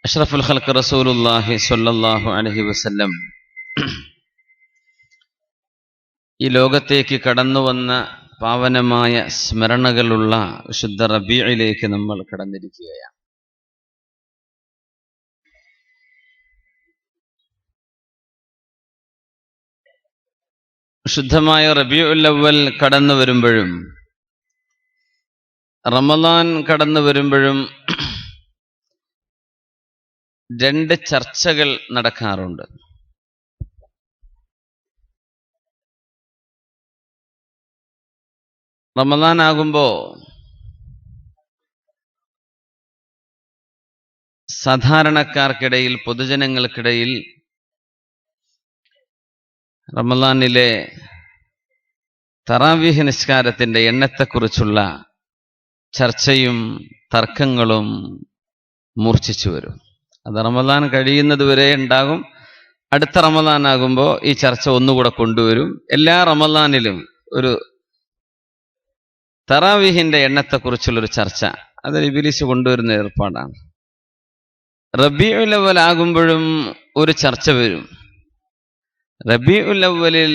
അഷ്റഫുൽ ഖൽഖ് റസൂലുള്ളാഹി സ്വല്ലല്ലാഹു അലൈഹി വസല്ലം ഈ ലോകത്തേക്ക് കടന്നു വന്ന പാവനമായ സ്മരണകളുള്ള വിശുദ്ധ റബീഇലേക്ക് നമ്മൾ കടന്നിരിക്കുകയാണ്. വിശുദ്ധമായ റബീഉൽ അവ്വൽ കടന്നു വരുമ്പോഴും റമളാൻ കടന്നു വരുമ്പോഴും രണ്ട് ചർച്ചകൾ നടക്കാറുണ്ട്. റമളാൻ ആകുമ്പോൾ സാധാരണക്കാർക്കിടയിൽ, പൊതുജനങ്ങൾക്കിടയിൽ റമളാനിലെ തറാവീഹ് നിസ്കാരത്തിന്റെ എണ്ണത്തെക്കുറിച്ചുള്ള ചർച്ചയും തർക്കങ്ങളും മൂർച്ഛിച്ചു വരും. അത് റമളാൻ കഴിയുന്നത് വരെ ഉണ്ടാകും. അടുത്ത റമളാൻ ആകുമ്പോൾ ഈ ചർച്ച ഒന്നുകൂടെ കൊണ്ടുവരും. എല്ലാ റമളാനിലും ഒരു തറാവീഹിന്റെ എണ്ണത്തെക്കുറിച്ചുള്ളൊരു ചർച്ച, അത് ഇബ്ലീസ് കൊണ്ടുവരുന്ന ഏർപ്പാടാണ്. റബീഉൽ അവ്വൽ ആകുമ്പോഴും ഒരു ചർച്ച വരും. റബീഉൽ അവ്വലിൽ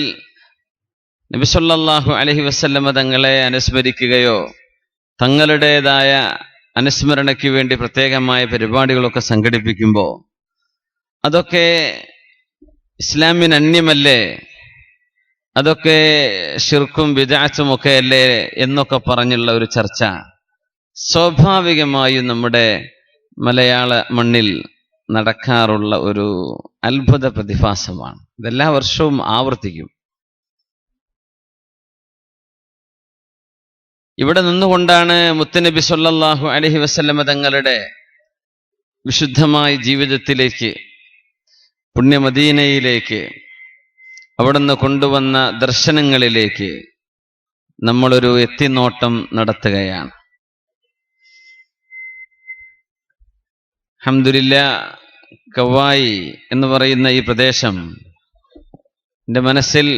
നബി സല്ലല്ലാഹു അലൈഹി വസല്ലമ തങ്ങളെ അനുസ്മരിക്കുകയോ തങ്ങളുടേതായ അനുസ്മരണയ്ക്ക് വേണ്ടി പ്രത്യേകമായ പരിപാടികളൊക്കെ സംഘടിപ്പിക്കുമ്പോൾ അതൊക്കെ ഇസ്ലാമിന് അന്യമല്ലേ, അതൊക്കെ ശിർക്കും ബിദ്അത്തും ഒക്കെ അല്ലേ എന്നൊക്കെ പറഞ്ഞുള്ള ഒരു ചർച്ച സ്വാഭാവികമായും നമ്മുടെ മലയാള മണ്ണിൽ നടക്കാറുള്ള ഒരു അത്ഭുത പ്രതിഭാസമാണ്. ഇതെല്ലാ വർഷവും ആവർത്തിക്കും. ഇവിടെ നിന്നുകൊണ്ടാണ് മുത്തുനബി സല്ലല്ലാഹു അലൈഹി വസല്ലമ തങ്ങളുടെ വിശുദ്ധമായ ജീവിതത്തിലേക്ക്, പുണ്യമദീനയിലേക്ക്, അവിടുന്ന് കൊണ്ടുവന്ന ദർശനങ്ങളിലേക്ക് നമ്മളൊരു എത്തിനോട്ടം നടത്തുകയാണ്. അൽഹംദുലില്ലാഹ്, കവായി എന്ന് പറയുന്ന ഈ പ്രദേശം എൻ്റെ മനസ്സിൽ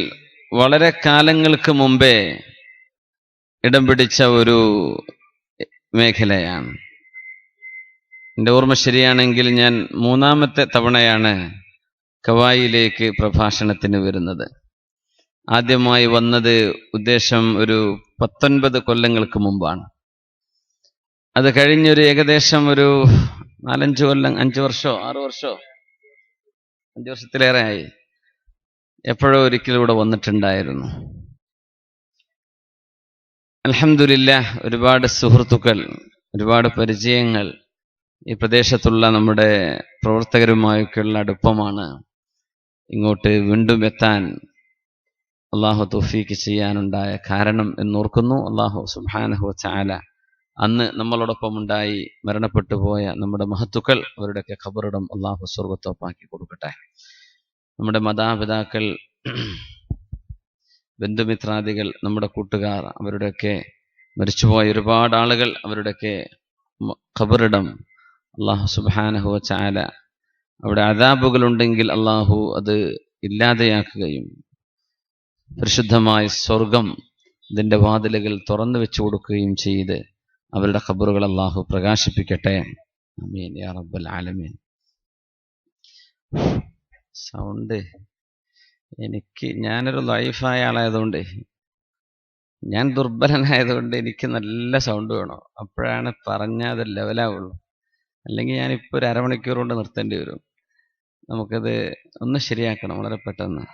വളരെ കാലങ്ങൾക്ക് മുമ്പേ ഇടം പിടിച്ച ഒരു മേഖലയാണ്. എൻ്റെ ഓർമ്മ ശരിയാണെങ്കിൽ ഞാൻ 3-ാമത്തെ തവണയാണ് കവായിലേക്ക് പ്രഭാഷണത്തിന് വരുന്നത്. ആദ്യമായി വന്നത് ഉദ്ദേശം ഒരു 19 കൊല്ലങ്ങൾക്ക് മുമ്പാണ്. അത് കഴിഞ്ഞൊരു ഏകദേശം ഒരു 4-5 കൊല്ലം, 5 വർഷമോ 6 വർഷമോ 5 വർഷത്തിലേറെ ആയി. എപ്പോഴോ ഒരിക്കലും ഇവിടെ വന്നിട്ടുണ്ടായിരുന്നു. അൽഹംദുലില്ലാഹ്, ഒരുപാട് സുഹൃത്തുക്കൾ, ഒരുപാട് പരിചയങ്ങൾ ഈ പ്രദേശത്തുള്ള നമ്മുടെ പ്രവർത്തകരുമായൊക്കെയുള്ള അടുപ്പമാണ് ഇങ്ങോട്ട് വീണ്ടും എത്താൻ അള്ളാഹു തൗഫീക്ക് ചെയ്യാനുണ്ടായ കാരണം എന്നോർക്കുന്നു. അള്ളാഹു സുബ്ഹാനഹു വതആല അന്ന് നമ്മളോടൊപ്പം ഉണ്ടായി മരണപ്പെട്ടു പോയ നമ്മുടെ മഹത്തുക്കൾ, അവരുടെയൊക്കെ ഖബറിടം അള്ളാഹു സ്വർഗ്ഗത്തോപ്പാക്കി കൊടുക്കട്ടെ. നമ്മുടെ മാതാപിതാക്കൾ, ബന്ധുമിത്രാദികൾ, നമ്മുടെ കൂട്ടുകാർ, അവരുടെയൊക്കെ മരിച്ചുപോയ ഒരുപാട് ആളുകൾ, അവരുടെയൊക്കെ ഖബറിടം അള്ളാഹു സുബ്ഹാനഹു വതആല, അവിടെ അദാബുകളുണ്ടെങ്കിൽ അള്ളാഹു അത് ഇല്ലാതെയാക്കുകയും പരിശുദ്ധമായ സ്വർഗം ഇതിൻ്റെ വാതിലുകൾ തുറന്നു വെച്ചു കൊടുക്കുകയും ചെയ്ത് അവരുടെ ഖബറുകൾ അള്ളാഹു പ്രകാശിപ്പിക്കട്ടെ. ആമീൻ യാ റബ്ബൽ ആലമീൻ. സൗണ്ട് ഞാനൊരു ലൈഫായ ആളായതുകൊണ്ട്, ഞാൻ ദുർബലനായതുകൊണ്ട് എനിക്ക് നല്ല സൗണ്ട് വേണം. അപ്പോഴാണ് പറഞ്ഞാൽ അത് ലെവലാവുള്ളൂ. അല്ലെങ്കിൽ ഞാനിപ്പോൾ ഒരു അരമണിക്കൂർ കൊണ്ട് നിർത്തേണ്ടി വരും. നമുക്കത് ഒന്ന് ശരിയാക്കണം വളരെ പെട്ടെന്ന്.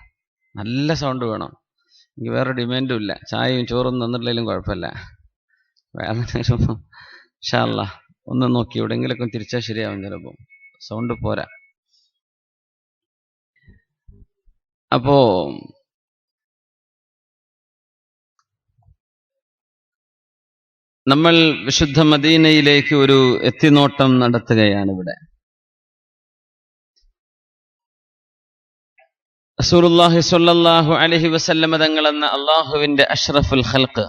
നല്ല സൗണ്ട് വേണം. എനിക്ക് വേറെ ഡിമാൻഡും ഇല്ല. ചായയും ചോറും തന്നിട്ടില്ലെങ്കിലും കുഴപ്പമില്ല. ഇൻഷാ അല്ലാഹ് ഒന്ന് നോക്കി എവിടെയെങ്കിലൊക്കെ തിരിച്ചാൽ ശരിയാവും. ചിലപ്പോൾ സൗണ്ട് പോരാ. അപ്പോ നമ്മൾ വിശുദ്ധ മദീനയിലേക്ക് ഒരു എത്തിനോട്ടം നടത്തുകയാണ്. ഇവിടെ റസൂലുള്ളാഹി സ്വല്ലല്ലാഹു അലൈഹി വസല്ലമ തങ്ങൾ എന്ന അള്ളാഹുവിന്റെ അഷ്റഫുൽ ഖൽഖ്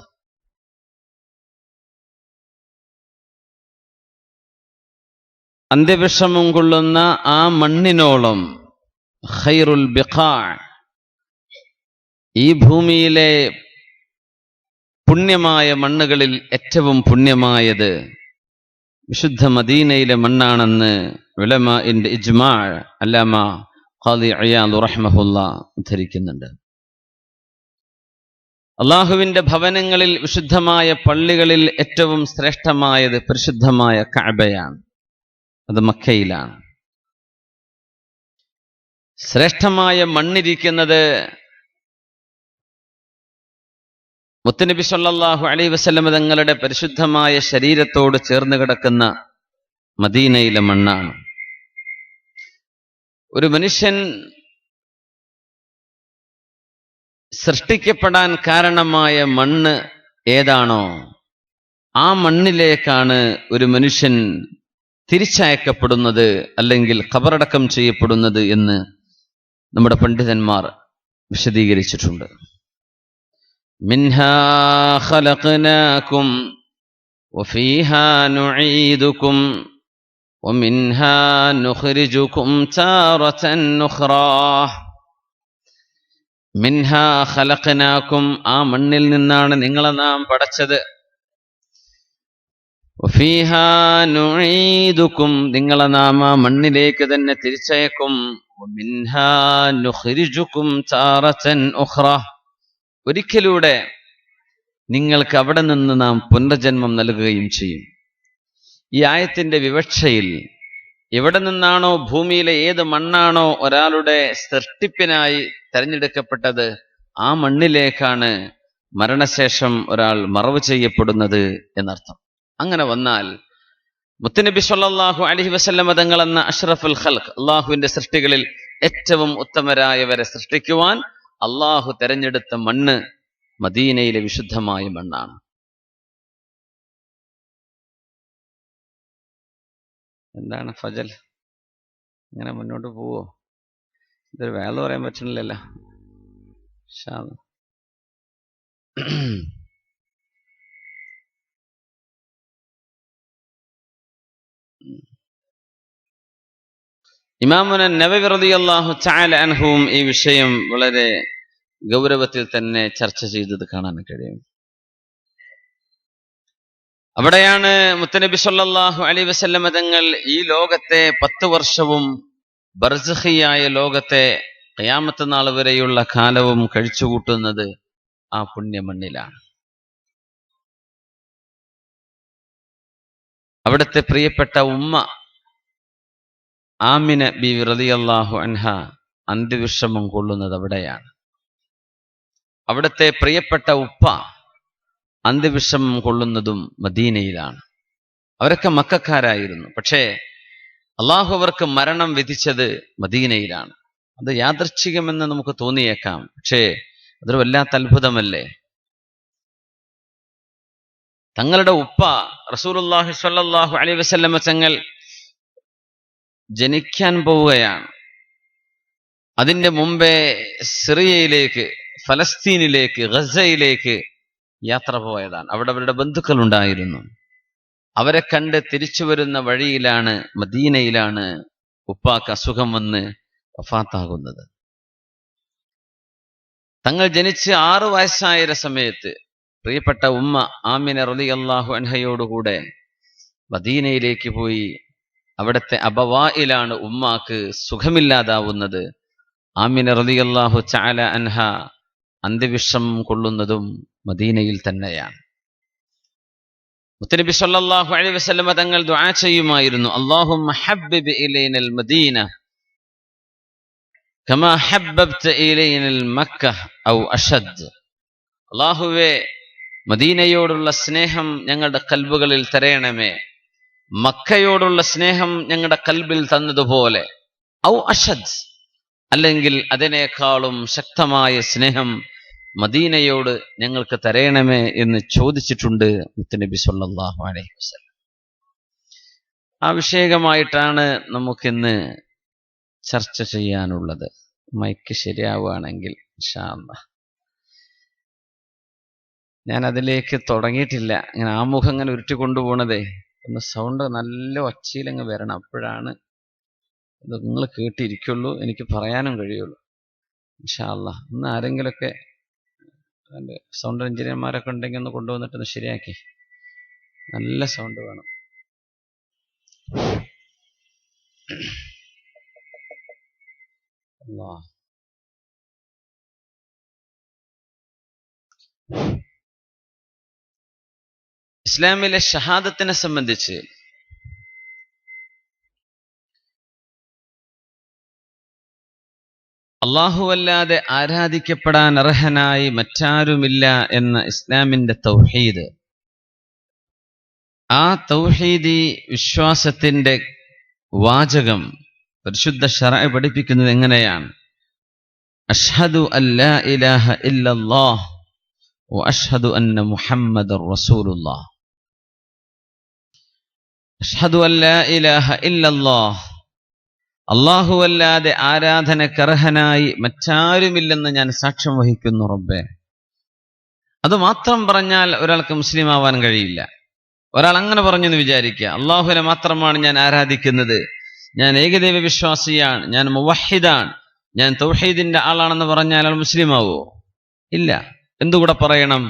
അന്ത്യവിഷമം കൊള്ളുന്ന ആ മണ്ണിനോളം ഖൈറുൽ ബിഖാ, ഈ ഭൂമിയിലെ പുണ്യമായ മണ്ണുകളിൽ ഏറ്റവും പുണ്യമായത് വിശുദ്ധ മദീനയിലെ മണ്ണാണെന്ന് ഉലമാഇന്റെ ഇജ്മാ അല്ലാമ ഖാദി ഇയാദ് റഹ്മഹുല്ലാ ഉദ്ധരിക്കുന്നുണ്ട്. അള്ളാഹുവിന്റെ ഭവനങ്ങളിൽ, വിശുദ്ധമായ പള്ളികളിൽ ഏറ്റവും ശ്രേഷ്ഠമായത് പരിശുദ്ധമായ കഅബയാണ്. അത് മക്കയിലാണ്. ശ്രേഷ്ഠമായ മണ്ണിരിക്കുന്നത് മുത്തുനബി സല്ലല്ലാഹു അലൈഹി വസല്ലം തങ്ങളുടെ പരിശുദ്ധമായ ശരീരത്തോട് ചേർന്ന് കിടക്കുന്ന മദീനയിലെ മണ്ണാണ്. ഒരു മനുഷ്യൻ സൃഷ്ടിക്കപ്പെടാൻ കാരണമായ മണ്ണ് ഏതാണോ ആ മണ്ണിലേക്കാണ് ഒരു മനുഷ്യൻ തിരിച്ചയക്കപ്പെടുന്നത്, അല്ലെങ്കിൽ ഖബറടക്കം ചെയ്യപ്പെടുന്നത് എന്ന് നമ്മുടെ പണ്ഡിതന്മാർ വിശദീകരിച്ചിട്ടുണ്ട്. മിൻഹാ ഖലഖനാകും വഫീഹാ നുഈദുകും വമിൻഹാ നുഖ്രിജുകും താറതൻ ഉഖ്റാ. മിൻഹാ ഖലഖനാകും, ആ മണ്ണിൽ നിന്നാണ് നിങ്ങളെ നാം പടച്ചത്. വഫീഹാ നുഈദുകും, നിങ്ങളെ നാം ആ മണ്ണിലേക്ക് തന്നെ തിരിച്ചയക്കും. വമിൻഹാ നുഖ്രിജുകും താറതൻ ഉഖ്റാ, ഒരിക്കലൂടെ നിങ്ങൾക്ക് അവിടെ നിന്ന് നാം പുനർജന്മം നൽകുകയും ചെയ്യും. ഈ ആയത്തിന്റെ വിവക്ഷയിൽ എവിടെ നിന്നാണോ, ഭൂമിയിലെ ഏത് മണ്ണാണോ ഒരാളുടെ സൃഷ്ടിപ്പിനായി തെരഞ്ഞെടുക്കപ്പെട്ടത്, ആ മണ്ണിലേക്കാണ് മരണശേഷം ഒരാൾ മറവ് ചെയ്യപ്പെടുന്നത് എന്നർത്ഥം. അങ്ങനെ വന്നാൽ മുത്തുനബി സല്ലല്ലാഹു അലൈഹി വസല്ലം തങ്ങൾ എന്ന അഷ്റഫുൽ ഖൽഖ്, അള്ളാഹുവിന്റെ സൃഷ്ടികളിൽ ഏറ്റവും ഉത്തമരായവരെ സൃഷ്ടിക്കുവാൻ അള്ളാഹു തെരഞ്ഞെടുത്ത മണ്ണ് മദീനയിലെ വിശുദ്ധമായ മണ്ണാണ്. എന്താണ് ഫജൽ, ഇങ്ങനെ മുന്നോട്ട് പോവോ? ഇതൊരു വേള പറയാൻ പറ്റണില്ലല്ലോ. ഇമാമുന നവവി റളിയല്ലാഹു തആല അൻഹുവും ഈ വിഷയം വളരെ ഗൗരവത്തിൽ തന്നെ ചർച്ച ചെയ്തത് കാണാൻ കഴിയും. അവിടെയാണ് മുത്തനബി സല്ലല്ലാഹു അലൈഹി വസല്ലം തങ്ങൾ ഈ ലോകത്തെ 10 വർഷവും ബർസഖിയായ ലോകത്തെ ഖിയാമത്ത് നാൾ വരെയുള്ള കാലവും കഴിച്ചുകൂട്ടുന്നത് ആ പുണ്യമണ്ണിലാണ്. അവിടുത്തെ പ്രിയപ്പെട്ട ഉമ്മ ആമിന ബീവി റളിയല്ലാഹു അൻഹ അന്ത്യവിശ്രമം കൊള്ളുന്നത് അവിടെയാണ്. അവിടുത്തെ പ്രിയപ്പെട്ട ഉപ്പ അന്ത്യവിശ്രമം കൊള്ളുന്നതും മദീനയിലാണ്. അവരൊക്കെ മക്കക്കാരായിരുന്നു, പക്ഷേ അള്ളാഹു അവർക്ക് മരണം വിധിച്ചത് മദീനയിലാണ്. അത് യാദൃച്ഛികമെന്ന് നമുക്ക് തോന്നിയേക്കാം, പക്ഷേ അതൊരു വല്ലാത്ത അത്ഭുതമല്ലേ? തങ്ങളുടെ ഉപ്പ റസൂലുള്ളാഹി സ്വല്ലല്ലാഹു അലൈഹി വസല്ലം തങ്ങൾ ജനിക്കാൻ പോവുകയാണ്. അതിന്റെ മുമ്പേ സിറിയയിലേക്ക്, ഫലസ്തീനിലേക്ക്, ഗസയിലേക്ക് യാത്ര പോയതാണ്. അവിടെ അവരുടെ ബന്ധുക്കൾ ഉണ്ടായിരുന്നു. അവരെ കണ്ട് തിരിച്ചു വരുന്ന വഴിയിലാണ്, മദീനയിലാണ് ഉപ്പാക്ക് അസുഖം വന്ന് വഫാത്താകുന്നത്. തങ്ങൾ ജനിച്ച് 6 വയസ്സായ സമയത്ത് പ്രിയപ്പെട്ട ഉമ്മ ആമിന റളിയല്ലാഹു അൻഹയോടുകൂടെ മദീനയിലേക്ക് പോയി. അവിടുത്തെ അബവായിലാണ് ഉമ്മാക്ക് സുഖമില്ലാതാവുന്നത്. ആമിന റളിയല്ലാഹു തആല അൻഹ അന്ത്യവിശ്രമം കൊള്ളുന്നതും മദീനയിൽ തന്നെയാണ്. മുത്തനബി സല്ലല്ലാഹു അലൈഹി വസല്ലം തങ്ങൾ ദുആ ചെയ്യുമായിരുന്നു, അല്ലാഹുമ്മ ഹബ്ബിബ് ഇലൈനൽ മദീന കമാ ഹബ്ബബ്ത ഇലൈനൽ മക്ക ഔ അഷദ്. അല്ലാഹുവേ, മദീനയോടുള്ള സ്നേഹം ഞങ്ങളുടെ കൽബുകളിൽ തരയണമേ, മക്കയോടുള്ള സ്നേഹം ഞങ്ങളുടെ കൽബിൽ തന്നതുപോലെ, ഔ അഷദ്, അല്ലെങ്കിൽ അതിനേക്കാളും ശക്തമായ സ്നേഹം മദീനയോട് ഞങ്ങൾക്ക് തരയണമേ എന്ന് ചോദിച്ചിട്ടുണ്ട് മുത്തുനബി സല്ലല്ലാഹു അലൈഹി വസല്ലം. ആ വിഷയമായിട്ടാണ് നമുക്കിന്ന് ചർച്ച ചെയ്യാനുള്ളത്. മൈക്ക് ശരിയാവുകയാണെങ്കിൽ ഇൻഷാ അല്ലാഹ്. ഞാൻ അതിലേക്ക് തുടങ്ങിയിട്ടില്ല. ഇങ്ങനെ ആമുഖം ഇങ്ങനെ ഉരുട്ടി കൊണ്ടുപോകണതേ, ഒന്ന് സൗണ്ട് നല്ല ഒച്ചയിലങ്ങ് വരണം, അപ്പോഴാണ് ഇത് നിങ്ങൾ കേട്ടിരിക്കുള്ളൂ, എനിക്ക് പറയാനും കഴിയുള്ളൂ. ഇൻഷാ അല്ലാഹ് ഒന്ന് ആരെങ്കിലുമൊക്കെ സൗണ്ട് എഞ്ചിനീയർമാരൊക്കെ ഉണ്ടെങ്കിൽ ഒന്ന് കൊണ്ടുവന്നിട്ടൊന്ന് ശരിയാക്കി. നല്ല സൗണ്ട് വേണം. അല്ലാഹ്. ഇസ്ലാമിലെ ഷഹാദത്തിനെ സംബന്ധിച്ച് അല്ലാഹുവല്ലാതെ ആരാധിക്കപ്പെടാൻ അർഹനായി മറ്റാരുമില്ല എന്ന ഇസ്ലാമിന്റെ തൗഹീദ്, ആ തൗഹീദി വിശ്വാസത്തിന്റെ വാചകം പരിശുദ്ധ ശറഅ് പഠിപ്പിക്കുന്നത് എങ്ങനെയാണ്? അഷ്ഹദു അല്ലാ ഇലാഹ ഇല്ലല്ലാഹ് വ അഷ്ഹദു അന്ന മുഹമ്മദർ റസൂലുള്ളാഹ്. അഷ്ഹദു അല്ലാ ഇലാഹ ഇല്ലല്ലാഹ്, അല്ലാഹുവല്ലാതെ ആരാധനക്കർഹനായി മറ്റാരുമില്ലെന്ന് ഞാൻ സാക്ഷ്യം വഹിക്കുന്നു റബ്ബേ. അത് മാത്രം പറഞ്ഞാൽ ഒരാൾക്ക് മുസ്ലിം ആവാൻ കഴിയില്ല. ഒരാൾ അങ്ങനെ പറഞ്ഞെന്ന് വിചാരിക്കുക, അള്ളാഹുവിനെ മാത്രമാണ് ഞാൻ ആരാധിക്കുന്നത്, ഞാൻ ഏകദൈവ വിശ്വാസിയാണ്, ഞാൻ മുവഹിദാണ്, ഞാൻ തൗഹീദിന്റെ ആളാണെന്ന് പറഞ്ഞാൽ അയാൾ മുസ്ലിം ആവോ? ഇല്ല. എന്തുകൂടെ പറയണം?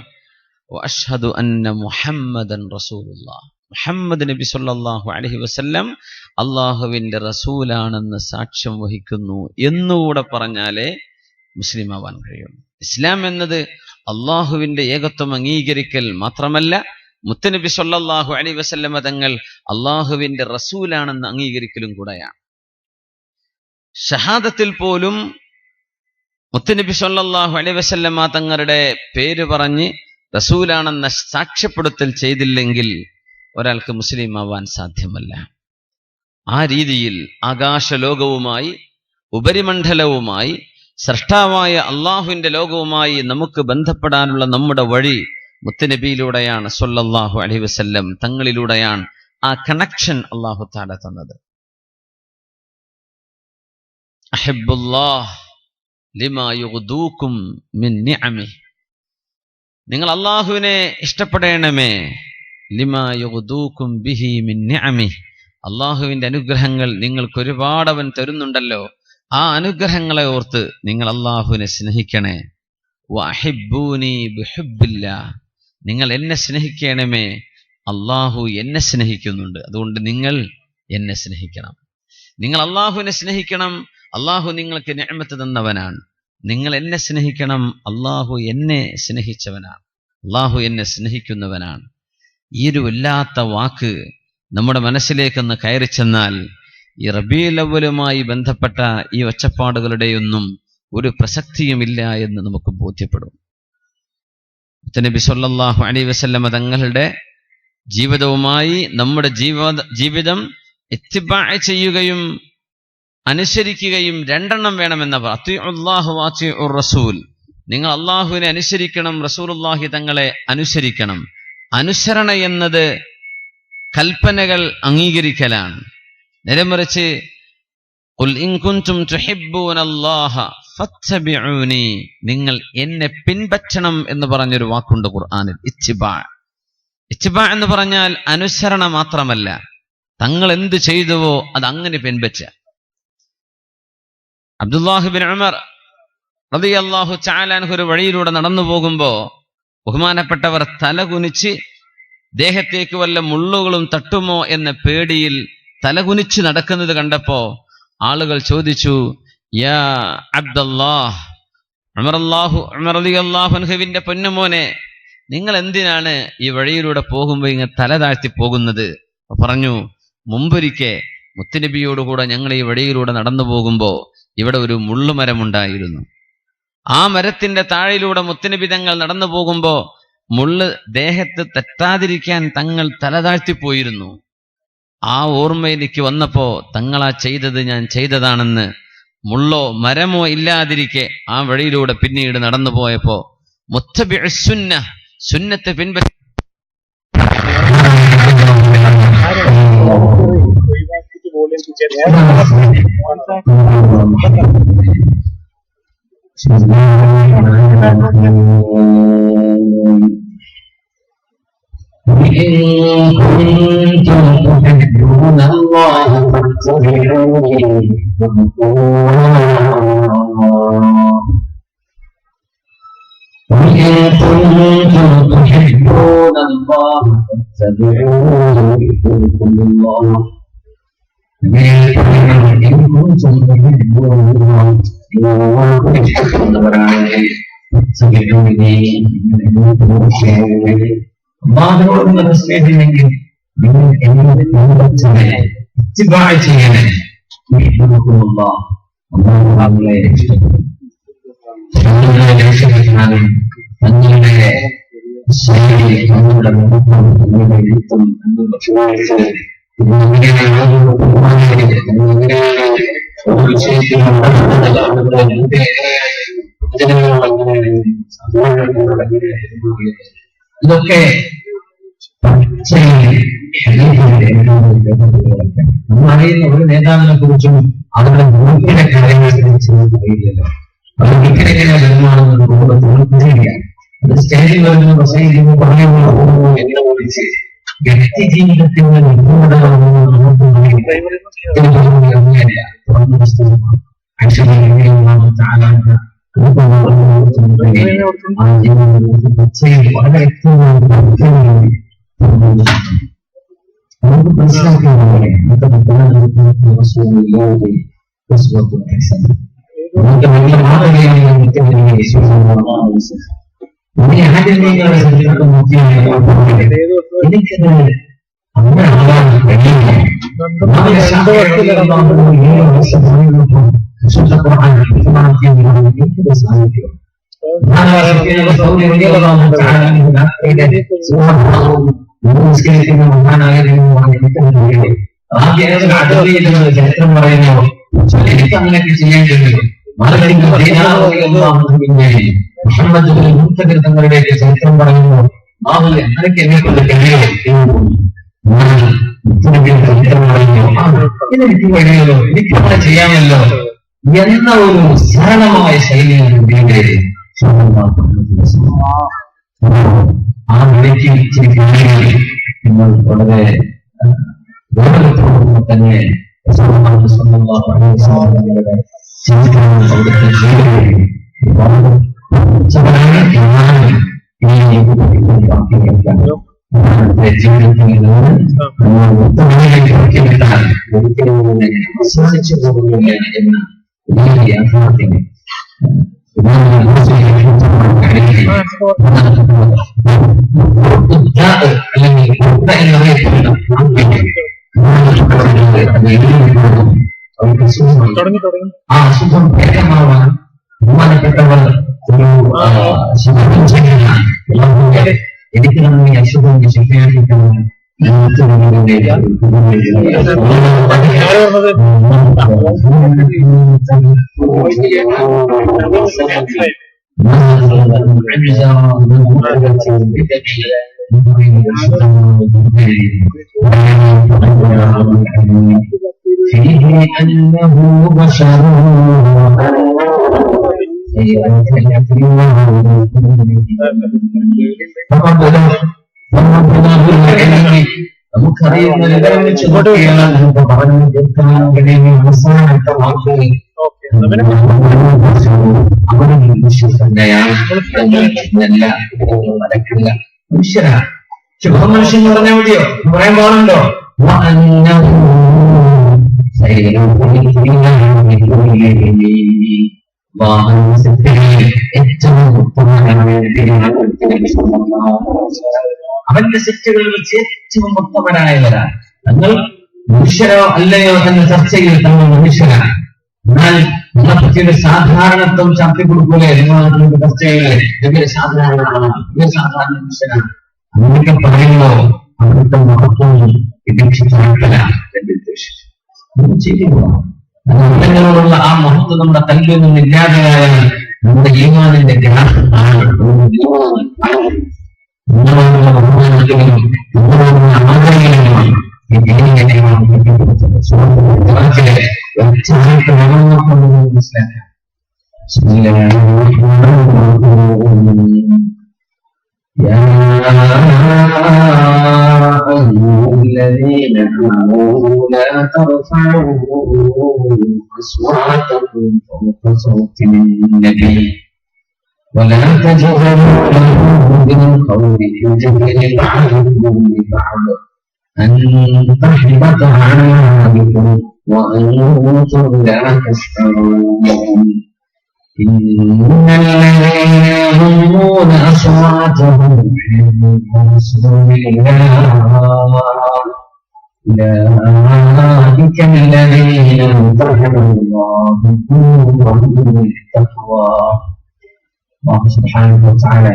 വഅഷ്ഹദു അന്ന മുഹമ്മദൻ റസൂലുള്ളാഹ്, മുഹമ്മദ് നബി സല്ലല്ലാഹു അലൈഹി വസല്ലം അള്ളാഹുവിന്റെ റസൂലാണെന്ന് സാക്ഷ്യം വഹിക്കുന്നു എന്നുകൂടെ പറഞ്ഞാലേ മുസ്ലിം ആവാൻ കഴിയുള്ളൂ. ഇസ്ലാം എന്നത് അള്ളാഹുവിന്റെ ഏകത്വം അംഗീകരിക്കൽ മാത്രമല്ല, മുത്തനബി സല്ലല്ലാഹു അലൈഹി വസല്ലം തങ്ങൾ അള്ളാഹുവിന്റെ റസൂലാണെന്ന് അംഗീകരിക്കലും കൂടെയാണ്. ഷഹാദത്തിൽ പോലും മുത്തനബി സല്ലല്ലാഹു അലൈഹി വസല്ലം തങ്ങളുടെ പേര് പറഞ്ഞ് റസൂലാണെന്ന സാക്ഷ്യപ്പെടുത്തൽ ചെയ്തില്ലെങ്കിൽ ഒരാൾക്ക് മുസ്ലിം ആവാൻ സാധ്യമല്ല. ആ രീതിയിൽ ആകാശലോകവുമായി ഉപരിമണ്ഡലവുമായി സ്രഷ്ടാവായ അള്ളാഹുവിന്റെ ലോകവുമായി നമുക്ക് ബന്ധപ്പെടാനുള്ള നമ്മുടെ വഴി മുത്തുനബിയിലൂടെയാണ് സല്ലല്ലാഹു അലൈഹി വസല്ലം തങ്ങളിലൂടെയാണ്. ആ കണക്ഷൻ അല്ലാഹു തആല തന്നത്. അഹിബ്ബുല്ലാഹ് ലിമാ യുഗ്ദൂകും മിൻ നിഅമിഹി, നിങ്ങൾ അല്ലാഹുവിനെ ഇഷ്ടപ്പെടണമേ. ലിമാ യുഗ്ദൂകും ബിഹി മിൻ നിഅമിഹി, അല്ലാഹുവിന്റെ അനുഗ്രഹങ്ങൾ നിങ്ങൾക്ക് ഒരുപാട് അവൻ തരുന്നുണ്ടല്ലോ, ആ അനുഗ്രഹങ്ങളെ ഓർത്ത് നിങ്ങൾ അല്ലാഹുവിനെ സ്നേഹിക്കണേ. വഅഹിബ്ബൂനി ബിഹുബ്ബില്ലാഹ്, നിങ്ങൾ എന്നെ സ്നേഹിക്കണമേ, അള്ളാഹു എന്നെ സ്നേഹിക്കുന്നുണ്ട്, അതുകൊണ്ട് നിങ്ങൾ എന്നെ സ്നേഹിക്കണം. നിങ്ങൾ അള്ളാഹുവിനെ സ്നേഹിക്കണം, അള്ളാഹു നിങ്ങൾക്ക് നിഅമത്ത് തന്നവനാണ്. നിങ്ങൾ എന്നെ സ്നേഹിക്കണം, അള്ളാഹു എന്നെ സ്നേഹിച്ചവനാണ്, അള്ളാഹു എന്നെ സ്നേഹിക്കുന്നവനാണ്. ഈ ഒരു വല്ലാത്ത വാക്ക് നമ്മുടെ മനസ്സിലേക്കൊന്ന് കയറി ചെന്നാൽ ഈ റബീഉൽ അവ്വലുമായി ബന്ധപ്പെട്ട ഈ ഒച്ചപ്പാടുകളുടെയൊന്നും ഒരു പ്രസക്തിയുമില്ല എന്ന് നമുക്ക് ബോധ്യപ്പെടും. നബി സല്ലല്ലാഹു അലൈഹി വസല്ലം തങ്ങളുടെ ജീവിതവുമായി നമ്മുടെ ജീവിതം ഇത്തിബാഅ് ചെയ്യുകയും അനുസരിക്കുകയും രണ്ടെണ്ണം വേണമെന്ന അത്വഅല്ലാഹു വഅത്വഅർ റസൂൽ, നിങ്ങൾ അള്ളാഹുവിനെ അനുസരിക്കണം, റസൂലുള്ളാഹി തങ്ങളെ അനുസരിക്കണം. അനുസരണ എന്നത് കൽപ്പനകൾ അംഗീകരിക്കലാണ്. നേരെമറിച്ച് ഖുൽ ഇൻ കുൻതും തുഹിബ്ബൂനല്ലാഹ ഫത്തബിഊനി, നിങ്ങൾ എന്നെ പിൻപറ്റണം എന്ന് പറഞ്ഞൊരു വാക്കുണ്ട് ഖുർആനിൽ, ഇത്തിബാ. ഇത്തിബാ എന്ന് പറഞ്ഞാൽ അനുസരണ മാത്രമല്ല, തങ്ങൾ എന്ത് ചെയ്തുവോ അത് അങ്ങനെ പിൻപറ്റ. അബ്ദുല്ലാഹി ബിൻ ഉമർ റളിയല്ലാഹു തആല അൻഹു ഒരു വഴിയിലൂടെ നടന്നു പോകുമ്പോൾ ബഹുമാനപ്പെട്ടവർ തലകുനിച്ച് ദേഹത്തേക്ക് വല്ല മുള്ളുകളും തട്ടുമോ എന്ന പേടിയിൽ തലകുനിച്ച് നടക്കുന്നത് കണ്ടപ്പോ ആളുകൾ ചോദിച്ചു, യാ അബ്ദല്ലാഹ്, ഉമർ റളിയല്ലാഹു അൻഹുവിന്റെ പൊന്നുമോനെ, നിങ്ങൾ എന്തിനാണ് ഈ വഴിയിലൂടെ പോകുമ്പോൾ ഇങ്ങനെ തല താഴ്ത്തി പോകുന്നത്? പറഞ്ഞു, മുമ്പൊരിക്കെ മുത്തുനബിയോടുകൂടെ ഞങ്ങൾ ഈ വഴിയിലൂടെ നടന്നു പോകുമ്പോൾ ഇവിടെ ഒരു മുള്ളുമരമുണ്ടായിരുന്നു. ആ മരത്തിന്റെ താഴിലൂടെ മുത്തുനബി തങ്ങൾ നടന്നു പോകുമ്പോൾ മുള്ള് ദേഹത്ത് തട്ടാതിരിക്കാൻ തങ്ങൾ തല താഴ്ത്തിപ്പോയിരുന്നു. ആ ഓർമ്മ എനിക്ക് വന്നപ്പോ തങ്ങളാ ചെയ്തത് ഞാൻ ചെയ്തതാണെന്ന്, മുള്ളോ മരമോ ഇല്ലാതിരിക്കെ ആ വഴിയിലൂടെ പിന്നീട് നടന്നു പോയപ്പോ മുത്തബിഉ സുന്ന, സുന്നത്തെ പിൻപറ്റി അള്ളാഹുവിനോടുള്ള സ്നേഹമെങ്കിൽ നിങ്ങൾ ചെയ്യണേ. അള്ളാഹുവിനെ ഇഷ്ടപ്പെടും. തങ്ങളുടെ ശൈലി, തങ്ങളുടെ മുഖം, തങ്ങളുടെ എഴുത്തും, തങ്ങളുടെ ഇതൊക്കെ നമ്മളറിയുന്ന ഒരു നേതാവിനെ കുറിച്ചും അവരുടെ ഗ്രൂപ്പിന്റെ കാര്യങ്ങളെ കുറിച്ചും അറിയില്ലല്ലോ. അവർ ഇക്കരെങ്ങനെ വരുമാണെന്ന് കുടുംബത്തിനറിയില്ല. അത് സ്റ്റേജിൽ വരുന്ന പ്രസംഗിക്കുമ്പോൾ പറയുമ്പോൾ എന്നെ വിളിച്ച് വ്യക്തി ജീവിതത്തിൽ നമുക്ക് മനസ്സിലാക്കിയതുപോലെ നമുക്ക് വലിയ മാതൃകയാണ് ആചരണീയങ്ങളെ സംബന്ധിച്ചിടത്തോളം നോക്കിയാൽ എനിക്കത് അങ്ങനെ ആവാൻ കഴിയില്ല. എനിക്കത് സാധിക്കും. ചരിത്രം പറയുന്നു എനിക്ക് അങ്ങനെയൊക്കെ ചെയ്യാൻ കഴിയും. മുഹമ്മദ് തങ്ങളുടെ ചരിത്രം പറയുന്നു അങ്ങനെയൊക്കെ എന്നെ കൊണ്ട് കഴിയുമോ, ഇതെനിക്ക് കഴിയുമല്ലോ, എനിക്ക് അങ്ങനെ ചെയ്യാമല്ലോ എന്ന ഒരു സരളമായ ശൈലിയാണ് ആ നിലയ്ക്ക് ഇച്ചിരി കാര്യങ്ങളിൽ നിങ്ങൾ വളരെ ഗൗരവത്തോടുകൂടി തന്നെ ചിന്തിക്കണം. അവിടുത്തെ ജീവിതത്തിൽ അവസാനിച്ചു പോകുന്നില്ല എന്ന വലിയ യാഥാർത്ഥ്യം ആ അസുഖം ഭേദമാവാൻ ബഹുമാനപ്പെട്ടവർ ഒരു എനിക്ക് നമ്മൾ ഈ അസുഖം ശിക്ഷയാക്കിക്കണം. നമുക്കറിയുന്ന അവസാനത്തെ വാക്കുകൾ അവരെ നടക്കില്ല. മനുഷ്യരാണ്. ശുഭമനുഷ്യൻ എന്ന് പറഞ്ഞാൽ മതിയോ? പറയാൻ പാടുണ്ടോ? അവന്റെ സെറ്റുകളിൽ വെച്ച് ഏറ്റവും ഉത്തമരായവരാണ്. തങ്ങൾ മനുഷ്യരോ അല്ലയോ എന്ന ചർച്ചയിൽ തങ്ങൾ മനുഷ്യരാണ്. എന്നാൽ നിങ്ങളെപ്പറ്റിയൊരു സാധാരണത്വം ചർച്ച കൊടുക്കൂലേ? നിങ്ങൾ ചർച്ചയിലെ ഇവര് സാധാരണമാണ്, ഇവർ സാധാരണ മനുഷ്യരാണ്, അങ്ങനെയൊക്കെ പറയുമ്പോ അവിടുത്തെ മഹത്വം വിവക്ഷിച്ചിട്ടില്ല എന്ന് ഉദ്ദേശിച്ചു. അങ്ങനെയുള്ള ആ മഹത്വം നമ്മുടെ കല്ലിൽ നിന്നും ഇല്ലാതെയായാൽ നമ്മുടെ ഈമാനിന്റെ ഗ്രാഹം الذين آمنوا لا ترفعوا أصواتكم فوق صوت النبي ولا تجهروا له بالقول كجهر بعضكم لبعض أن تحبط أعمالكم وأنتم لا تشعرون إن الذين يغضون أصواتهم عند رسول الله أولئك الذين امتحن الله قلوبهم للتقوى. الله سبحانه وتعالى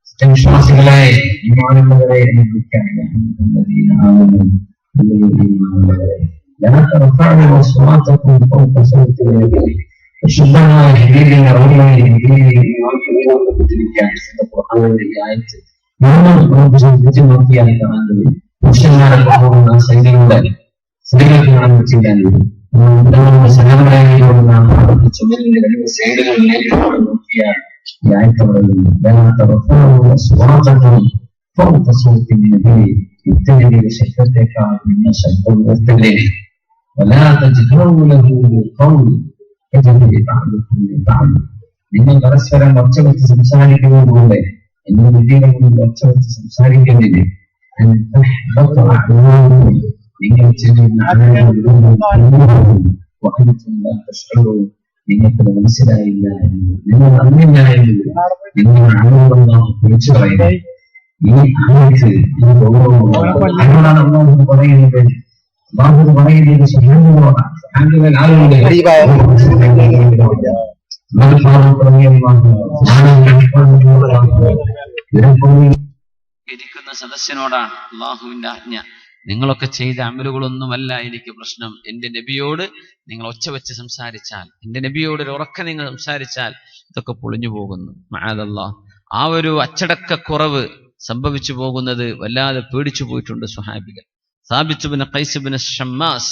ഇത്തരത്തിൽ വിശ്വാസികളായ ഈമാനുള്ളവരെ അനുഭവിക്കാനില്ല. الذين آمنوا لا ترفعوا أصواتكم فوق صوت النبي. വിശുദ്ധമായ ഹദീസിന്റെ റൗളയിൽ ഖുർആനിന്റെ ഈ ആയത്ത് നമ്മൾ ചിന്തിച്ചു നോക്കിയാൽ കാണാൻ കഴിയും. പുരുഷന്മാരൊക്കെ പോകുന്ന സൈനികളുടെ സ്ത്രീകൾക്ക് കാണാൻ ചെയ്യാൻ കഴിയും. സഹോദരങ്ങളോട് നാം ചുമലിന്റെ രണ്ട് സൈഡുകളിലേക്ക് നോക്കിയാൽ ഈ ആയത്ത് പറയുന്നത് ശബ്ദത്തെക്കാൾ നിങ്ങൾ ശബ്ദം ഉയർത്തല്ലേ. നിങ്ങൾ പരസ്പരം ഒച്ച വെച്ച് സംസാരിക്കുന്നതുകൊണ്ട് എന്റെ കുട്ടികളെ മുന്നിൽ ഒച്ച വെച്ച് സംസാരിക്കുന്നില്ലേ. നിങ്ങൾ നിങ്ങൾക്ക് മനസ്സിലായില്ല എന്ന് നിങ്ങൾ അറിഞ്ഞില്ല എന്ന് നിങ്ങൾ ആരോടെന്നോ വിളിച്ചു പറയുന്നത്. ഈ ആയത്ത് ആരോടാണ് അള്ളാഹു പറയുന്നത്? അള്ളാഹു പറയുന്നത് സുബ്ഹാനല്ലാഹ് സുബ്ഹാനല്ലാഹ് ആളുകളുടെ ഇരിക്കുന്ന സദസ്യനോടാണ് അള്ളാഹുവിന്റെ ആജ്ഞ. നിങ്ങളൊക്കെ ചെയ്ത അമലുകളൊന്നുമല്ല എനിക്ക് പ്രശ്നം. എന്റെ നബിയോട് നിങ്ങൾ ഒച്ച വെച്ച് സംസാരിച്ചാൽ, എന്റെ നബിയോട് ഒരു ഉറക്കം നിങ്ങൾ സംസാരിച്ചാൽ ഇതൊക്കെ പൊളിഞ്ഞു പോകുന്നു. മഅദല്ലാഹ്. ആ ഒരു അച്ചടക്കക്കുറവ് സംഭവിച്ചു പോകുന്നത് വല്ലാതെ പേടിച്ചു പോയിട്ടുണ്ട് സ്വഹാബികൾ. സാബിത്ത് ഇബ്നു ഖൈസ് ഇബ്നു ഷമ്മാസ്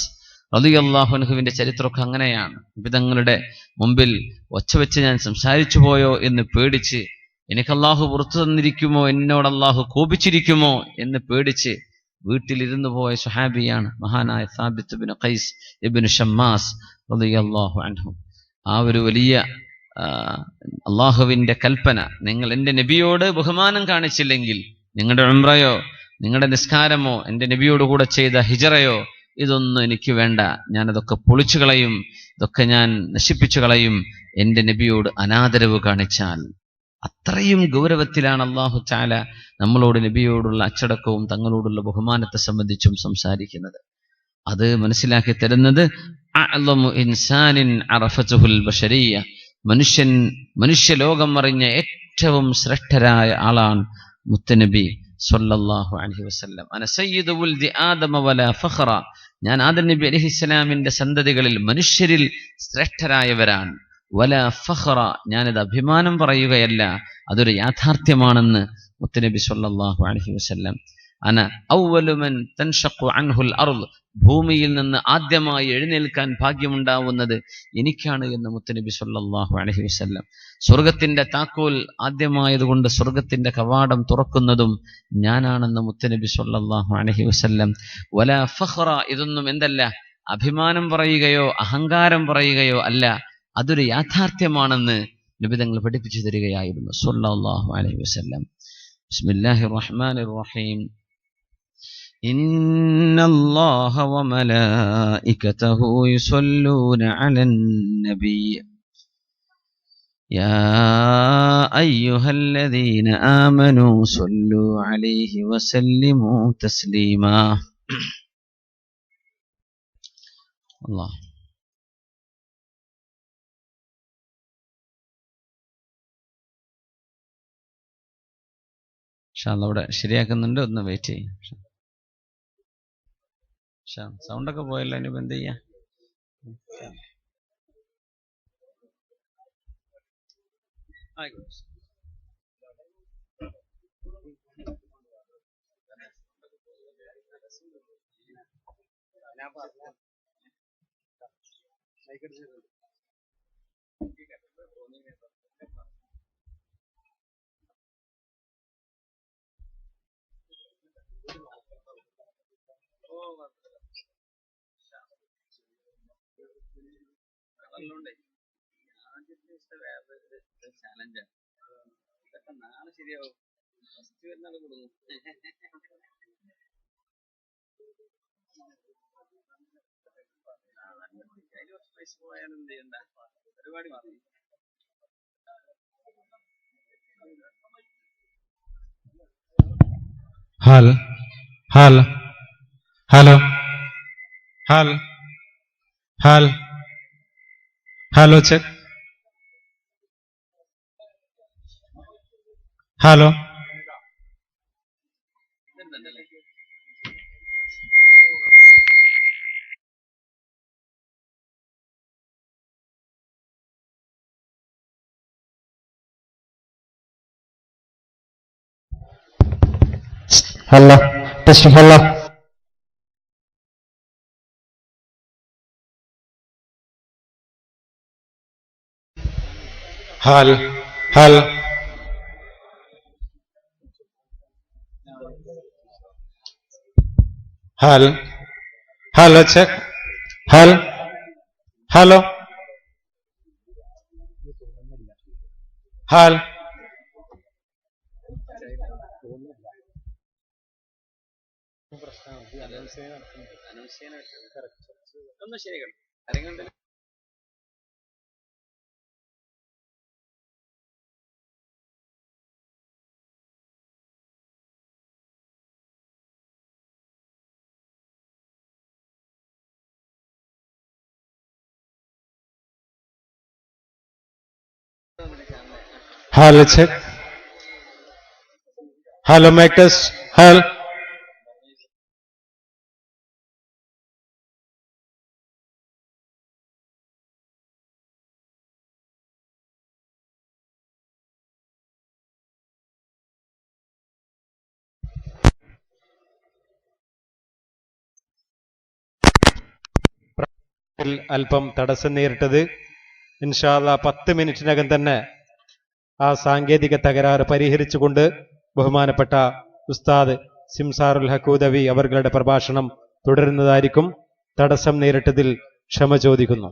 റളിയല്ലാഹു അൻഹുവിന്റെ ചരിത്രമൊക്കെ അങ്ങനെയാണ്. വിധങ്ങളുടെ മുമ്പിൽ ഒച്ച വെച്ച് ഞാൻ സംസാരിച്ചു പോയോ എന്ന് പേടിച്ച്, എനിക്ക് അള്ളാഹു പുറത്തു തന്നിരിക്കുമോ, എന്നോട് അള്ളാഹു കോപിച്ചിരിക്കുമോ എന്ന് പേടിച്ച് വീട്ടിലിരുന്നു പോയ സ്വഹാബിയാണ് മഹാനായ സാബിത്ത് ഇബ്നു ഖൈസ് ഇബ്നു ഷമ്മാസ് റളിയല്ലാഹു അൻഹു. ആ ഒരു വലിയ അള്ളാഹുവിന്റെ കൽപ്പന, നിങ്ങൾ എന്റെ നബിയോട് ബഹുമാനം കാണിച്ചില്ലെങ്കിൽ നിങ്ങളുടെ ഉംറയോ നിങ്ങളുടെ നിസ്കാരമോ എന്റെ നബിയോട് കൂടെ ചെയ്ത ഹിജറയോ ഇതൊന്നും എനിക്ക് വേണ്ട, ഞാനതൊക്കെ പൊളിച്ചു കളയും, ഇതൊക്കെ ഞാൻ നശിപ്പിച്ചു കളയും എന്റെ നബിയോട് അനാദരവ് കാണിച്ചാൽ. അത്രയും ഗൗരവത്തിലാണ് അല്ലാഹു തആല നമ്മളോട് നബിയോടുള്ള അച്ചടക്കവും തങ്ങളോടുള്ള ബഹുമാനത്തെ സംബന്ധിച്ചും സംസാരിക്കുന്നത്. അത് മനസ്സിലാക്കി തരുന്നത് അഅ്ലമു ഇൻസാനിൻ അറഫതുൽ ബശരിയ്യ, മനുഷ്യലോകം അറിഞ്ഞ ഏറ്റവും ശ്രേഷ്ഠരായ ആളാണ് മുത്തനബി സ്വല്ലല്ലാഹു അലൈഹി വസല്ലം. അന സയ്യിദു വൽദി ആദമ വലാ ഫഖറ, ഞാൻ ആദം നബി അലൈഹിസ്സലാമിന്റെ സന്തതികളിൽ മനുഷ്യരിൽ ശ്രേഷ്ഠരായവരാണ്. വലാ ഫഖറ, ഞാനത് അഭിമാനം പറയുകയല്ല, അതൊരു യാഥാർത്ഥ്യമാണെന്ന് മുത്തനബി സ്വല്ലല്ലാഹു അലൈഹി വസല്ലം. അന അവ്വലു മൻ തൻഷഖു അൻഹുൽ അർദ്, ഭൂമിയിൽ നിന്ന് ആദ്യമായി എഴുന്നേൽക്കാൻ ഭാഗ്യമുണ്ടാവുന്നത് എനിക്കാണ് എന്ന് മുത്തനബി സ്വല്ലല്ലാഹു അലൈഹി വസല്ലം. സ്വർഗത്തിന്റെ താക്കോൽ ആദ്യമായതുകൊണ്ട് സ്വർഗത്തിന്റെ കവാടം തുറക്കുന്നതും ഞാനാണെന്ന് മുത്തനബി സ്വല്ലല്ലാഹു അലൈഹി വസല്ലം. വലാ ഫഖറ, ഇതൊന്നും എന്തല്ല, അഭിമാനം പറയുകയോ അഹങ്കാരം പറയുകയോ അല്ല, അതൊരു യാഥാർത്ഥ്യമാണെന്ന് നബി തങ്ങൾ പഠിപ്പിച്ചു തരികയായിരുന്നു സ്വല്ലല്ലാഹു അലൈഹി വസല്ലം. ബിസ്മില്ലാഹിർ റഹ്മാനിർ റഹീം. ഇന്നല്ലാഹ വമലായികതഹു യുസല്ലൂന അലൻ നബി യാ അയ്യുഹല്ലദീന ആമനൂ സ്വല്ലൂ അലൈഹി വസല്ലിമൂ തസ്ലീമാ. അല്ലാഹ് അവിടെ ശരിയാക്കുന്നുണ്ട്, ഒന്ന് വെയിറ്റ് ചെയ്യും. സൗണ്ടൊക്കെ പോയല്ലോ, ഇനിയിപ്പോ എന്ത് ചെയ്യാ? ചാലഞ്ചാണ് ഇതൊക്കെ. നാളെ ശരിയാവും. ഫസ്റ്റ് വരുന്നാൾ കൊടുക്കും. അതിൽ കുറച്ച് പൈസ ഹൽ ഹൽ ഹലോ ഹൽ ഹൽ hello check hello hello test hello ഹൽ ഹൽ ഹൽ ഹലോ ചെക്ക് ഹൽ ഹലോ ഹൽ hello check hello mic test ഹൽ അല്പം തടസ്സം നേരിട്ടത് ഇൻഷാ അല്ലാഹ് 10 മിനിറ്റിനകം തന്നെ ആ സാങ്കേതിക തകരാറ് പരിഹരിച്ചുകൊണ്ട് ബഹുമാനപ്പെട്ട ഉസ്താദ് സിംസാറുൽ ഹഖൂദവി അവരുടെ പ്രഭാഷണം തുടരുന്നതായിരിക്കും. തടസ്സം നേരിട്ടതിൽ ക്ഷമ ചോദിക്കുന്നു.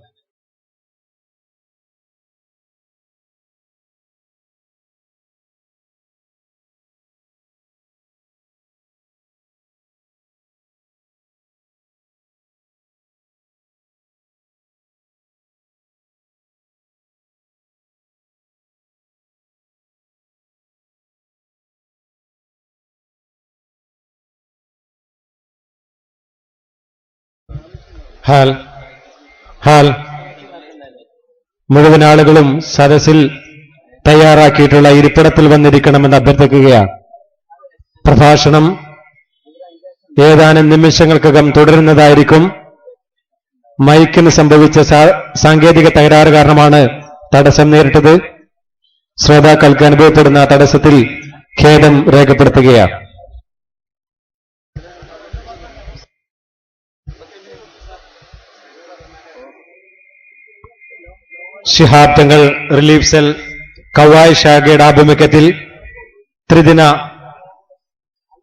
ഹാൽ ഹാൽ മുഴുവൻ ആളുകളും സദസ്സിൽ തയ്യാറാക്കിയിട്ടുള്ള ഇരിപ്പിടത്തിൽ വന്നിരിക്കണമെന്ന് അഭ്യർത്ഥിക്കുകയാണ്. പ്രഭാഷണം ഏതാനും നിമിഷങ്ങൾക്കകം തുടരുന്നതായിരിക്കും. മൈക്കിന് സംഭവിച്ച സാങ്കേതിക തകരാറ് കാരണമാണ് തടസ്സം നേരിട്ടത്. ശ്രോതാക്കൾക്ക് അനുഭവപ്പെടുന്ന തടസ്സത്തിൽ ഖേദം രേഖപ്പെടുത്തുകയാണ്. Shihab Thangal relief cell kawaii ശാഖയുടെ ആഭിമുഖ്യത്തിൽ ത്രിദിന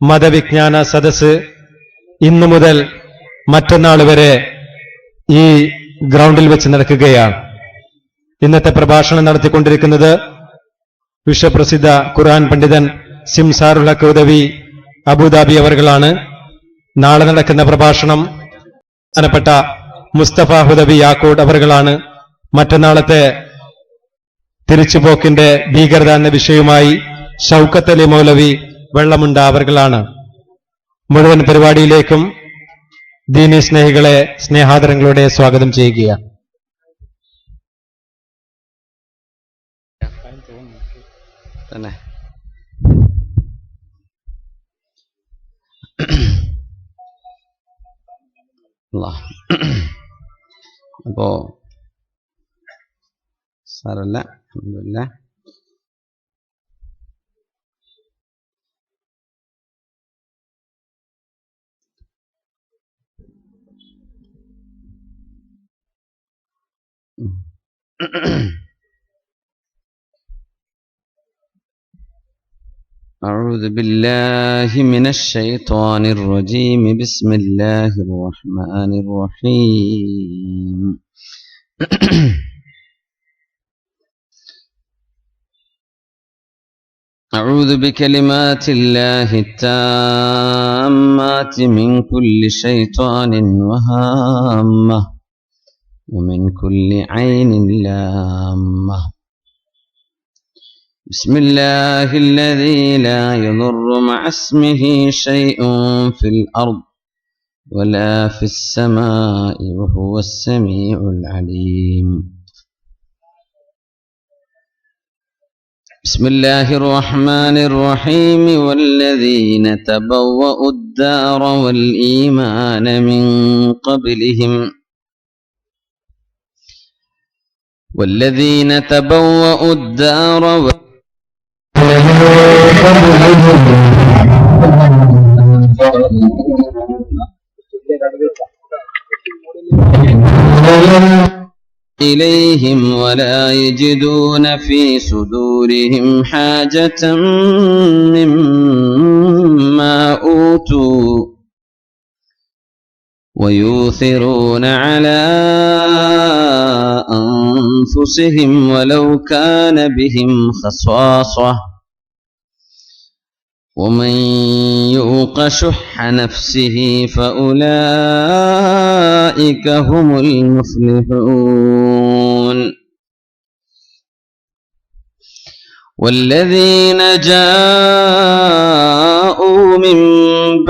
മതവിജ്ഞാന സദസ്സ് ഇന്നു മുതൽ മറ്റന്നാൾ വരെ ഈ ഗ്രൗണ്ടിൽ വെച്ച് നടക്കുകയാണ്. ഇന്നത്തെ പ്രഭാഷണം നടത്തിക്കൊണ്ടിരിക്കുന്നത് വിശ്വപ്രസിദ്ധ ഖുർആൻ പണ്ഡിതൻ സിംസാറുൽ ഹഖൂദവി അബുദാബി അവർകളാണ്. നാളെ നടക്കുന്ന പ്രഭാഷണം ബഹുമാനപ്പെട്ട മുസ്തഫ ഹുദവി യാക്കൂട് അവർകളാണ്. മറ്റന്നാളത്തെ തിരിച്ചുപോക്കിന്റെ ഭീകരത എന്ന വിഷയവുമായി ഷൗക്കത്ത് അലി മൗലവി വെള്ളമുണ്ട അവർകളാണ്. മുഴുവൻ പരിപാടിയിലേക്കും ദീനി സ്നേഹികളെ സ്നേഹാദരങ്ങളോടെ സ്വാഗതം ചെയ്യുകയാണ്. തന്നെ അപ്പോ സാരല്ല, അൽഹംദുലില്ലാ. أعوذ بالله من الشيطان الرجيم. بسم الله الرحمن الرحيم. أعوذ بكلمات الله التامات من كل شيطان وهامة ومن كل عين لامة. بسم الله الذي لا يضر مع اسمه شيء في الأرض ولا في السماء وهو السميع العليم. بسم الله الرحمن الرحيم. والذين تبوأوا الدار والإيمان من قبلهم والذين تبوأوا الدار إليهم ولا يجدون في صدورهم حاجة مما أوتوا ويؤثرون على أنفسهم ولو كان بهم خصاصة ومن يوق شح نفسه فأولئك هم المفلحون. والذين جاءوا من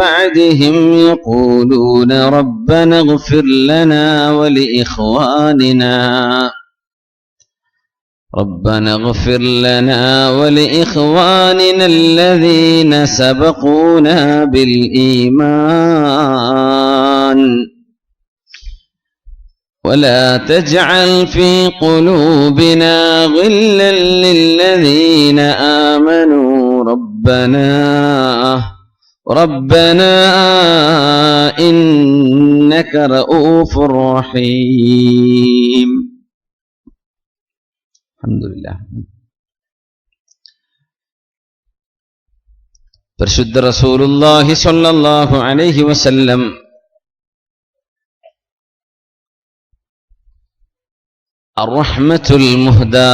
بعدهم يقولون ربنا اغفر لنا ولإخواننا الذين سبقونا بالإيمان ولا تجعل في قلوبنا غلا للذين آمنوا ربنا إنك رؤوف رحيم. അൽഹംദുലില്ലാഹ്. പരിശുദ്ധ റസൂലുള്ളാഹി സ്വല്ലല്ലാഹു അലൈഹി വസല്ലം അർ-റഹ്മത്തുൽ മുഹ്ദാ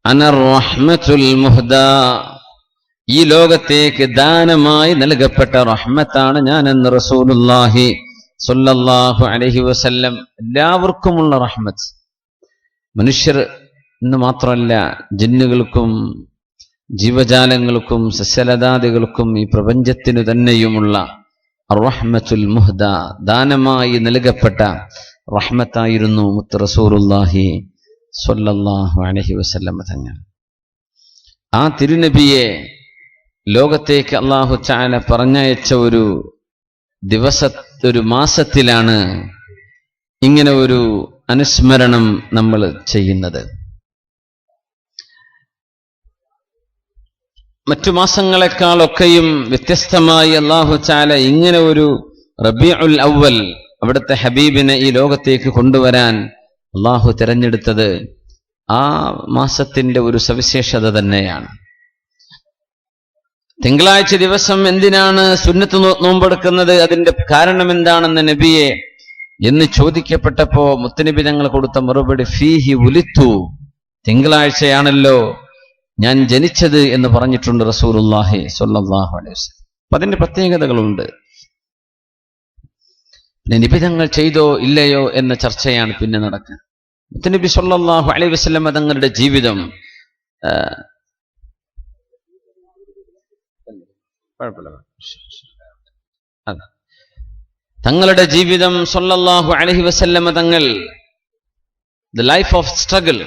അനർ-റഹ്മത്തുൽ മുഹ്ദാ, ഈ ലോകത്തേക്ക് ദാനമായി നൽകപ്പെട്ട റഹ്മത്താണ് ഞാനെന്ന് റസൂലുള്ളാഹി സ്വല്ലല്ലാഹു അലൈഹി വസല്ലം. എല്ലാവർക്കുമുള്ള റഹ്മത്ത്, മനുഷ്യർ എന്ന് മാത്രമല്ല ജിന്നുകൾക്കും ജീവജാലങ്ങൾക്കും സസ്യലതാദികൾക്കും ഈ പ്രപഞ്ചത്തിനു തന്നെയുമുള്ള അർ-റഹ്മത്തുൽ മുഹ്ദാ, ദാനമായി നൽകപ്പെട്ട റഹ്മത്തായിരുന്നു മുത്ത് റസൂലുള്ളാഹി സ്വല്ലല്ലാഹു അലൈഹി വസല്ലം തങ്ങൾ. ആ തിരുനബിയെ ലോകത്തേക്ക് അല്ലാഹു തആല പറഞ്ഞയച്ച ഒരു മാസത്തിലാണ് ഇങ്ങനെ ഒരു അനുസ്മരണം നമ്മൾ ചെയ്യുന്നത്. മറ്റു മാസങ്ങളെക്കാളൊക്കെയും വ്യത്യസ്തമായി അല്ലാഹു തആല ഇങ്ങനെ ഒരു റബീഉൽ അവ്വൽ, അവിടുത്തെ ഹബീബിനെ ഈ ലോകത്തേക്ക് കൊണ്ടുവരാൻ അല്ലാഹു തിരഞ്ഞെടുത്തത് ആ മാസത്തിന്റെ ഒരു സവിശേഷത തന്നെയാണ്. തിങ്കളാഴ്ച ദിവസം എന്തിനാണ് സുന്നത്ത് നോമ്പെടുക്കുന്നത്, അതിന്റെ കാരണം എന്താണെന്ന് നബിയെ എന്ന് ചോദിക്കപ്പെട്ടപ്പോ മുത്തുനബി തങ്ങൾ കൊടുത്ത മറുപടി ഫീഹി ഉലിത്തു, തിങ്കളാഴ്ചയാണല്ലോ ഞാൻ ജനിച്ചത് എന്ന് പറഞ്ഞിട്ടുണ്ട് റസൂലുള്ളാഹി സ്വല്ലല്ലാഹു അലൈഹി വസല്ലം. അപ്പൊ അതിന്റെ പ്രത്യേകതകളുണ്ട്. പിന്നെ നബി തങ്ങൾ ചെയ്തോ ഇല്ലയോ എന്ന ചർച്ചയാണ് പിന്നെ നടക്കുക. മുത്തുനബി സ്വല്ലല്ലാഹു അലൈഹി വസല്ലം തങ്ങളുടെ ജീവിതം തങ്ങളുടെ ജീവിതം സ്വല്ലല്ലാഹു അലൈഹി വസല്ലം തങ്ങൾ ദ ലൈഫ് ഓഫ് സ്ട്രഗിൾ,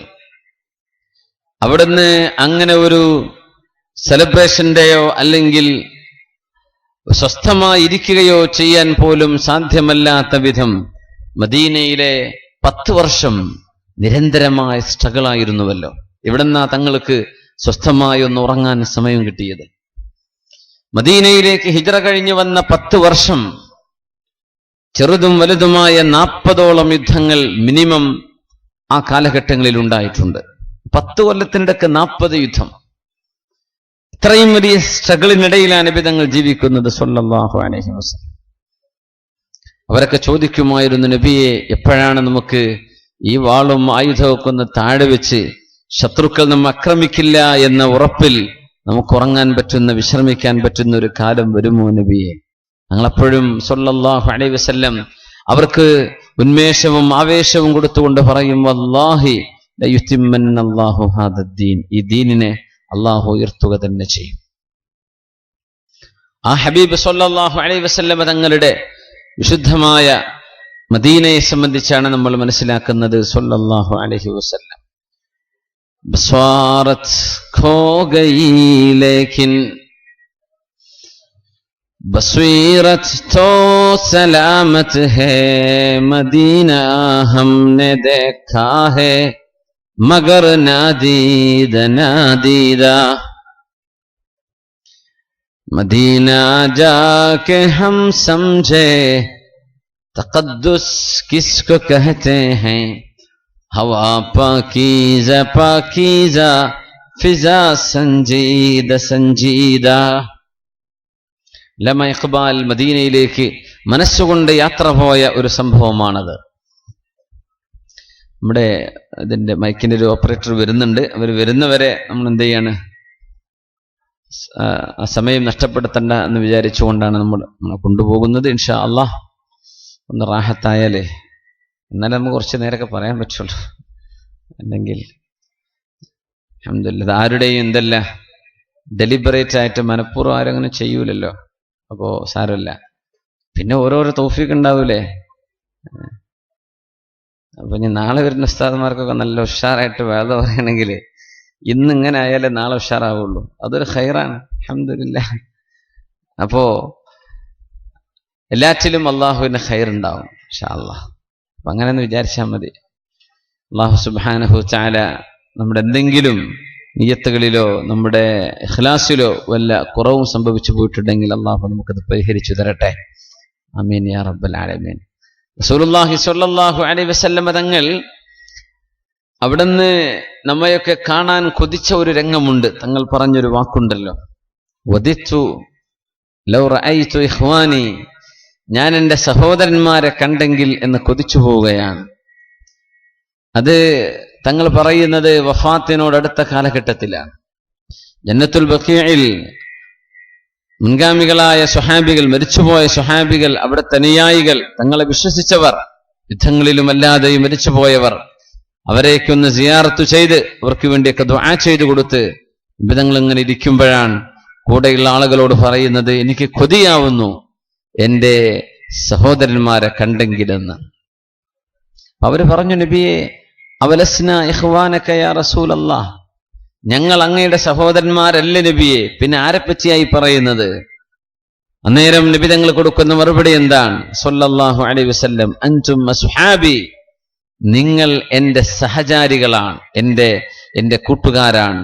അവിടുന്ന് അങ്ങനെ ഒരു സെലിബ്രേഷന്റെയോ അല്ലെങ്കിൽ സ്വസ്ഥമായി ഇരിക്കുകയോ ചെയ്യാൻ പോലും സാധ്യമല്ലാത്ത വിധം മദീനയിലെ 10 വർഷം നിരന്തരമായ സ്ട്രഗിളായിരുന്നുവല്ലോ. എവിടെന്നാ തങ്ങൾക്ക് സ്വസ്ഥമായി ഒന്ന് ഉറങ്ങാൻ സമയം കിട്ടിയത്? മദീനയിലേക്ക് ഹിജ്റ കഴിഞ്ഞു വന്ന 10 വർഷം ചെറുതും വലുതുമായ 40ഓളം യുദ്ധങ്ങൾ മിനിമം ആ കാലഘട്ടങ്ങളിൽ ഉണ്ടായിട്ടുണ്ട്. 10 കൊല്ലത്തിനിടക്ക് 40 യുദ്ധം. ഇത്രയും വലിയ സ്ട്രഗിളിനിടയിലാണ് നബി തങ്ങൾ ജീവിക്കുന്നത് സ്വല്ലല്ലാഹു അലൈഹി വസല്ലം. അവരൊക്കെ ചോദിക്കുമായിരുന്നു, നബിയെ എപ്പോഴാണ് നമുക്ക് ഈ വാളും ആയുധമൊക്കെ ഒന്ന് താഴെ വെച്ച് ശത്രുക്കൾ നമ്മെ ആക്രമിക്കില്ല എന്ന ഉറപ്പിൽ നമുക്ക് ഉറങ്ങാൻ പറ്റുന്ന, വിശ്രമിക്കാൻ പറ്റുന്ന ഒരു കാലം വരുമോ നബിയെ? ഞങ്ങളെപ്പോഴും സ്വല്ലല്ലാഹു അലൈഹി വസല്ലം അവർക്ക് ഉന്മേഷവും ആവേശവും കൊടുത്തുകൊണ്ട് പറയും, വല്ലാഹി ലയുതിമ്മന്നല്ലാഹു ഹാദദ്ദീൻ, ഈ ദീനിനെ അള്ളാഹു ഉയർത്തുക തന്നെ ചെയ്യും. ആ ഹബീബ് സ്വല്ലല്ലാഹു അലൈഹി വസല്ലം തങ്ങളുടെ വിശുദ്ധമായ മദീനയെ സംബന്ധിച്ചാണ് നമ്മൾ മനസ്സിലാക്കുന്നത്. സ്വല്ലല്ലാഹു അലൈഹി വസല്ലം ബസ്വാറത് ഖോ ഗയി ലേകിൻ बसवीरत तो सलामत है, मदीना हमने देखा है मगर नादीद नादीदा, मदीना जाके हम समझे तक़द्दुस किसको कहते हैं, हवा पाकीज़ा पाकीज़ा फिजा संजीदा संजीदा. ലമ ഇഖ്ബാൽ മദീനയിലേക്ക് മനസ്സുകൊണ്ട് യാത്ര പോയ ഒരു സംഭവമാണത്. നമ്മുടെ ഇതിന്റെ മൈക്കിന്റെ ഒരു ഓപ്പറേറ്റർ വരുന്നുണ്ട്. അവർ വരുന്നവരെ നമ്മൾ എന്ത് ചെയ്യാണ്, ആ സമയം നഷ്ടപ്പെടുത്തണ്ട എന്ന് വിചാരിച്ചുകൊണ്ടാണ് നമ്മളെ കൊണ്ടുപോകുന്നത്. ഇൻഷാ അള്ളാഹ് ഒന്ന് റാഹത്തായാലേ എന്നാലേ നമുക്ക് കുറച്ച് നേരമൊക്കെ പറയാൻ പറ്റുള്ളൂ. അല്ലെങ്കിൽ അൽഹംദുലില്ലാഹ് ആരുടെയും എന്തല്ല ഡെലിബറേറ്റ് ആയിട്ട് മനഃപൂർവ്വം ആരും അങ്ങനെ ചെയ്യൂലല്ലോ. അപ്പോ സാരമില്ല, പിന്നെ ഓരോരോ തൗഫീഖ് ഉണ്ടാവൂലേ. അപ്പൊ ഇനി നാളെ വരുന്ന ഉസ്താദുമാർക്കൊക്കെ നല്ല ഉഷാറായിട്ട് വേദ പറയണമെങ്കിൽ ഇന്ന് ഇങ്ങനെ ആയാലേ നാളെ ഉഷാറാവുള്ളൂ. അതൊരു ഖൈറാണ്, അൽഹംദുലില്ലാഹ്. അപ്പോ എല്ലാറ്റിലും അള്ളാഹുവിന് ഖൈറുണ്ടാവും ഇൻഷാ അല്ലാഹ്. അപ്പൊ അങ്ങനെയൊന്ന് വിചാരിച്ചാൽ മതി. അള്ളാഹു സുബ്ഹാനഹു തആല നമ്മുടെ എന്തെങ്കിലും നിയ്യത്തുകളിലോ നമ്മുടെ ഇഖ്ലാസിലോ വല്ല കുറവും സംഭവിച്ചു പോയിട്ടുണ്ടെങ്കിൽ അള്ളാഹു നമുക്കത് പരിഹരിച്ചു തരട്ടെ. ആമീൻ യാ റബ്ബൽ ആലമീൻ. റസൂലുള്ളാഹി സ്വല്ലല്ലാഹു അലൈഹി വസല്ലം തങ്ങൾ അവിടുന്ന് നമ്മയൊക്കെ കാണാൻ കൊതിച്ച ഒരു രംഗമുണ്ട്. തങ്ങൾ പറഞ്ഞൊരു വാക്കുണ്ടല്ലോ, വദിത്തു ലൗ റഅയ്തു ഇഖ്വാനി, ഞാൻ എൻ്റെ സഹോദരന്മാരെ കണ്ടെങ്കിൽ എന്ന് കൊതിച്ചു പോവുകയാണ്. അത് തങ്ങൾ പറയുന്നത് വഫാത്തിനോടടുത്ത കാലഘട്ടത്തിലാണ്. ജന്നത്തുൽ ബഖീഇൽ മുൻഗാമികളായ സ്വഹാബികൾ, മരിച്ചുപോയ സ്വഹാബികൾ, അവിടുത്തെ അനുയായികൾ, തങ്ങളെ വിശ്വസിച്ചവർ, യുദ്ധങ്ങളിലും അല്ലാതെയും മരിച്ചുപോയവർ, അവരെയൊക്കെ സിയാറത്ത് ചെയ്ത് അവർക്ക് വേണ്ടിയൊക്കെ ദുആ ചെയ്തു കൊടുത്ത് തങ്ങൾ ഇങ്ങനെ ഇരിക്കുമ്പോഴാണ് കൂടെയുള്ള ആളുകളോട് പറയുന്നത്, എനിക്ക് കൊതിയാവുന്നു എൻ്റെ സഹോദരന്മാരെ കണ്ടെങ്കിലെന്ന്. അവര് പറഞ്ഞു, നബിയെ അവലസ്ന ഇഖ്വാനക യാ റസൂലല്ലാഹ്, ഞങ്ങൾ അങ്ങയുടെ സഹോദരന്മാരല്ലേ നബിയെ, പിന്നെ ആരെപ്പറ്റിയായി പറയുന്നത്? അന്നേരം നബി തങ്ങൾ കൊടുക്കുന്ന മറുപടി എന്താണ്? സ്വല്ലല്ലാഹു അലൈഹി വസല്ലം, അൻതും അസ്ഹാബി, നിങ്ങൾ എൻ്റെ സഹചാരികളാണ്, എൻ്റെ കൂട്ടുകാരാണ്.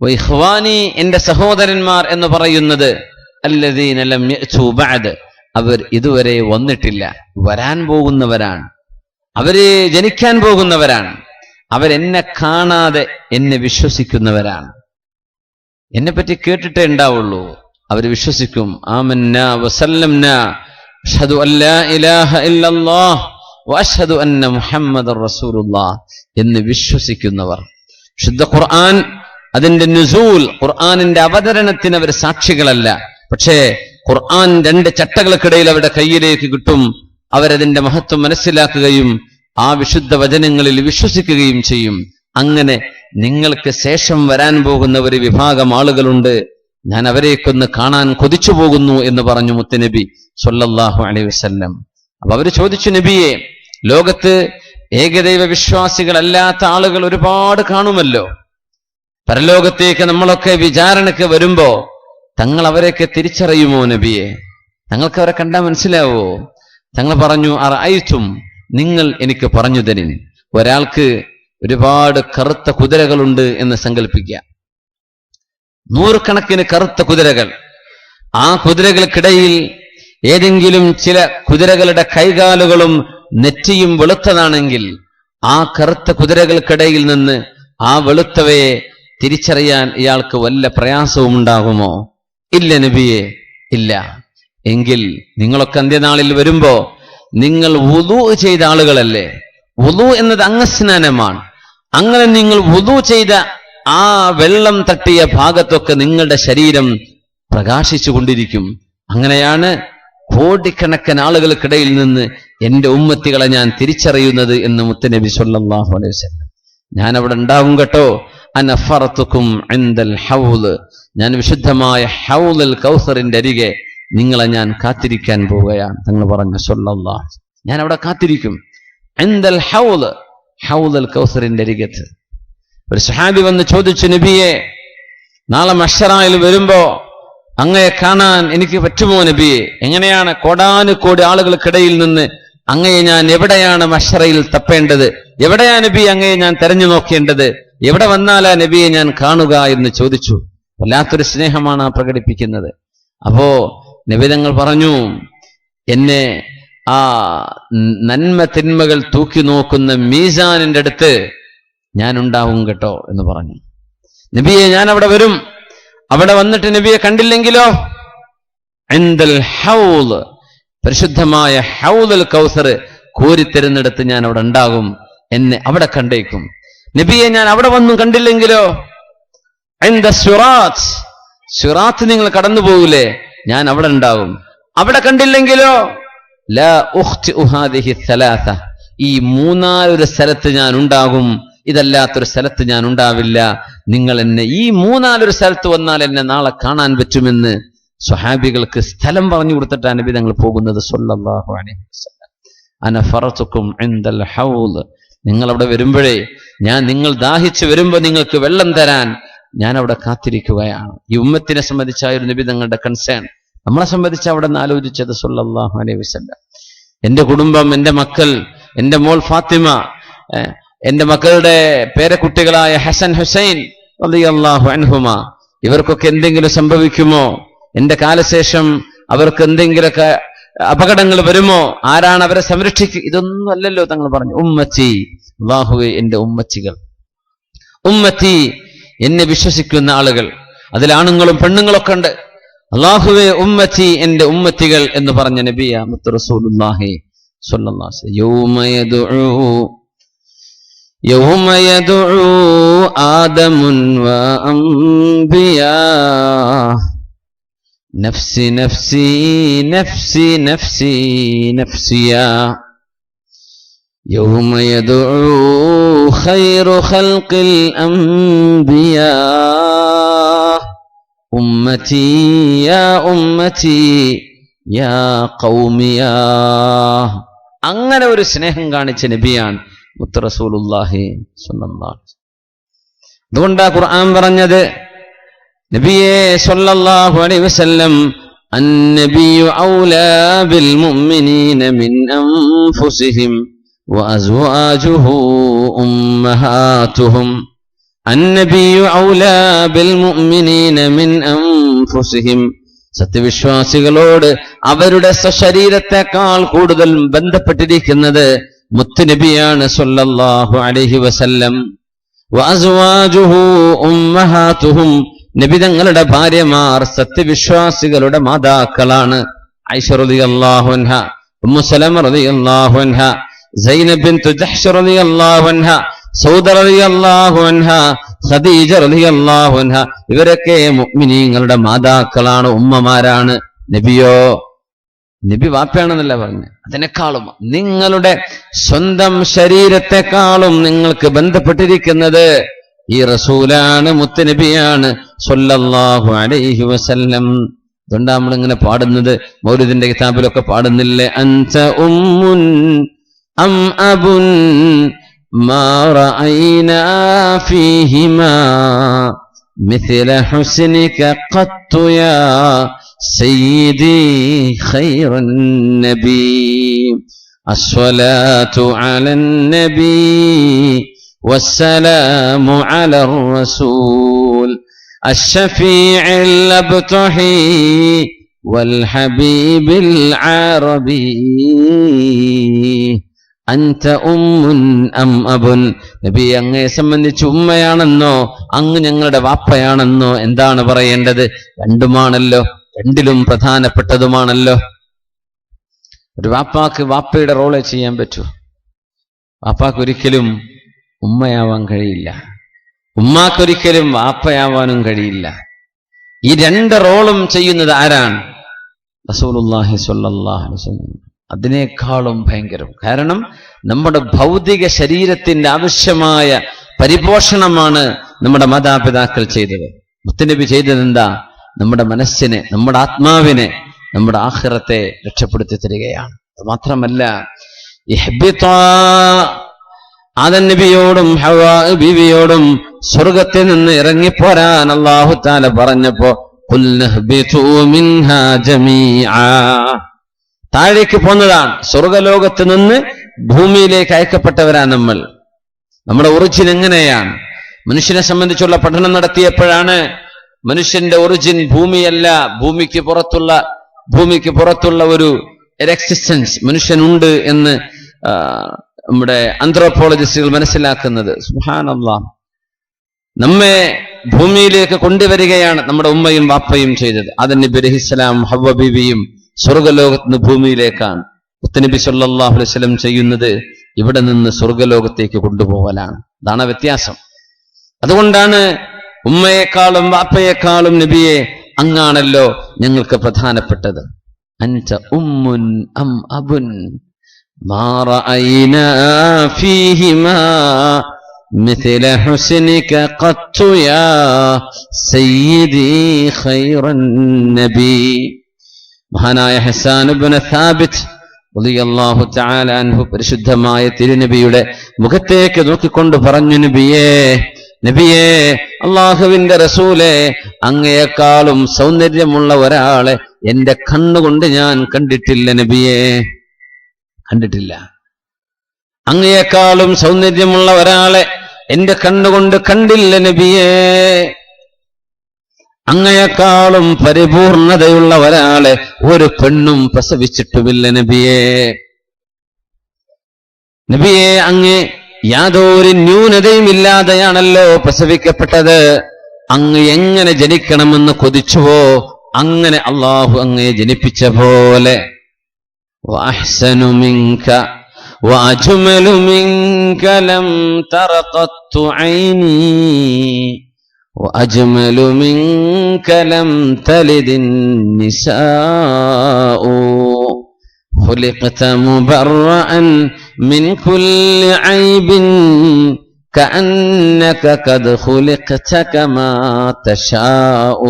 വഇഖ്വാനി, എൻ്റെ സഹോദരന്മാർ എന്ന് പറയുന്നത് അല്ലദീന ലം യഅ്തു ബഅദ്, അവർ ഇതുവരെ വന്നിട്ടില്ല, വരാൻ പോകുന്നവരാണ്, അവര് ജനിക്കാൻ പോകുന്നവരാണ്, അവരെന്നെ കാണാതെ എന്നെ വിശ്വസിക്കുന്നവരാണ്, എന്നെ പറ്റി കേട്ടിട്ടേ ഉണ്ടാവുള്ളൂ, അവർ വിശ്വസിക്കും. ആമന്നാ വസല്ലംനാ അഷ്ഹദു അല്ലാ ഇലാഹ ഇല്ലല്ലാഹ് വഅഷ്ഹദു അന്ന മുഹമ്മദർ റസൂലുള്ളാഹ് എന്ന് വിശ്വസിക്കുന്നവർ. ശുദ്ധ ഖുർആൻ, അതിന്റെ നുസൂൽ, ഖുർആനിന്റെ അവതരണത്തിന് അവർ സാക്ഷികളല്ല, പക്ഷേ ഖുർആൻ രണ്ട് ചട്ടകൾക്കിടയിൽ അവരുടെ കയ്യിലേക്ക് കിട്ടും. അവരതിന്റെ മഹത്വം മനസ്സിലാക്കുകയും ആ വിശുദ്ധ വചനങ്ങളിൽ വിശ്വസിക്കുകയും ചെയ്യും. അങ്ങനെ നിങ്ങൾക്ക് ശേഷം വരാൻ പോകുന്ന ഒരു വിഭാഗം ആളുകളുണ്ട്, ഞാൻ അവരെയൊക്കൊന്ന് കാണാൻ കൊതിച്ചു പോകുന്നു എന്ന് പറഞ്ഞു മുത്തുനബി സ്വല്ലല്ലാഹു അലൈഹി വസല്ലം. അപ്പൊ അവര് ചോദിച്ചു, നബിയെ, ലോകത്ത് ഏകദൈവ വിശ്വാസികളല്ലാത്ത ആളുകൾ ഒരുപാട് കാണുമല്ലോ, പരലോകത്തേക്ക് നമ്മളൊക്കെ വിചാരണയ്ക്ക് വരുമ്പോ തങ്ങൾ അവരെയൊക്കെ തിരിച്ചറിയുമോ നബിയെ? തങ്ങൾക്ക് അവരെ കണ്ടാൽ മനസ്സിലാവോ? തങ്ങൾ പറഞ്ഞു, അറഅയ്തും, നിങ്ങൾ എനിക്ക് പറഞ്ഞു തരിൻ, ഒരാൾക്ക് ഒരുപാട് കറുത്ത കുതിരകളുണ്ട് എന്ന് സങ്കല്പിക്കുക, നൂറുകണക്കിന് കറുത്ത കുതിരകൾ. ആ കുതിരകൾക്കിടയിൽ ഏതെങ്കിലും ചില കുതിരകളുടെ കൈകാലുകളും നെറ്റിയും വെളുത്തതാണെങ്കിൽ ആ കറുത്ത കുതിരകൾക്കിടയിൽ നിന്ന് ആ വെളുത്തവയെ തിരിച്ചറിയാൻ ഇയാൾക്ക് വല്ല പ്രയാസവും ഉണ്ടാകുമോ? ഇല്ല നബിയെ, ഇല്ല. എങ്കിൽ നിങ്ങളൊക്കെ അന്ത്യനാളിൽ വരുമ്പോ നിങ്ങൾ വുളു ചെയ്ത ആളുകളല്ലേ? വുളു എന്നത് അംഗസ്നാനമാണ്. അങ്ങനെ നിങ്ങൾ വുളു ചെയ്ത ആ വെള്ളം തട്ടിയ ഭാഗത്തൊക്കെ നിങ്ങളുടെ ശരീരം പ്രകാശിച്ചു കൊണ്ടിരിക്കും. അങ്ങനെയാണ് കോടിക്കണക്കിന് ആളുകൾക്കിടയിൽ നിന്ന് എന്റെ ഉമ്മത്തികളെ ഞാൻ തിരിച്ചറിയുന്നത് എന്ന് മുത്തുനബി സല്ലല്ലാഹു അലൈഹി വസല്ലം. ഞാൻ അവിടെ ഉണ്ടാവും കേട്ടോ. അനഫറതുക്കും ഇൻദൽ ഹൗദ്, ഞാൻ വിശുദ്ധമായ ഹൗദുൽ കൗസറിന്റെ അരികെ നിങ്ങളെ ഞാൻ കാത്തിരിക്കാൻ പോവുകയാണ്. തങ്ങൾ പറഞ്ഞു സല്ലല്ലാഹു, ഞാൻ അവിടെ കാത്തിരിക്കും. ഇൻദൽ ഹൗദ്, ഹൗദുൽ കൗസറിന്റെ അരികത്ത്. ഒരു സഹാബി വന്ന് ചോദിച്ചു, നബിയെ, നാളെ മഹ്ശറയിൽ വരുമ്പോ അങ്ങയെ കാണാൻ എനിക്ക് പറ്റുമോ നബിയെ? എങ്ങനെയാണ് കോടാനുകോടി ആളുകൾക്കിടയിൽ നിന്ന് അങ്ങയെ ഞാൻ എവിടെയാണ് മഹ്ശറയിൽ തപ്പേണ്ടത്? എവിടെയാണ് നബി അങ്ങയെ ഞാൻ തെരഞ്ഞു നോക്കേണ്ടത്? എവിടെ വന്നാലാ നബിയെ ഞാൻ കാണുക എന്ന് ചോദിച്ചു. വല്ലാത്തൊരു സ്നേഹമാണ് ആ പ്രകടിപ്പിക്കുന്നത്. അപ്പോ നബി തങ്ങൾ പറഞ്ഞു, എന്നെ ആ നന്മ തിന്മകൾ തൂക്കി നോക്കുന്ന മീസാനിന്റെ അടുത്ത് ഞാൻ ഉണ്ടാവും കേട്ടോ എന്ന് പറഞ്ഞു. നബിയെ, ഞാൻ അവിടെ വരും. അവിടെ വന്നിട്ട് നബിയെ കണ്ടില്ലെങ്കിലോ? ഇൻദൽ ഹൗദ്, പരിശുദ്ധമായ ഹൗദുൽ കൗസർ കോരിത്തരുന്നിടത്ത് ഞാൻ അവിടെ ഉണ്ടാകും. എന്നെ അവിടെ കണ്ടേക്കും. നബിയെ, ഞാൻ അവിടെ വന്നും കണ്ടില്ലെങ്കിലോ? ഇൻദ സിറാത്ത്, സിറാത്ത് നിങ്ങൾ കടന്നു പോകൂലേ, ഞാൻ അവിടെ ഉണ്ടാകും. അവിടെ കണ്ടില്ലെങ്കിലോ? ലാ ഉഖ്തിഉ ഹാദിഹി സലാസ, ഈ മൂന്നാലൊരു സ്ഥലത്ത് ഞാൻ ഉണ്ടാകും, ഇതല്ലാത്തൊരു സ്ഥലത്ത് ഞാൻ ഉണ്ടാവില്ല. നിങ്ങൾ എന്നെ ഈ മൂന്നാലൊരു സ്ഥലത്ത് വന്നാൽ എന്നെ നാളെ കാണാൻ പറ്റുമെന്ന് സ്വഹാബികൾക്ക് സ്ഥലം പറഞ്ഞു കൊടുത്തിട്ടാണ് നബി തങ്ങൾ പോകുന്നത് സല്ലല്ലാഹു അലൈഹി വസല്ലം. അനഫറതുക്കും ഇൻദൽ ഹൗദ്, നിങ്ങൾ അവിടെ വരുമ്പോഴേ, നിങ്ങൾ ദാഹിച്ച് വരുമ്പോൾ നിങ്ങൾക്ക് വെള്ളം തരാൻ ഞാൻ അവിടെ കാത്തിരിക്കുകയാണ്. ഈ ഉമ്മത്തിനെ സംബന്ധിച്ചായിരുന്നു നബി തങ്ങളുടെ കൺസേൺ. നമ്മളെ സംബന്ധിച്ച് അവിടെ നിന്ന് ആലോചിച്ചത് സല്ലല്ലാഹു അലൈഹി വസല്ലം. എന്റെ കുടുംബം, എന്റെ മക്കൾ, എന്റെ മോൾ ഫാത്തിമ, എന്റെ മക്കളുടെ പേരക്കുട്ടികളായ ഹസൻ, ഹുസൈൻ റളിയല്ലാഹു അൻഹുമ, ഇവർക്കൊക്കെ എന്തെങ്കിലും സംഭവിക്കുമോ? എന്റെ കാലശേഷം അവർക്ക് എന്തെങ്കിലുമൊക്കെ അപകടങ്ങൾ വരുമോ? ആരാണ് അവരെ സംരക്ഷിക്കുക? ഇതൊന്നും അല്ലല്ലോ തങ്ങൾ പറഞ്ഞു. ഉമ്മത്തി, അല്ലാഹുവേ എന്റെ ഉമ്മത്തികൾ, ഉമ്മത്തി എന്നെ വിശ്വസിക്കുന്ന ആളുകൾ, അതിലാണുങ്ങളും പെണ്ണുങ്ങളൊക്കെ ഉണ്ട്. അല്ലാഹുവേ ഉമ്മത്തി, എന്റെ ഉമ്മത്തികൾ എന്ന് പറഞ്ഞ നബിയ മുത്ത് റസൂലുള്ളാഹി സ്വല്ലല്ലാഹു അലൈഹി വസല്ലം. يوم يدعو آدم وأنبياء نفسي نفسي نفسي نفسي نفسي يوم يدعو خير خلق الأنبياء أمتي يا أمتي يا قوم يا. അങ്ങനെ ഒരു സ്നേഹം കാണിച്ച നബിയാണ് മുത്ത് റസൂലുള്ളാഹി സ്വല്ലല്ലാഹു അലൈഹി വസല്ലം. അതുകൊണ്ടാ ഖുർആൻ പറഞ്ഞത്, നബിയെ സ്വല്ലല്ലാഹു അലൈഹി വസല്ലം, അന്നബിയു ഔലാ ബിൽ മുഅ്മിനീന മിൻ അൻഫുസിഹിം വഅസ്വാജുഹു ഉമ്മഹാതുഹും. അന്നബിയു ഔലാ ബിൽ മുഅ്മിനീന മിൻ അൻഫുസിഹിം, സത്യവിശ്വാസികളോട് അവരുടെ സ്വശരീരത്തെക്കാൾ കൂടുതൽ ബന്ധപ്പെട്ടിരിക്കുന്നത് മുത്തുനബിയാണ് സ്വല്ലല്ലാഹു അലൈഹി വസല്ലം. വഅസ്വാജുഹു ഉമ്മഹാതുഹും, നബി തങ്ങളുടെ ഭാര്യമാർ സത്യവിശ്വാസികളുടെ മാതാക്കളാണ്. ആയിഷ റളിയല്ലാഹു അൻഹ, ഉമ്മു സലമ റളിയല്ലാഹു അൻഹ, സൈനബ് ബിൻതു ജഹ്ഷ് റളിയല്ലാഹു അൻഹ, സൗദ റളിയല്ലാഹു അൻഹ, ഖദീജ റളിയല്ലാഹു അൻഹ, ഇവരൊക്കെ മുഅ്മിനീങ്ങളുടെ മാതാക്കളാണ്, ഉമ്മമാരാണ്. നബിയോ, നബി വാപ്പയാണെന്നല്ല പറഞ്ഞു. അതിനേക്കാളും നിങ്ങളുടെ സ്വന്തം ശരീരത്തെക്കാളും നിങ്ങൾക്ക് ബന്ധപ്പെട്ടിരിക്കുന്നത് ഈ റസൂലാണ്, മുത്തുനബിയാണ് സ്വല്ലല്ലാഹു അലൈഹി വസല്ലം. അതുകൊണ്ടാണ് നമ്മളിങ്ങനെ പാടുന്നത്, മൗലിദിന്റെ കിതാബിലൊക്കെ പാടുന്നില്ലേ, അൻത ഉമ്മുൻ അം അബുൻ മാ റഅയ്നാ ഫീഹിമാ മിസ്ല ഹുസ്നിക ഖത്തു യാ سيدي خير النبي الصلاة على النبي والسلام على الرسول الشفيع الأبطحي والحبيب العربي أنت أم أم أب. നബി അങ്ങയെ സംബന്ധിച്ച് ഉമ്മയാണെന്നോ അങ്ങ് ഞങ്ങളുടെ വാപ്പയാണെന്നോ എന്താണ് പറയേണ്ടത്? രണ്ടുമാണല്ലോ, രണ്ടിലും പ്രധാനപ്പെട്ടതുമാണല്ലോ. ഒരു വാപ്പാക്ക് വാപ്പയുടെ റോളെ ചെയ്യാൻ പറ്റൂ. വാപ്പാക്ക് ഒരിക്കലും ഉമ്മയാവാൻ കഴിയില്ല, ഉമ്മാക്കൊരിക്കലും വാപ്പയാവാനും കഴിയില്ല. ഈ രണ്ട് റോളും ചെയ്യുന്നത് ആരാണ്? റസൂലുള്ളാഹി സ്വല്ലല്ലാഹു അലൈഹി വസല്ലം അതിനേക്കാളും ഭയങ്കരം. കാരണം നമ്മുടെ ഭൗതിക ശരീരത്തിന്റെ ആവശ്യമായ പരിപോഷണമാണ് നമ്മുടെ മാതാപിതാക്കൾ ചെയ്തത്. മുത്തുനബി ചെയ്തത് എന്താ? നമ്മുടെ മനസ്സിനെ, നമ്മുടെ ആത്മാവിനെ, നമ്മുടെ ആഖിറത്തെ രക്ഷപ്പെടുത്തി തരികയാണ്. അത് മാത്രമല്ല, ആദം നബിയോടും ഹവ്വാ ബീവിയോടും സ്വർഗത്തിൽ നിന്ന് ഇറങ്ങിപ്പോരാൻ അല്ലാഹു തആല പറഞ്ഞപ്പോ ഖുൽനഹ്ബിതു മിൻഹാ ജമീആ, താഴേക്ക് പോന്നതാണ്. സ്വർഗലോകത്ത് നിന്ന് ഭൂമിയിലേക്ക് അയക്കപ്പെട്ടവരാണ് നമ്മൾ. നമ്മുടെ ഒറിജിൻ എങ്ങനെയാണ്? മനുഷ്യനെ സംബന്ധിച്ചുള്ള പഠനം നടത്തിയപ്പോഴാണ് മനുഷ്യന്റെ ഒറിജിൻ ഭൂമിയല്ല, ഭൂമിക്ക് പുറത്തുള്ള ഒരു എക്സിസ്റ്റൻസ് മനുഷ്യനുണ്ട് എന്ന് നമ്മുടെ ആന്ത്രോപോളജിസ്റ്റുകൾ മനസ്സിലാക്കുന്നത്. സുബ്ഹാനല്ലാഹ്, നമ്മെ ഭൂമിയിലേക്ക് കൊണ്ടുവരികയാണ് നമ്മുടെ ഉമ്മയും വാപ്പയും ചെയ്തത്. ആദം നബി അലൈഹിസ്സലാം ഹവ്വ ബീവിയും സ്വർഗലോകത്ത് നിന്ന് ഭൂമിയിലേക്കാണ്. മുത്തുനബി സല്ലല്ലാഹു അലൈഹി വസല്ലം ചെയ്യുന്നത് ഇവിടെ നിന്ന് സ്വർഗലോകത്തേക്ക് കൊണ്ടുപോകലാണ്. അതാണ് വ്യത്യാസം. അതുകൊണ്ടാണ് ഉമ്മയെക്കാളും വാപ്പയെക്കാളും നബിയെ അങ്ങാണല്ലോ ഞങ്ങൾക്ക് പ്രധാനപ്പെട്ടത്. അൻത ഉമ്മുൻ അം അബുൻ മാ റഅയ്നാ ഫീഹിമാ മിഥല ഹുസ്നിക ഖത്തു യാ സയ്യിദി ഖൈറൻ നബി. മഹാനായ ഹസ്സാൻ ഇബ്നു സാബിത്ത് റളിയല്ലാഹു തആല അൻഹു പരിശുദ്ധമായ തിരുനബിയുടെ മുഖത്തേക്ക് നോക്കിക്കൊണ്ട് പറഞ്ഞു, നബിയേ, അള്ളാഹുവിന്റെ റസൂലേ, അങ്ങയെക്കാളും സൗന്ദര്യമുള്ള ഒരാളെ എന്റെ കണ്ണുകൊണ്ട് ഞാൻ കണ്ടിട്ടില്ല നബിയേ, കണ്ടിട്ടില്ല. അങ്ങയെക്കാളും സൗന്ദര്യമുള്ള ഒരാളെ എന്റെ കണ്ണുകൊണ്ട് കണ്ടില്ല നബിയേ. അങ്ങയെക്കാളും പരിപൂർണതയുള്ള ഒരാളെ ഒരു പെണ്ണും പ്രസവിച്ചിട്ടുമില്ല നബിയേ. നബിയെ, അങ്ങ് യാതൊരു ന്യൂനതയും ഇല്ലാതെയാണല്ലോ പ്രസവിക്കപ്പെട്ടത്. അങ്ങ് എങ്ങനെ ജനിക്കണമെന്ന് കൊതിച്ചുവോ അങ്ങനെ അള്ളാഹു അങ്ങയെ ജനിപ്പിച്ച പോലെ. വഅഹ്സനു മിൻക വഅജ്മലു മിൻക ലം തറ ഖത്തു ഐനി വഅജ്മലു മിൻക ലം തലിദിൻ നിസാഉ خلقت مبرأ من كل عيب كأنك قد خلقت كما تشاء.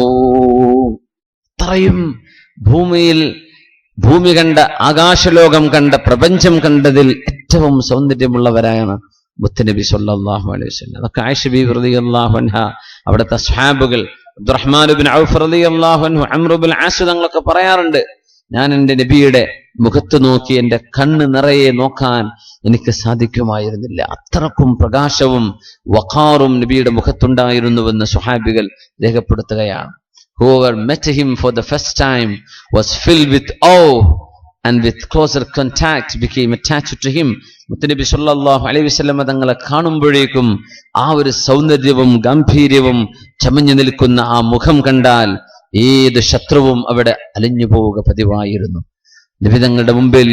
ഭൂമി കണ്ട, ആകാശലോകം കണ്ട, പ്രപഞ്ചം കണ്ടതിൽ ഏറ്റവും സൗന്ദര്യമുള്ളവരാണ് മുത്തുനബി സല്ലല്ലാഹു അലൈഹി വസല്ലം. അതൊക്കെ ആയിഷ ബീവി റളിയല്ലാഹു അൻഹ, അവിടുത്തെ സ്വഹാബുകൾ അബ്ദുറഹ്മാൻ ഇബ്നു ഔഫ് റളിയല്ലാഹു അൻഹു, അംർ ഇബ്നു ആസ് തങ്ങളൊക്കെ പറയാറുണ്ട്, ഞാൻ എൻ്റെ നബിയുടെ മുഖത്ത് നോക്കി എൻ്റെ കണ്ണ് നിറയെ നോക്കാൻ എനിക്ക് സാധിക്കുമായിരുന്നില്ല. അത്രക്കും പ്രകാശവും വഖാറും നബിയുടെ മുഖത്തുണ്ടായിരുന്നുവെന്ന് സ്വഹാബികൾ രേഖപ്പെടുത്തുകയാണ്. Whoever met him for the first time was filled with awe and with closer contact became attached to him. മുത്തുനബി സല്ലല്ലാഹു അലൈഹി വസല്ലം തങ്ങളെ കാണുമ്പോഴേക്കും ആ ഒരു സൗന്ദര്യവും ഗംഭീര്യവും ചമഞ്ഞു നിൽക്കുന്ന ആ മുഖം കണ്ടാൽ ഏത് ശത്രുവും അവിടെ അലിഞ്ഞു പോവുക പതിവായിരുന്നു. നബി തങ്ങളുടെ മുമ്പിൽ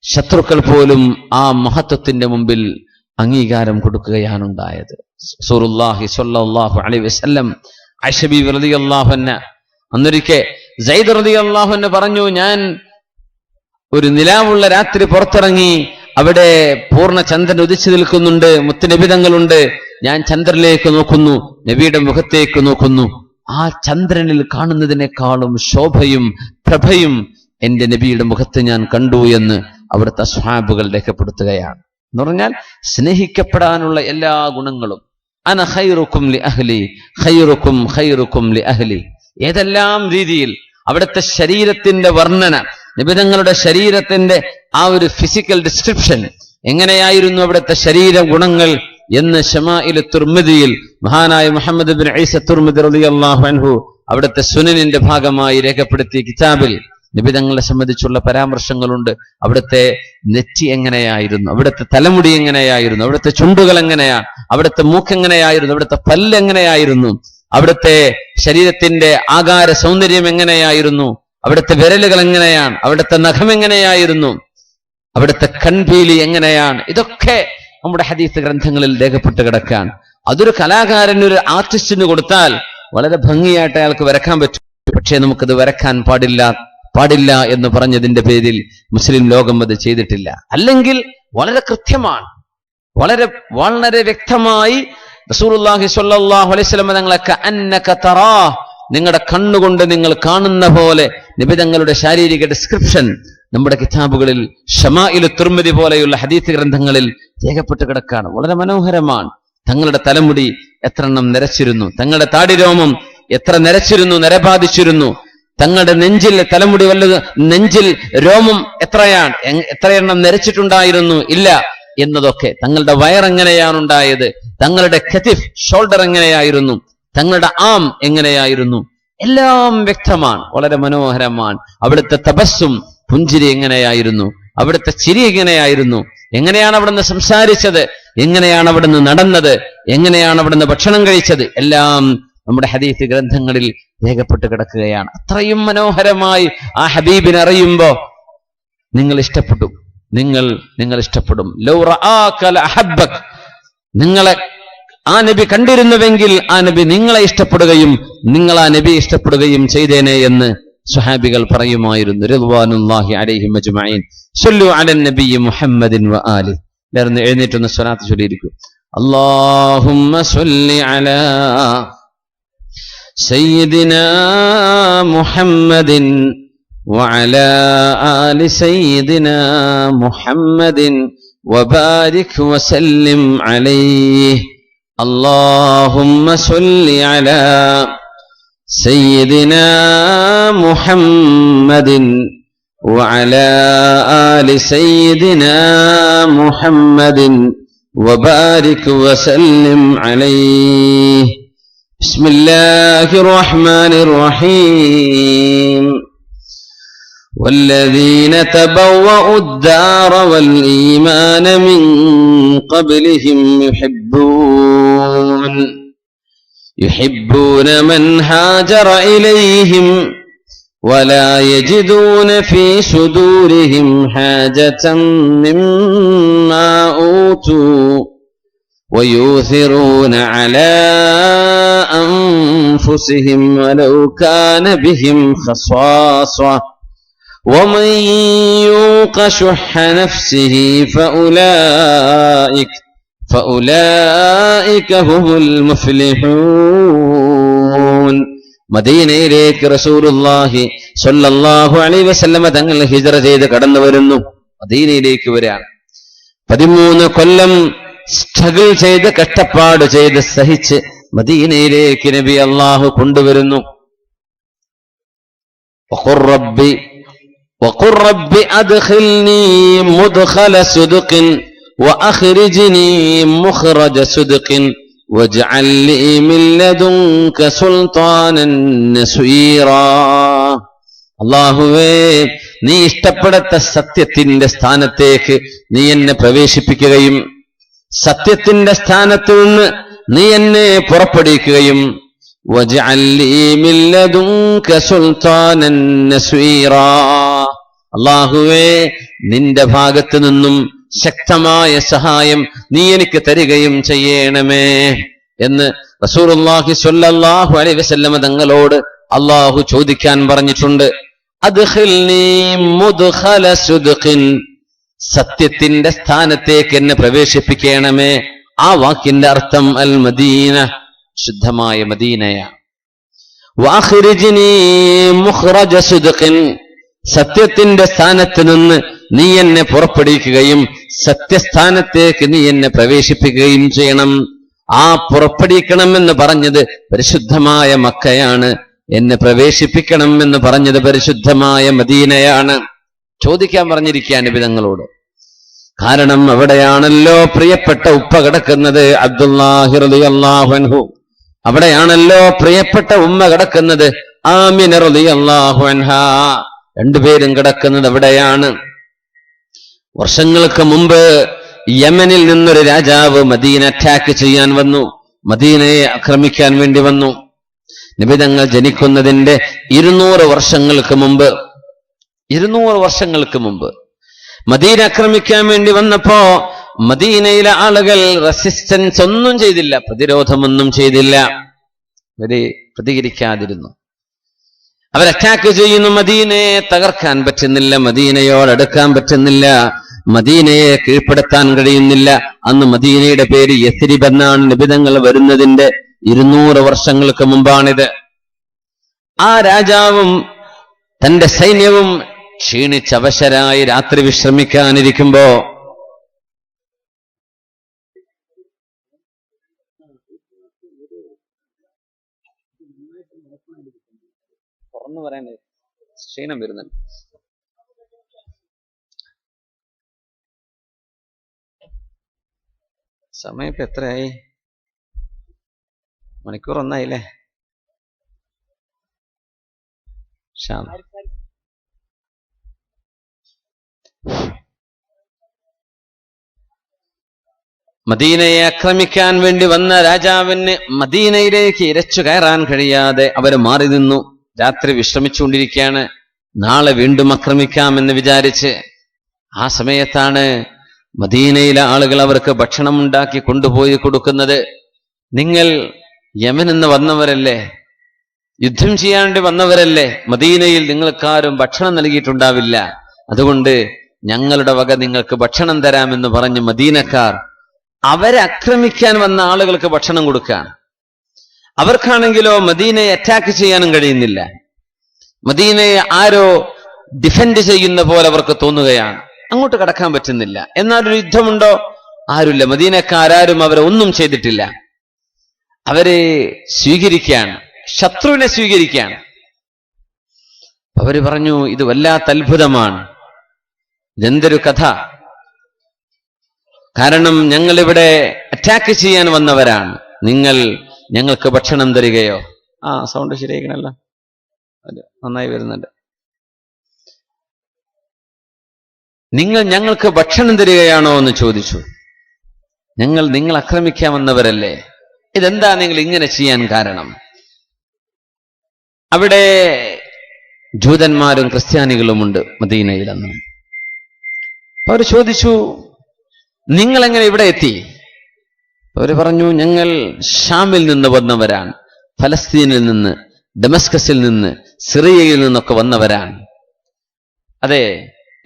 ശത്രുക്കൾ പോലും ആ മഹത്വത്തിന്റെ മുമ്പിൽ അംഗീകാരം കൊടുക്കുകയാണ് ഉണ്ടായത്. റസൂലുള്ളാഹി സ്വല്ലല്ലാഹു അലൈഹി വസല്ലം ആയിഷ ബീവി റളിയല്ലാഹു അൻഹ അന്നൊരിക്കൽ സയ്യിദ് റളിയല്ലാഹു അൻഹു പറഞ്ഞു, ഞാൻ ഒരു നിലാവുള്ള രാത്രി പുറത്തിറങ്ങി, അവിടെ പൂർണ്ണ ചന്ദ്രൻ ഉദിച്ചു നിൽക്കുന്നുണ്ട്, മുത്തുനബി തങ്ങളുണ്ട്. ഞാൻ ചന്ദ്രനിലേക്ക് നോക്കുന്നു, നബിയുടെ മുഖത്തേക്ക് നോക്കുന്നു. ആ ചന്ദ്രനിൽ കാണുന്നതിനേക്കാളും ശോഭയും പ്രഭയും എന്റെ നബിയുടെ മുഖത്ത് ഞാൻ കണ്ടു എന്ന് അവിടുത്തെ സ്വഹാബുകൾ രേഖപ്പെടുത്തുകയാണ്. എന്ന് പറഞ്ഞാൽ സ്നേഹിക്കപ്പെടാനുള്ള എല്ലാ ഗുണങ്ങളും. അന ഖൈറുക്കും ലി അഹ്ലി ഖൈറുക്കും ഖൈറുക്കും ലി അഹ്ലി. ഏതെല്ലാം രീതിയിൽ അവിടുത്തെ ശരീരത്തിന്റെ വർണ്ണന, നബി തങ്ങളുടെ ശരീരത്തിന്റെ ആ ഒരു ഫിസിക്കൽ ഡിസ്ക്രിപ്ഷൻ, എങ്ങനെയായിരുന്നു അവിടുത്തെ ശരീര ഗുണങ്ങൾ എന്ന് ശമാഇൽ തുർമിദിയിൽ മഹാനായ മുഹമ്മദ് ബിൻ ഈസ തുർമിദി റളിയല്ലാഹു അൻഹു അവിടുത്തെ സുനനിന്റെ ഭാഗമായി രേഖപ്പെടുത്തിയ കിതാബിൽ നബി തങ്ങളെ സംബന്ധിച്ചുള്ള പരാമർശങ്ങളുണ്ട്. അവിടുത്തെ നെറ്റി എങ്ങനെയായിരുന്നു, അവിടുത്തെ തലമുടി എങ്ങനെയായിരുന്നു, അവിടുത്തെ ചുണ്ടുകൾ എങ്ങനെയാണ്, അവിടുത്തെ മൂക്കെങ്ങനെയായിരുന്നു, അവിടുത്തെ പല്ല് എങ്ങനെയായിരുന്നു, അവിടുത്തെ ശരീരത്തിന്റെ ആകാര സൗന്ദര്യം എങ്ങനെയായിരുന്നു, അവിടുത്തെ വിരലുകൾ എങ്ങനെയാണ്, അവിടുത്തെ നഖം എങ്ങനെയായിരുന്നു, അവിടുത്തെ കൺപീലി എങ്ങനെയാണ്. ഇതൊക്കെ നമ്മുടെ ഹദീസ് ഗ്രന്ഥങ്ങളിൽ രേഖപ്പെട്ട് കിടക്കാൻ. അതൊരു കലാകാരന്, ഒരു ആർട്ടിസ്റ്റിന് കൊടുത്താൽ വളരെ ഭംഗിയായിട്ട് അയാൾക്ക് വരക്കാൻ പറ്റും. പക്ഷേ നമുക്കത് വരക്കാൻ പാടില്ല, പാടില്ല എന്ന് പറഞ്ഞതിന്റെ പേരിൽ മുസ്ലിം ലോകം അത് ചെയ്തിട്ടില്ല. അല്ലെങ്കിൽ വളരെ കൃത്യമാണ്, വളരെ വളരെ വ്യക്തമായി റസൂലുള്ളാഹി സ്വല്ലല്ലാഹു അലൈഹി വസല്ലം തങ്ങളെ കഅന്നക തറാ, നിങ്ങളുടെ കണ്ണുകൊണ്ട് നിങ്ങൾ കാണുന്ന പോലെ നബി തങ്ങളുടെ ശാരീരിക ഡിസ്ക്രിപ്ഷൻ നമ്മുടെ കിതാബുകളിൽ ഷമാഇൽ തിർമിദി പോലെയുള്ള ഹദീസ് ഗ്രന്ഥങ്ങളിൽ രേഖപ്പെട്ട് കിടക്കാണ്. വളരെ മനോഹരമാണ്. തങ്ങളുടെ തലമുടി എത്ര എണ്ണം നരച്ചിരുന്നു, തങ്ങളുടെ താടിരോമം എത്ര നരച്ചിരുന്നു, നരബാധിച്ചിരുന്നു, തങ്ങളുടെ നെഞ്ചിൽ തലമുടി വല്ലത് നെഞ്ചിൽ രോമം എത്രയെണ്ണം നരച്ചിട്ടുണ്ടായിരുന്നു ഇല്ല എന്നതൊക്കെ, തങ്ങളുടെ വയറെങ്ങനെയാണ് ഉണ്ടായത്, തങ്ങളുടെ കതിഫ് ഷോൾഡർ എങ്ങനെയായിരുന്നു, തങ്ങളുടെ ആം എങ്ങനെയായിരുന്നു, എല്ലാം വ്യക്തമാണ്, വളരെ മനോഹരമാണ്. അവിടുത്തെ തപസ്സും പുഞ്ചിരി എങ്ങനെയായിരുന്നു, അവിടുത്തെ ചിരി എങ്ങനെയായിരുന്നു, എങ്ങനെയാണ് അവിടുന്ന് സംസാരിച്ചത്, എങ്ങനെയാണ് അവിടുന്ന് നടന്നത്, എങ്ങനെയാണ് അവിടുന്ന് ഭക്ഷണം കഴിച്ചത്, എല്ലാം നമ്മുടെ ഹദീസ് ഗ്രന്ഥങ്ങളിൽ രേഖപ്പെട്ട് കിടക്കുകയാണ്. അത്രയും മനോഹരമായി ആ ഹബീബിനെ അറിയുമ്പോ നിങ്ങൾ ഇഷ്ടപ്പെട്ടു, നിങ്ങൾ ഇഷ്ടപ്പെടും. ലൗ റആക ലഅഹബ്ബക, നിങ്ങളെ ആ നബി കണ്ടിരുന്നുവെങ്കിൽ ആ നബി നിങ്ങളെ ഇഷ്ടപ്പെടുകയും നിങ്ങൾ ആ നബി ഇഷ്ടപ്പെടുകയും ചെയ്തേനെ എന്ന് സ്വഹാബികൾ പറയുമായിരുന്നു. റിദ്വാനുല്ലാഹി അലൈഹിം അജ്മഈൻ. സ്വല്ലു അലൻ നബി മുഹമ്മദിൻ വ ആലി. എഴുന്നേറ്റൊന്ന് സ്വലാത്ത് ചൊല്ലിയിരിക്കും. അല്ലാഹുമ്മ സ്വല്ലി അലാ സയ്യിദിനാ മുഹമ്മദിൻ വഅലാ ആലി സയ്യിദിനാ മുഹമ്മദിൻ വബാരിക് വസല്ലിം അലൈഹി. اللهم صل على سيدنا محمد وعلى آل سيدنا محمد وبارك وسلم عليه. بسم الله الرحمن الرحيم. والذين تبوأوا الدار والإيمان من قبلهم يحبون من هاجر إليهم ولا يجدون في صدورهم حاجة مما أوتوا ويؤثرون على أنفسهم ولو كان بهم خصاصة ومن يوق شح نفسه فأولئك هم المفلحون. മദീനയിലേക്ക് റസൂലുള്ളാഹി സ്വല്ലല്ലാഹു അലൈഹി വസല്ലമ തങ്ങൾ ഹിജ്റ ചെയ്ത് കടന്നു വരുന്നു. മദീനയിലേക്ക് വരാണ്. 13 കൊല്ലം സ്ട്രഗിൾ ചെയ്ത് കഷ്ടപ്പാട് ചെയ്ത് സഹിച്ച് മദീനയിലേക്ക് നബി അല്ലാഹു കൊണ്ടുവരുന്നു. وقل رب أدخلني مدخل صدق وأخرجني مخرج صدق واجعل لي من لدنك سلطانا نصيرا. അല്ലാഹുവേ, നീ ഇഷ്ടപ്പെടാത്ത സത്യത്തിന്റെ സ്ഥാനത്തേക്ക് നീ എന്നെ പ്രവേശിപ്പിക്കുകയും സത്യത്തിന്റെ സ്ഥാനത്ത് നിന്ന് നീ എന്നെ പുറപ്പെടുവിക്കുകയും واجعل لي من لدنك سلطانا نصيرا. അല്ലാഹുവേ, നിന്റെ ഭാഗത്തു നിന്നും ശക്തമായ സഹായം നീ എനിക്ക് തരികയും ചെയ്യണമേ എന്ന് റസൂലുള്ളാഹി സ്വല്ലല്ലാഹു അലൈഹി വസല്ലം തങ്ങളോട് അല്ലാഹു ചോദിക്കാൻ പറഞ്ഞിട്ടുണ്ട്. അദ്ഖിൽനി മുദ്ഖല സുദ്ഖിൻ, സത്യത്തിന്റെ സ്ഥാനത്തേക്ക് എന്നെ പ്രവേശിപ്പിക്കണമേ. ആ വാക്കിന്റെ അർത്ഥം അൽ മദീന, ശുദ്ധമായ മദീനയാണ്. വഅഖ്രിജ്നി മുഖ്റജ സുദ്ഖിൻ, സത്യത്തിന്റെ സ്ഥാനത്ത് നിന്ന് നീ എന്നെ പുറപ്പെടുവിക്കുകയും സത്യസ്ഥാനത്തേക്ക് നീ എന്നെ പ്രവേശിപ്പിക്കുകയും ചെയ്യണം. ആ പുറപ്പെടുവിക്കണം എന്ന് പറഞ്ഞത് പരിശുദ്ധമായ മക്കയാണ്, എന്നെ പ്രവേശിപ്പിക്കണം എന്ന് പറഞ്ഞത് പരിശുദ്ധമായ മദീനയാണ്. ചോദിക്കാൻ പറഞ്ഞിരിക്കുകയാണ് നബി തങ്ങളോട്. കാരണം അവിടെയാണല്ലോ പ്രിയപ്പെട്ട ഉപ്പ കിടക്കുന്നത്, അബ്ദുല്ലാഹി റളിയല്ലാഹു അൻഹു. അവിടെയാണല്ലോ പ്രിയപ്പെട്ട ഉമ്മ കിടക്കുന്നത്, ആമിന റളിയല്ലാഹു അൻഹാ. രണ്ടുപേരും കിടക്കുന്നത് അവിടെയാണ്. വർഷങ്ങൾക്ക് മുമ്പ് യമനിൽ നിന്നൊരു രാജാവ് മദീന അറ്റാക്ക് ചെയ്യാൻ വന്നു, മദീനയെ ആക്രമിക്കാൻ വേണ്ടി വന്നു. നബി തങ്ങൾ ജനിക്കുന്നതിന്റെ 200 വർഷങ്ങൾക്ക് മുമ്പ് മദീന ആക്രമിക്കാൻ വേണ്ടി വന്നപ്പോ മദീനയിലെ ആളുകൾ റെസിസ്റ്റൻസ് ഒന്നും ചെയ്തില്ല, പ്രതിരോധമൊന്നും ചെയ്തില്ല, പ്രതികരിക്കാതിരുന്നു. അവർ അറ്റാക്ക് ചെയ്യുന്നു. മദീനയെ തകർക്കാൻ പറ്റുന്നില്ല, മദീനയോടടുക്കാൻ പറ്റുന്നില്ല, മദീനയെ കീഴ്പ്പെടുത്താൻ കഴിയുന്നില്ല. അന്ന് മദീനയുടെ പേര് യസ്രിബ് എന്നാണ്. നിബിധങ്ങൾ വരുന്നതിന്റെ 200 വർഷങ്ങൾക്ക് മുമ്പാണിത്. ആ രാജാവും തന്റെ സൈന്യവും ക്ഷീണിച്ചവശരായി രാത്രി വിശ്രമിക്കാനിരിക്കുമ്പോ തുറന്നു പറയാൻ ക്ഷീണം വരുന്നുണ്ട്. സമയം ഇപ്പൊ എത്രയായി? മണിക്കൂർ 1 ശ്യാം. മദീനയെ ആക്രമിക്കാൻ വേണ്ടി വന്ന രാജാവിന് മദീനയിലേക്ക് ഇരച്ചു കയറാൻ കഴിയാതെ അവർ മാറി നിന്നു. രാത്രി വിശ്രമിച്ചുകൊണ്ടിരിക്കുകയാണ്. നാളെ വീണ്ടും ആക്രമിക്കാമെന്ന് വിചാരിച്ച്. ആ സമയത്താണ് മദീനയിലെ ആളുകൾ അവർക്ക് ഭക്ഷണം ഉണ്ടാക്കി കൊണ്ടുപോയി കൊടുക്കുന്നത്. നിങ്ങൾ യമനിൽ നിന്ന് വന്നവരല്ലേ, യുദ്ധം ചെയ്യാൻ വേണ്ടി വന്നവരല്ലേ, മദീനയിൽ നിങ്ങൾക്കാരും ഭക്ഷണം നൽകിയിട്ടുണ്ടാവില്ല, അതുകൊണ്ട് ഞങ്ങളുടെ വക നിങ്ങൾക്ക് ഭക്ഷണം തരാമെന്ന് പറഞ്ഞ് മദീനക്കാർ അവരെ ആക്രമിക്കാൻ വന്ന ആളുകൾക്ക് ഭക്ഷണം കൊടുക്കാൻ. അവർക്കാണെങ്കിലോ മദീനയെ അറ്റാക്ക് ചെയ്യാനും കഴിയുന്നില്ല. മദീനയെ ആരോ ഡിഫെൻഡ് ചെയ്യുന്ന പോലെ അവർക്ക് തോന്നുകയാണ്. അങ്ങോട്ട് കടക്കാൻ പറ്റുന്നില്ല. എന്നാലൊരു യുദ്ധമുണ്ടോ? ആരുമില്ല. മദീനക്കാരും അവരെ ഒന്നും ചെയ്തിട്ടില്ല. അവരെ സ്വീകരിക്കുകയാണ്, ശത്രുവിനെ സ്വീകരിക്കുകയാണ്. അവര് പറഞ്ഞു, ഇത് വല്ലാത്ത അത്ഭുതമാണ്, ഇതെന്തൊരു കഥ. കാരണം ഞങ്ങളിവിടെ അറ്റാക്ക് ചെയ്യാൻ വന്നവരാണ്, നിങ്ങൾ ഞങ്ങൾക്ക് ഭക്ഷണം തരികയോ? സൗണ്ട് ശരിയാക്കണല്ലോ, നന്നായി വരുന്നുണ്ട്. നിങ്ങൾ ഞങ്ങൾക്ക് ഭക്ഷണം തരികയാണോ എന്ന് ചോദിച്ചു. നിങ്ങൾ ആക്രമിക്കാൻ വന്നവരല്ലേ, ഇതെന്താ നിങ്ങൾ ഇങ്ങനെ ചെയ്യാൻ കാരണം? അവിടെ ജൂതന്മാരും ക്രിസ്ത്യാനികളുമുണ്ട് മദീനയിൽ അന്ന്. അവർ ചോദിച്ചു, നിങ്ങൾ എങ്ങനെ ഇവിടെ എത്തി? അവര് പറഞ്ഞു, ഞങ്ങൾ ഷാമിൽ നിന്ന് വന്നവരാണ്, ഫലസ്തീനിൽ നിന്ന്, ഡമസ്കസിൽ നിന്ന്, സിറിയയിൽ നിന്നൊക്കെ വന്നവരാണ്. അതെ,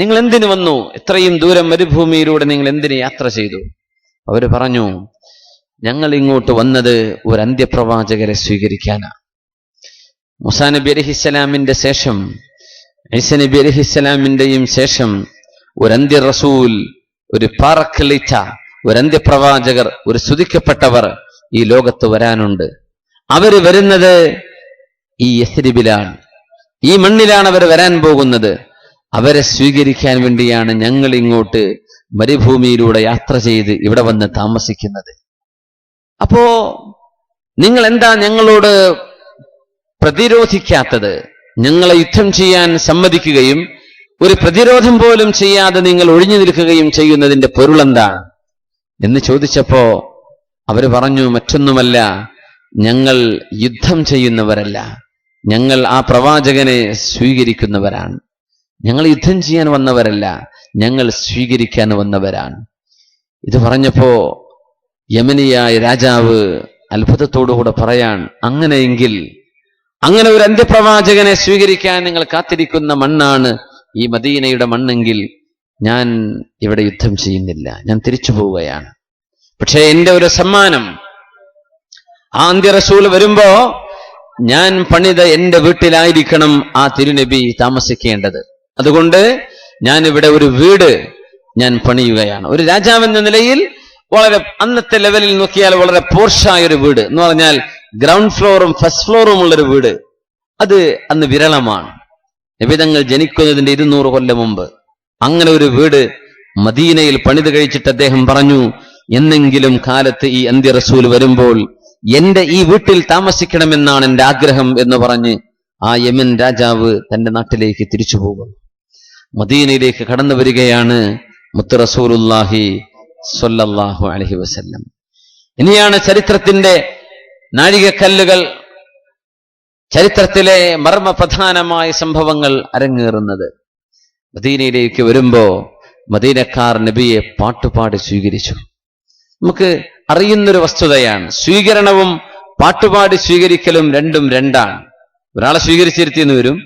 നിങ്ങൾ എന്തിനു വന്നു? ഇത്രയും ദൂരം മരുഭൂമിയിലൂടെ നിങ്ങൾ എന്തിന് യാത്ര ചെയ്തു? അവര് പറഞ്ഞു, ഞങ്ങൾ ഇങ്ങോട്ട് വന്നത് ഒരു അന്ത്യപ്രവാചകരെ സ്വീകരിക്കാനാണ്. മൂസാ നബി അലൈഹിസ്സലാമിന്റെ ശേഷം, ഈസാ നബി അലൈഹിസ്സലാമിന്റെയും ശേഷം ഒരു അന്ത്യ റസൂൽ, ഒരു പാറക്കളിച്ച ഒരു അന്ത്യപ്രവാചകർ, ഒരു സ്തുതിക്കപ്പെട്ടവർ ഈ ലോകത്ത് വരാനുണ്ട്. അവര് വരുന്നത് ഈ യസ്രിബിലാണ്, ഈ മണ്ണിലാണ് അവർ വരാൻ പോകുന്നത്. അവരെ സ്വീകരിക്കാൻ വേണ്ടിയാണ് ഞങ്ങൾ ഇങ്ങോട്ട് മരുഭൂമിയിലൂടെ യാത്ര ചെയ്ത് ഇവിടെ വന്ന് താമസിക്കുന്നത്. അപ്പോ നിങ്ങൾ എന്താ ഞങ്ങളോട് പ്രതിരോധിക്കാത്തത്? ഞങ്ങളെ യുദ്ധം ചെയ്യാൻ സമ്മതിക്കുകയും ഒരു പ്രതിരോധം പോലും ചെയ്യാതെ നിങ്ങൾ ഒഴിഞ്ഞു നിൽക്കുകയും ചെയ്യുന്നതിന്റെ പൊരുളെന്താണ് എന്ന് ചോദിച്ചപ്പോ അവര് പറഞ്ഞു, മറ്റൊന്നുമല്ല, ഞങ്ങൾ യുദ്ധം ചെയ്യുന്നവരല്ല, ഞങ്ങൾ ആ പ്രവാചകനെ സ്വീകരിക്കുന്നവരാണ്. ഞങ്ങൾ യുദ്ധം ചെയ്യാൻ വന്നവരല്ല, ഞങ്ങൾ സ്വീകരിക്കാൻ വന്നവരാണ്. ഇത് പറഞ്ഞപ്പോ യമനിയായ രാജാവ് അത്ഭുതത്തോടുകൂടെ പറയാൻ, അങ്ങനെയെങ്കിൽ അങ്ങനെ ഒരു അന്ത്യപ്രവാചകനെ സ്വീകരിക്കാൻ നിങ്ങൾ കാത്തിരിക്കുന്ന മണ്ണാണ് ഈ മദീനയുടെ മണ്ണെങ്കിൽ ഞാൻ ഇവിടെ യുദ്ധം ചെയ്യുന്നില്ല, ഞാൻ തിരിച്ചു പോവുകയാണ്. പക്ഷേ എന്റെ ഒരു സമ്മാനം, ആ അന്ത്യ റസൂൽ വരുമ്പോ ഞാൻ പണിത എന്റെ വീട്ടിലായിരിക്കണം ആ തിരുനബി താമസിക്കേണ്ടത്. അതുകൊണ്ട് ഞാൻ ഇവിടെ ഒരു വീട് ഞാൻ പണിയുകയാണ്. ഒരു രാജാവെന്ന നിലയിൽ വളരെ അന്നത്തെ ലെവലിൽ നോക്കിയാൽ വളരെ പോർഷായ ഒരു വീട് എന്ന് പറഞ്ഞാൽ ഗ്രൗണ്ട് ഫ്ലോറും ഫസ്റ്റ് ഫ്ലോറും ഉള്ളൊരു വീട്, അത് അന്ന് വിരളമാണ്. നബിതങ്ങൾ ജനിക്കുന്നതിന്റെ 200 കൊല്ലം മുമ്പ് അങ്ങനെ ഒരു വീട് മദീനയിൽ പണിത് കഴിച്ചിട്ട് അദ്ദേഹം പറഞ്ഞു, എന്നെങ്കിലും കാലത്ത് ഈ അന്ത്യ റസൂൽ വരുമ്പോൾ എന്റെ ഈ വീട്ടിൽ താമസിക്കണമെന്നാണ് എന്റെ ആഗ്രഹം എന്ന് പറഞ്ഞ് ആ യമൻ രാജാവ് തന്റെ നാട്ടിലേക്ക് തിരിച്ചു പോകുന്നു. മദീനയിലേക്ക് കടന്നു വരികയാണ് മുത്ത് റസൂലുള്ളാഹി സ്വല്ലല്ലാഹു അലൈഹി വസല്ലം. ഇനിയാണ് ചരിത്രത്തിന്റെ നാഴികക്കല്ലുകൾ, ചരിത്രത്തിലെ മർമ്മപ്രധാനമായ സംഭവങ്ങൾ അരങ്ങേറുന്നത്. മദീനയിലേക്ക് വരുമ്പോ മദീനക്കാർ നബിയെ പാട്ടുപാടി സ്വീകരിച്ചു. നമുക്ക് അറിയുന്നൊരു വസ്തുതയാണ്, സ്വീകരണവും പാട്ടുപാടി സ്വീകരിക്കലും രണ്ടും രണ്ടാണ്. ഒരാളെ സ്വീകരിച്ചിരുത്തിയെന്ന് വരും.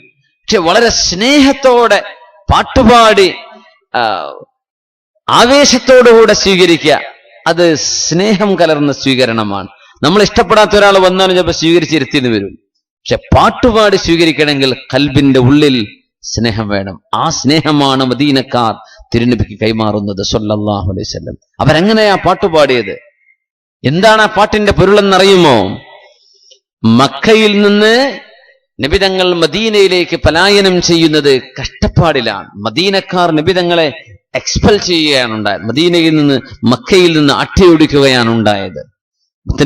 പക്ഷെ വളരെ സ്നേഹത്തോടെ പാട്ടുപാടി ആവേശത്തോടുകൂടെ സ്വീകരിക്കുക, അത് സ്നേഹം കലർന്ന സ്വീകരണമാണ്. നമ്മൾ ഇഷ്ടപ്പെടാത്ത ഒരാൾ വന്നാലും ചിലപ്പോൾ സ്വീകരിച്ചിരുത്തിയെന്ന് വരും. പക്ഷെ പാട്ടുപാടി സ്വീകരിക്കണമെങ്കിൽ കൽബിന്റെ ഉള്ളിൽ സ്നേഹം വേണം. ആ സ്നേഹമാണ് മദീനക്കാർ തിരുനബിക്ക് കൈമാറുന്നത് സല്ലല്ലാഹു അലൈഹി വസല്ലം. അവരെങ്ങനെയാ പാട്ടുപാടിയത്? എന്താണ് ആ പാട്ടിന്റെ പൊരുളെന്നറിയുമോ? മക്കയിൽ നിന്ന് നബിതങ്ങൾ മദീനയിലേക്ക് പലായനം ചെയ്യുന്നത് കഷ്ടപ്പാടിലാണ്. മദീനക്കാർ നബിതങ്ങളെ എക്സ്പെൽ ചെയ്യുകയാണ് ഉണ്ടായത്. മദീനയിൽ നിന്ന് മക്കയിൽ നിന്ന് അട്ടിയൊടിക്കുകയാണ് ഉണ്ടായത്.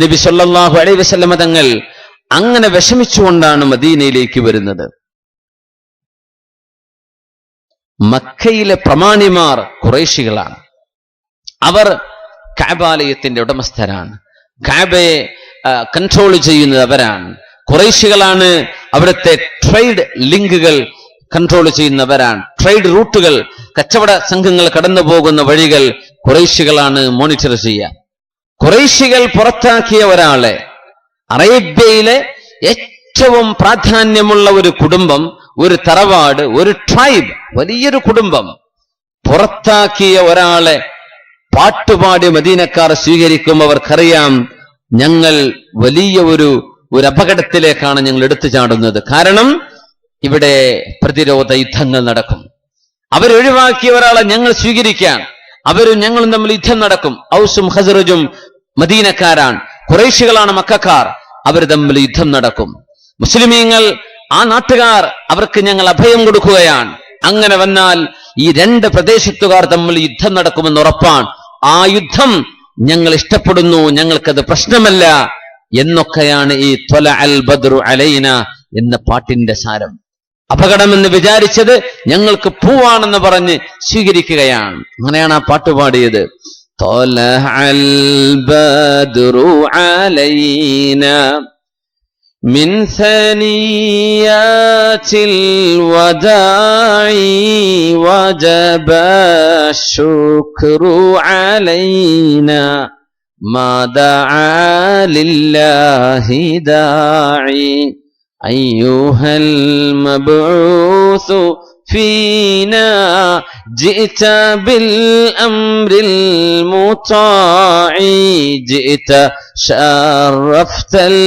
നബി സല്ലല്ലാഹു അലൈഹി വസല്ലം തങ്ങൾ അങ്ങനെ വിഷമിച്ചുകൊണ്ടാണ് മദീനയിലേക്ക് വരുന്നത്. മക്കയിലെ പ്രമാണിമാർ ഖുറൈശികളാണ്. അവർ കഅബാലയത്തിന്റെ ഉടമസ്ഥരാണ്. കഅബയെ കൺട്രോൾ ചെയ്യുന്നത് അവരാണ്. ഖുറൈശികളാണ് അവിടുത്തെ ട്രേഡ് ലിങ്കുകൾ കൺട്രോൾ ചെയ്യുന്നവരാണ്. ട്രേഡ് റൂട്ടുകൾ, കച്ചവട സംഘങ്ങൾ കടന്നു പോകുന്ന വഴികൾ ഖുറൈശികളാണ് മോണിറ്റർ ചെയ്യുക. ഖുറൈശികൾ പുറത്താക്കിയ ഒരാളെ, അറേബ്യയിലെ ഏറ്റവും പ്രാധാന്യമുള്ള ഒരു കുടുംബം, ഒരു തറവാട്, ഒരു ട്രൈബ്, വലിയൊരു കുടുംബം പുറത്താക്കിയ ഒരാളെ പാട്ടുപാടി മദീനക്കാർ സ്വീകരിക്കുമ്പോൾ അവർക്കറിയാം ഞങ്ങൾ വലിയ ഒരു അപകടത്തിലേക്കാണ് ഞങ്ങൾ എടുത്തു ചാടുന്നത്. കാരണം ഇവിടെ പ്രതിരോധ യുദ്ധങ്ങൾ നടക്കും. അവരൊഴിവാക്കിയ ഒരാളെ ഞങ്ങൾ സ്വീകരിക്കാൻ അവരും ഞങ്ങളും തമ്മിൽ യുദ്ധം നടക്കും. ഔസും ഖസ്റജും മദീനക്കാരാണ്, ഖുറൈശികളാണ് മക്കക്കാർ. അവർ തമ്മിൽ യുദ്ധം നടക്കും. മുസ്ലിമീങ്ങൾ, ആ നാട്ടുകാർ, അവർക്ക് ഞങ്ങൾ അഭയം കൊടുക്കുകയാണ്. അങ്ങനെ വന്നാൽ ഈ രണ്ട് പ്രദേശത്തുകാർ തമ്മിൽ യുദ്ധം നടക്കുമെന്ന് ഉറപ്പാണ്. ആ യുദ്ധം ഞങ്ങൾ ഇഷ്ടപ്പെടുന്നു, ഞങ്ങൾക്കത് പ്രശ്നമല്ല എന്നൊക്കെയാണ് ഈ ത്വല അൽ ബദ്റു അലൈന എന്ന പാട്ടിന്റെ സാരം. അപകടമെന്ന് വിചാരിച്ചത് ഞങ്ങൾക്ക് പൂവാണെന്ന് പറഞ്ഞ് സ്വീകരിക്കുകയാണ്. അങ്ങനെയാണ് ആ പാട്ട് പാടിയത്. ത്വല അൽ ബദ്റു അലൈന മിൻ സനിയാതിൽ വദാഇ വജബ ശുക്രു അലൈന മാ ദഅ ലില്ലാഹി ദാഇ അയ്യുഹൽ മബ്ഊസു ഫീനാ ജിഅത ബിൽ അംരിൽ മുതാഇ ജിഅത ശറഫ്തൽ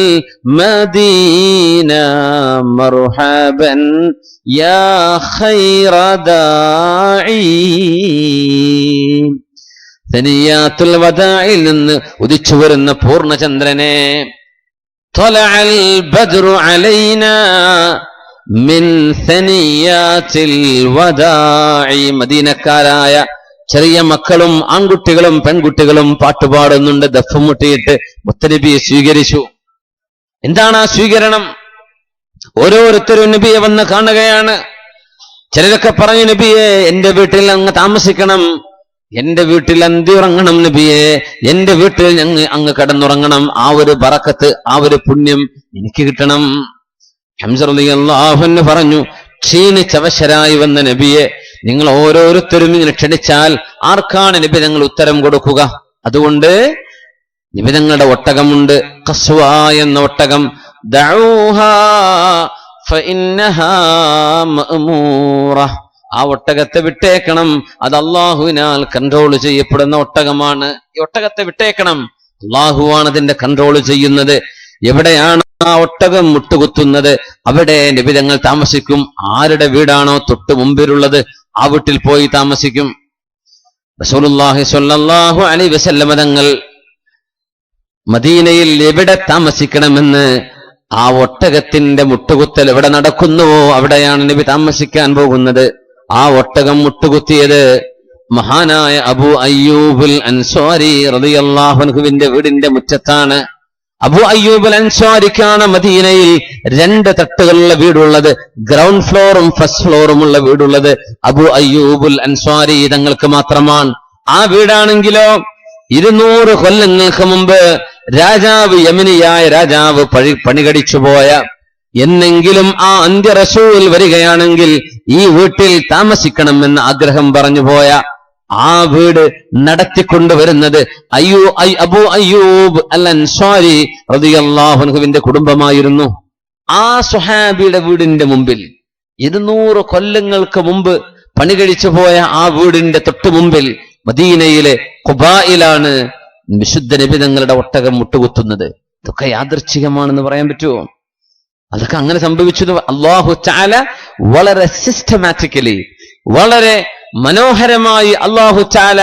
മദീന മർഹബൻ യാ ഖൈറ ദാഇ. സനിയാത്തുൽ വദാഇൽ നിന്ന് ഉദിച്ചു വരുന്ന പൂർണ്ണചന്ദ്രനെ, ത്വലഅൽ ബദ്റു അലൈനാ മിൻ സനിയാത്തിൽ വദാഇ. മദീനക്കാരായ ചെറിയ മക്കളും ആൺകുട്ടികളും പെൺകുട്ടികളും പാട്ടുപാടുന്നുണ്ട്, ദഫ് മുട്ടിയിട്ട് മുത്തനബിയെ സ്വീകരിച്ചു. എന്താണ് ആ സ്വീകരണം? ഓരോരുത്തരും നബിയെ വന്ന് കാണുകയാണ്. ചിലരൊക്കെ പറഞ്ഞു, നബിയെ എന്റെ വീട്ടിൽ അങ്ങ് താമസിക്കണം, എന്റെ വീട്ടിൽ അന്തി ഉറങ്ങണം നബിയെ, എന്റെ വീട്ടിൽ അങ്ങ് കിടന്നുറങ്ങണം, ആ ഒരു ബറക്കത്ത്, ആ ഒരു പുണ്യം എനിക്ക് കിട്ടണം. ഹംസ റളിയല്ലാഹു അൻഹു പറഞ്ഞു, ക്ഷീണിച്ചവശരായി വന്ന നബിയെ നിങ്ങൾ ഓരോരുത്തരും ഇങ്ങനെ ക്ഷണിച്ചാൽ ആർക്കാണ് നബി ഞങ്ങൾ ഉത്തരം കൊടുക്കുക? അതുകൊണ്ട് നബി ഞങ്ങളുടെ ഒട്ടകമുണ്ട്, ഖസ്വ എന്ന ഒട്ടകം. ദഊഹാ ഫഇന്നഹാ മഅ്മൂറ. ആ ഒട്ടകത്തെ വിട്ടേക്കണം, അത് അള്ളാഹുവിനാൽ കൺട്രോൾ ചെയ്യപ്പെടുന്ന ഒട്ടകമാണ്. ഈ ഒട്ടകത്തെ വിട്ടേക്കണം, അള്ളാഹുവാണ് അതിന്റെ കൺട്രോൾ ചെയ്യുന്നത്. എവിടെയാണ് ആ ഒട്ടകം മുട്ടുകുത്തുന്നത് അവിടെ നബി തങ്ങൾ താമസിക്കും. ആരുടെ വീടാണോ തൊട്ട് മുമ്പിലുള്ളത് ആ വീട്ടിൽ പോയി താമസിക്കും. റസൂലുള്ളാഹി സ്വല്ലല്ലാഹു അലൈഹി വസല്ലം തങ്ങൾ മദീനയിൽ എവിടെ താമസിക്കണമെന്ന്, ആ ഒട്ടകത്തിന്റെ മുട്ടുകുത്തൽ എവിടെ നടക്കുന്നുവോ അവിടെയാണ് നബി താമസിക്കാൻ പോകുന്നത്. ആ ഒട്ടകം മുട്ടുകുത്തിയത് മഹാനായ അബൂ അയ്യൂബുൽ അൻസ്വാരി റളിയല്ലാഹു അൻഹുവിന്റെ വീടിന്റെ മുറ്റത്താണ്. അബൂ അയ്യൂബുൽ അൻസ്വാരിക്കാണ് മദീനയിൽ 2 തട്ടുകളുള്ള വീടുള്ളത്. ഗ്രൗണ്ട് ഫ്ലോറും ഫസ്റ്റ് ഫ്ലോറുമുള്ള വീടുള്ളത് അബൂ അയ്യൂബുൽ അൻസ്വാരി തങ്ങൾക്ക് മാത്രമാണ്. ആ വീടാണെങ്കിലോ 200 കൊല്ലങ്ങൾക്ക് മുമ്പ് രാജാവ്, യമനിയായ രാജാവ് പണികടിച്ചു പോയ, എന്നെങ്കിലും ആ അന്ത്യ റസൂൽ വരികയാണെങ്കിൽ ഈ വീട്ടിൽ താമസിക്കണമെന്ന് ആഗ്രഹം പറഞ്ഞു പോയ ആ വീട് നടത്തിക്കൊണ്ടുവരുന്നത് അബൂ അയ്യൂബ് അൽ അൻസ്വാരി റളിയല്ലാഹു അൻഹുവിന്റെ കുടുംബമായിരുന്നു. ആ സ്വഹാബിയുടെ വീടിന്റെ മുമ്പിൽ 200 കൊല്ലങ്ങൾക്ക് മുമ്പ് പണി കഴിച്ചു പോയ ആ വീടിന്റെ തൊട്ടു മുമ്പിൽ മദീനയിലെ ഖുബായിലാണ് വിശുദ്ധ നബി തങ്ങളുടെ ഒട്ടകം മുട്ടുകുത്തുന്നത്. ഇതൊക്കെ യാദൃച്ഛികമാണെന്ന് പറയാൻ പറ്റുമോ? അതൊക്കെ അങ്ങനെ സംഭവിച്ചത് അല്ലാഹു തആല വളരെ സിസ്റ്റമാറ്റിക്കലി, വളരെ മനോഹരമായി അല്ലാഹു തആല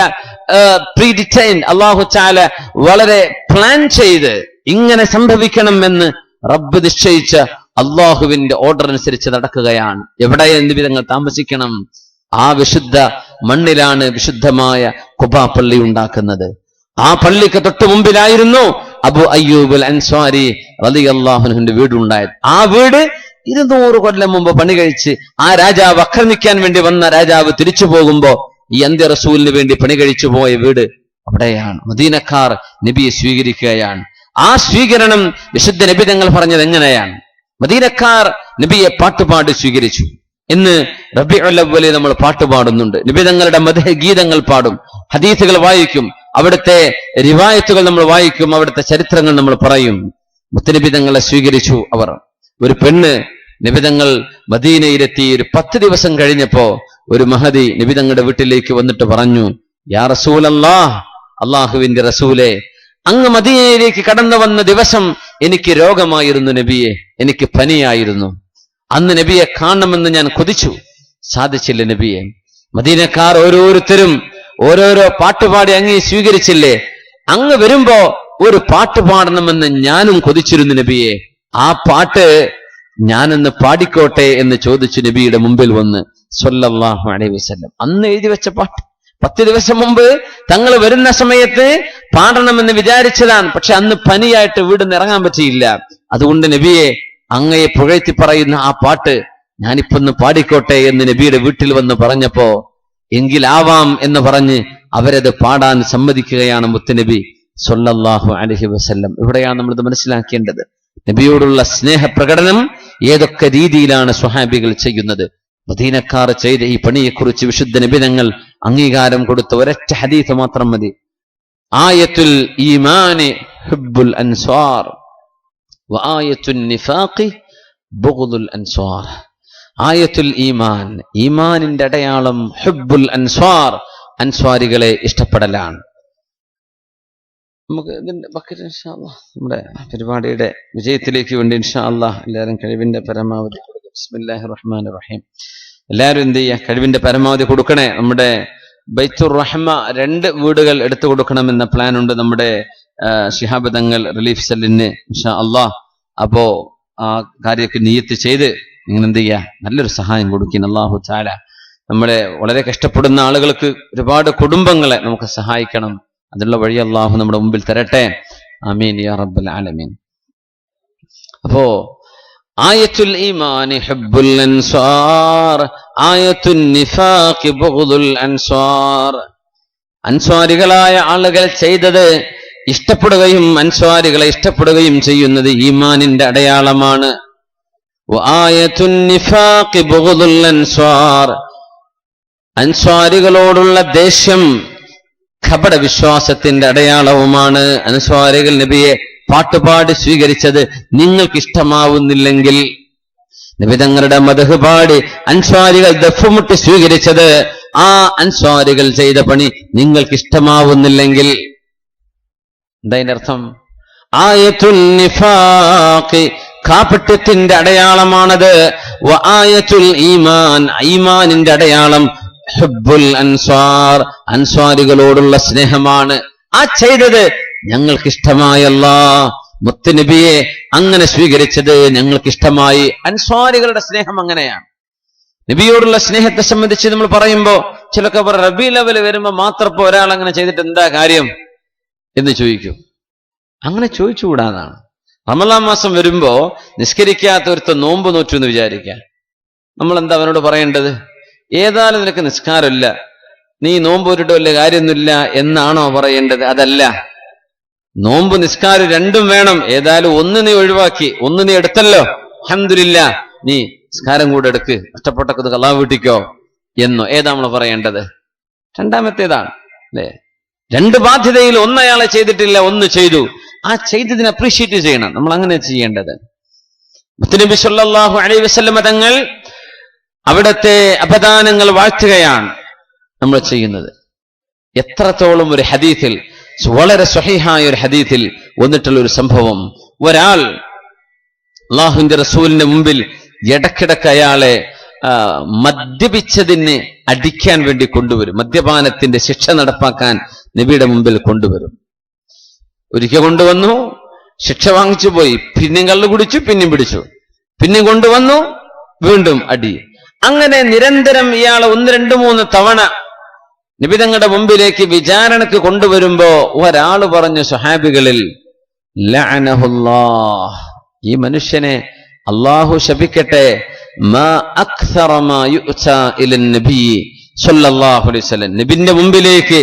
അല്ലാഹു തആല വളരെ പ്ലാൻ ചെയ്ത് ഇങ്ങനെ സംഭവിക്കണം എന്ന് റബ്ബ് നിശ്ചയിച്ച അള്ളാഹുവിന്റെ ഓർഡർ അനുസരിച്ച് നടക്കുകയാണ്. എവിടെ നിബിതങ്ങൾ താമസിക്കണം? ആ വിശുദ്ധ മണ്ണിലാണ് വിശുദ്ധമായ ഖുബാ പള്ളി ഉണ്ടാക്കുന്നത്. ആ പള്ളിക്ക് തൊട്ടു മുമ്പിലായിരുന്നു അബു അയ്യൂബ് അൽ അൻസ്വാരി റളിയല്ലാഹു അൻഹുവിന്റെ വീടുണ്ടായത്. ആ വീട് 200 കൊല്ലം മുമ്പ് പണി കഴിച്ച് ആ രാജാവ് ആക്രമിക്കാൻ വേണ്ടി വന്ന രാജാവ് തിരിച്ചു പോകുമ്പോ ഈ അന്ത്യ റസൂലിന് വേണ്ടി പണി കഴിച്ചു പോയ വീട് അവിടെയാണ്. മദീനക്കാർ നബിയെ സ്വീകരിക്കുകയാണ്. ആ സ്വീകരണം വിശുദ്ധ നബി തങ്ങൾ പറഞ്ഞത് എങ്ങനെയാണ്? മദീനക്കാർ നബിയെ പാട്ടുപാടി സ്വീകരിച്ചു. ഇന്ന് റബീഉൽ അവ്വലിൽ നമ്മൾ പാട്ടുപാടുന്നുണ്ട്. നബി തങ്ങളുടെ മദ്ഹ് ഗീതങ്ങൾ പാടും, ഹദീസുകൾ വായിക്കും, അവിടുത്തെ റിവായത്തുകൾ നമ്മൾ വായിക്കും, അവിടുത്തെ ചരിത്രങ്ങൾ നമ്മൾ പറയും. മുത്തനബി തങ്ങളെ സ്വീകരിച്ചു അവർ. ഒരു പെണ്ണ് നബിതങ്ങൾ മദീനയിലെത്തി 10 ദിവസം കഴിഞ്ഞപ്പോ ഒരു മഹദി നബിതങ്ങളുടെ വീട്ടിലേക്ക് വന്നിട്ട് പറഞ്ഞു, യാ റസൂലല്ലാഹ്, അള്ളാഹുവിന്റെ റസൂലെ, അങ്ങ് മദീനയിലേക്ക് കടന്നു വന്ന ദിവസം എനിക്ക് രോഗമായിരുന്നു നബിയെ, എനിക്ക് പനിയായിരുന്നു. അന്ന് നബിയെ കാണണമെന്ന് ഞാൻ കൊതിച്ചു, സാധിച്ചില്ല നബിയെ. മദീനക്കാർ ഓരോരുത്തരും ഓരോരോ പാട്ടുപാടി അങ്ങേ സ്വീകരിച്ചില്ലേ? അങ്ങ് വരുമ്പോ ഒരു പാട്ട് പാടണമെന്ന് ഞാനും കൊതിച്ചിരുന്നു നബിയെ. ആ പാട്ട് ഞാനൊന്ന് പാടിക്കോട്ടെ എന്ന് ചോദിച്ചു നബിയുടെ മുമ്പിൽ വന്ന് സ്വല്ലല്ലാഹു അലൈഹി വസല്ലം. അന്ന് എഴുതി വെച്ച പാട്ട് 10 ദിവസം മുമ്പ് തങ്ങൾ വരുന്ന സമയത്ത് പാടണമെന്ന് വിചാരിച്ചതാണ്. പക്ഷെ അന്ന് പനിയായിട്ട് വീടിന്ന് ഇറങ്ങാൻ പറ്റിയില്ല. അതുകൊണ്ട് നബിയെ, അങ്ങയെ പുകഴ്ത്തി പറയുന്ന ആ പാട്ട് ഞാനിപ്പൊന്ന് പാടിക്കോട്ടെ എന്ന് നബിയുടെ വീട്ടിൽ വന്ന് പറഞ്ഞപ്പോ എങ്കിലാവാം എന്ന് പറഞ്ഞ് അവരത് പാടാൻ സമ്മതിക്കുകയാണ് മുത്തുനബി സ്വല്ലല്ലാഹു അലൈഹി വസല്ലം. ഇവിടെയാണ് നമ്മളിത് മനസ്സിലാക്കേണ്ടത്. നബിയോടുള്ള സ്നേഹപ്രകടനം ഏതൊക്കെ രീതിയിലാണ് സ്വഹാബികൾ ചെയ്യുന്നത്. മദീനക്കാർ ചെയ്ത ഈ പണിയെക്കുറിച്ച് വിശുദ്ധ നബി തങ്ങൾ അംഗീകാരം കൊടുത്ത ഒരൊറ്റ ഹദീസ് മാത്രം മതി. ആയത്തുൽ ഈമാനി ഹുബ്ബുൽ അൻസ്വാർ വആയത്തുൻ നിഫാഖി ബുഗ്ദുൽ അൻസ്വാർ. ആയത്തുൽ ഈമാൻ, ഈമാനിന്റെ അടയാളം ഹുബ്ബുൽ അൻസ്വാർ, അൻസ്വാരികളെ ഇഷ്ടപ്പെടലാണ്. നമുക്ക് ഇതിന്റെ ഇൻഷാ അല്ലാഹ് നമ്മുടെ പരിപാടിയുടെ വിജയത്തിലേക്ക് വേണ്ടി ഇൻഷാ അല്ലാഹ് എല്ലാവരും കഴിവിന്റെ പരമാവധി കൊടുക്കുക. ബിസ്മില്ലാഹിർ റഹ്മാനിർ റഹീം. എല്ലാവരും എന്ത് ചെയ്യുക? കഴിവിന്റെ പരമാവധി കൊടുക്കണേ. നമ്മുടെ ബൈത്തുർ റഹ്മ 2 വീടുകൾ എടുത്തു കൊടുക്കണമെന്ന പ്ലാൻ ഉണ്ട് നമ്മുടെ ശിഹാബ് തങ്ങൾ റിലീഫ് സെല്ലിന് ഇൻഷാ അല്ലാഹ്. അപ്പോ ആ കാര്യമൊക്കെ നിയ്യത്ത് ചെയ്ത് നിങ്ങൾ എന്ത് ചെയ്യുക? നല്ലൊരു സഹായം കൊടുക്കുന്ന അല്ലാഹു തആല നമ്മളെ വളരെ കഷ്ടപ്പെടുന്ന ആളുകൾക്ക് ഒരുപാട് കുടുംബങ്ങളെ നമുക്ക് സഹായിക്കണം. അതിനുള്ള വഴി അല്ലാഹു നമ്മുടെ മുമ്പിൽ തരട്ടെ. ആമീൻ യാ റബ്ബൽ ആലമീൻ. അപ്പോ ആയത്തുൽ ഈമാനി ഹുബ്ബുൽ അൻസ്വാർ, ആയത്തുൻ നിഫാഖി ബുഗ്ദുൽ അൻസ്വാർ. അൻസ്വാരികളായ ആളുകൾ ചെയ്തത് ഇഷ്ടപ്പെടുകയും അൻസ്വാരികളെ ഇഷ്ടപ്പെടുകയും ചെയ്യുന്നത് ഈമാനിന്റെ അടയാളമാണ്. വആയത്തുൻ നിഫാഖി ബുഗ്ദുൽ അൻസ്വാർ, അൻസ്വാരികളോടുള്ള ദേഷ്യം ഖബട വിശ്വാസത്തിന്റെ അടയാളവുമാണ്. അൻസ്വാരികൾ നബിയെ പാട്ടുപാടി സ്വീകരിച്ചത് നിങ്ങൾക്ക് ഇഷ്ടമാവുന്നില്ലെങ്കിൽ, നബി തങ്ങളുടെ മദ്ഹ് പാടി അൻസ്വാരികൾ ദഫ്മുട്ടി സ്വീകരിച്ചത് ആ അൻസ്വാരികൾ ചെയ്ത പണി നിങ്ങൾക്ക് ഇഷ്ടമാവുന്നില്ലെങ്കിൽ എന്താ അതിന്റെ അർത്ഥം? ആയത്തുൻ നിഫാഖി, കാപട്യത്തിന്റെ അടയാളമാണത്. വആയത്തുൽ ഈമാൻ, ഈമാനിന്റെ അടയാളം ഹുബ്ബുൽ അൻസ്വാർ, അൻസ്വാരികളോടുള്ള സ്നേഹമാണ്. ആ ചെയ്തത് ഞങ്ങൾക്ക് ഇഷ്ടമായല്ലാ, മുത്തുനബിയെ അങ്ങനെ സ്വീകരിച്ചത് ഞങ്ങൾക്ക് ഇഷ്ടമായി. അൻസ്വാരികളുടെ സ്നേഹം അങ്ങനെയാണ്. നബിയോടുള്ള സ്നേഹത്തെ സംബന്ധിച്ച് നമ്മൾ പറയുമ്പോ ചിലൊക്കെ റബീഉൽ അവ്വൽ വരുമ്പോ മാത്രം ഇപ്പൊ ഒരാൾ അങ്ങനെ ചെയ്തിട്ട് എന്താ കാര്യം എന്ന് ചോദിക്കും. അങ്ങനെ ചോദിച്ചുകൂടാന്നാണ്. റമളാൻ മാസം വരുമ്പോ നിസ്കരിക്കാത്ത ഒരുത്ത നോമ്പ് നോറ്റു എന്ന് വിചാരിക്കാം. നമ്മൾ എന്താ അവനോട് പറയേണ്ടത്? ഏതായാലും നിനക്ക് നിസ്കാരമില്ല, നീ നോമ്പ് പോയിട്ട് വലിയ കാര്യമൊന്നുമില്ല എന്നാണോ പറയേണ്ടത്? അതല്ല. നോമ്പ് നിസ്കാരം രണ്ടും വേണം. ഏതായാലും ഒന്ന് നീ ഒഴിവാക്കി, ഒന്ന് നീ എടുത്തല്ലോ, അൽഹംദുലില്ലാ, നീ നിസ്കാരം കൂടെ എടുക്ക്, നഷ്ടപ്പെട്ടത് ഖളാ വീട്ടിക്കോ എന്നോ? ഏതാ നമ്മൾ പറയേണ്ടത്? രണ്ടാമത്തേതാണ് അല്ലേ? 2 ബാധ്യതയിൽ ഒന്ന് അയാളെ ചെയ്തിട്ടില്ല, ഒന്ന് ചെയ്തു. ആ ചെയ്തതിനെ അപ്രീഷിയേറ്റ് ചെയ്യണം. നമ്മൾ അങ്ങനെ ചെയ്യേണ്ടത്. മുത്തുനബി സല്ലല്ലാഹു അലൈഹി വസല്ലം തങ്ങൾ അവിടത്തെ അപദാനങ്ങൾ വാഴ്ത്തുകയാണ് നമ്മൾ ചെയ്യുന്നത്. എത്രത്തോളം ഒരു ഹദീസിൽ, വളരെ സ്വഹീഹായ ഒരു ഹദീസിൽ വന്നിട്ടുള്ള ഒരു സംഭവം, ഒരാൾ അല്ലാഹുവിന്റെ റസൂലിന്റെ മുമ്പിൽ ഇടക്കിടക്ക് അയാളെ മദ്യപിച്ചതിന് അടിക്കാൻ വേണ്ടി കൊണ്ടുവരും. മദ്യപാനത്തിന്റെ ശിക്ഷ നടപ്പാക്കാൻ നബിയുടെ മുമ്പിൽ കൊണ്ടുവരും. ഒരിക്കൽ കൊണ്ടുവന്നു, ശിക്ഷ വാങ്ങിച്ചു പോയി, പിന്നെയും കള്ളു കുടിച്ചു, പിന്നെയും പിടിച്ചു, പിന്നെയും കൊണ്ടുവന്നു, വീണ്ടും അടി. അങ്ങനെ നിരന്തരം ഇയാളെ 1, 2, 3 തവണ നബി തങ്ങളുടെ മുമ്പിലേക്ക് വിചാരണക്ക് കൊണ്ടുവരുമ്പോ ഒരാള് പറഞ്ഞു സ്വഹാബികളിൽ, ലഅനഹുല്ലാഹ്, ഈ മനുഷ്യനെ അല്ലാഹു ശപിക്കട്ടെ, മാ അക്സറ മാ യുഅ്താ ഇലൻ നബി സല്ലല്ലാഹു അലൈഹി വസല്ലം, നബിന്റെ മുമ്പിലേക്ക്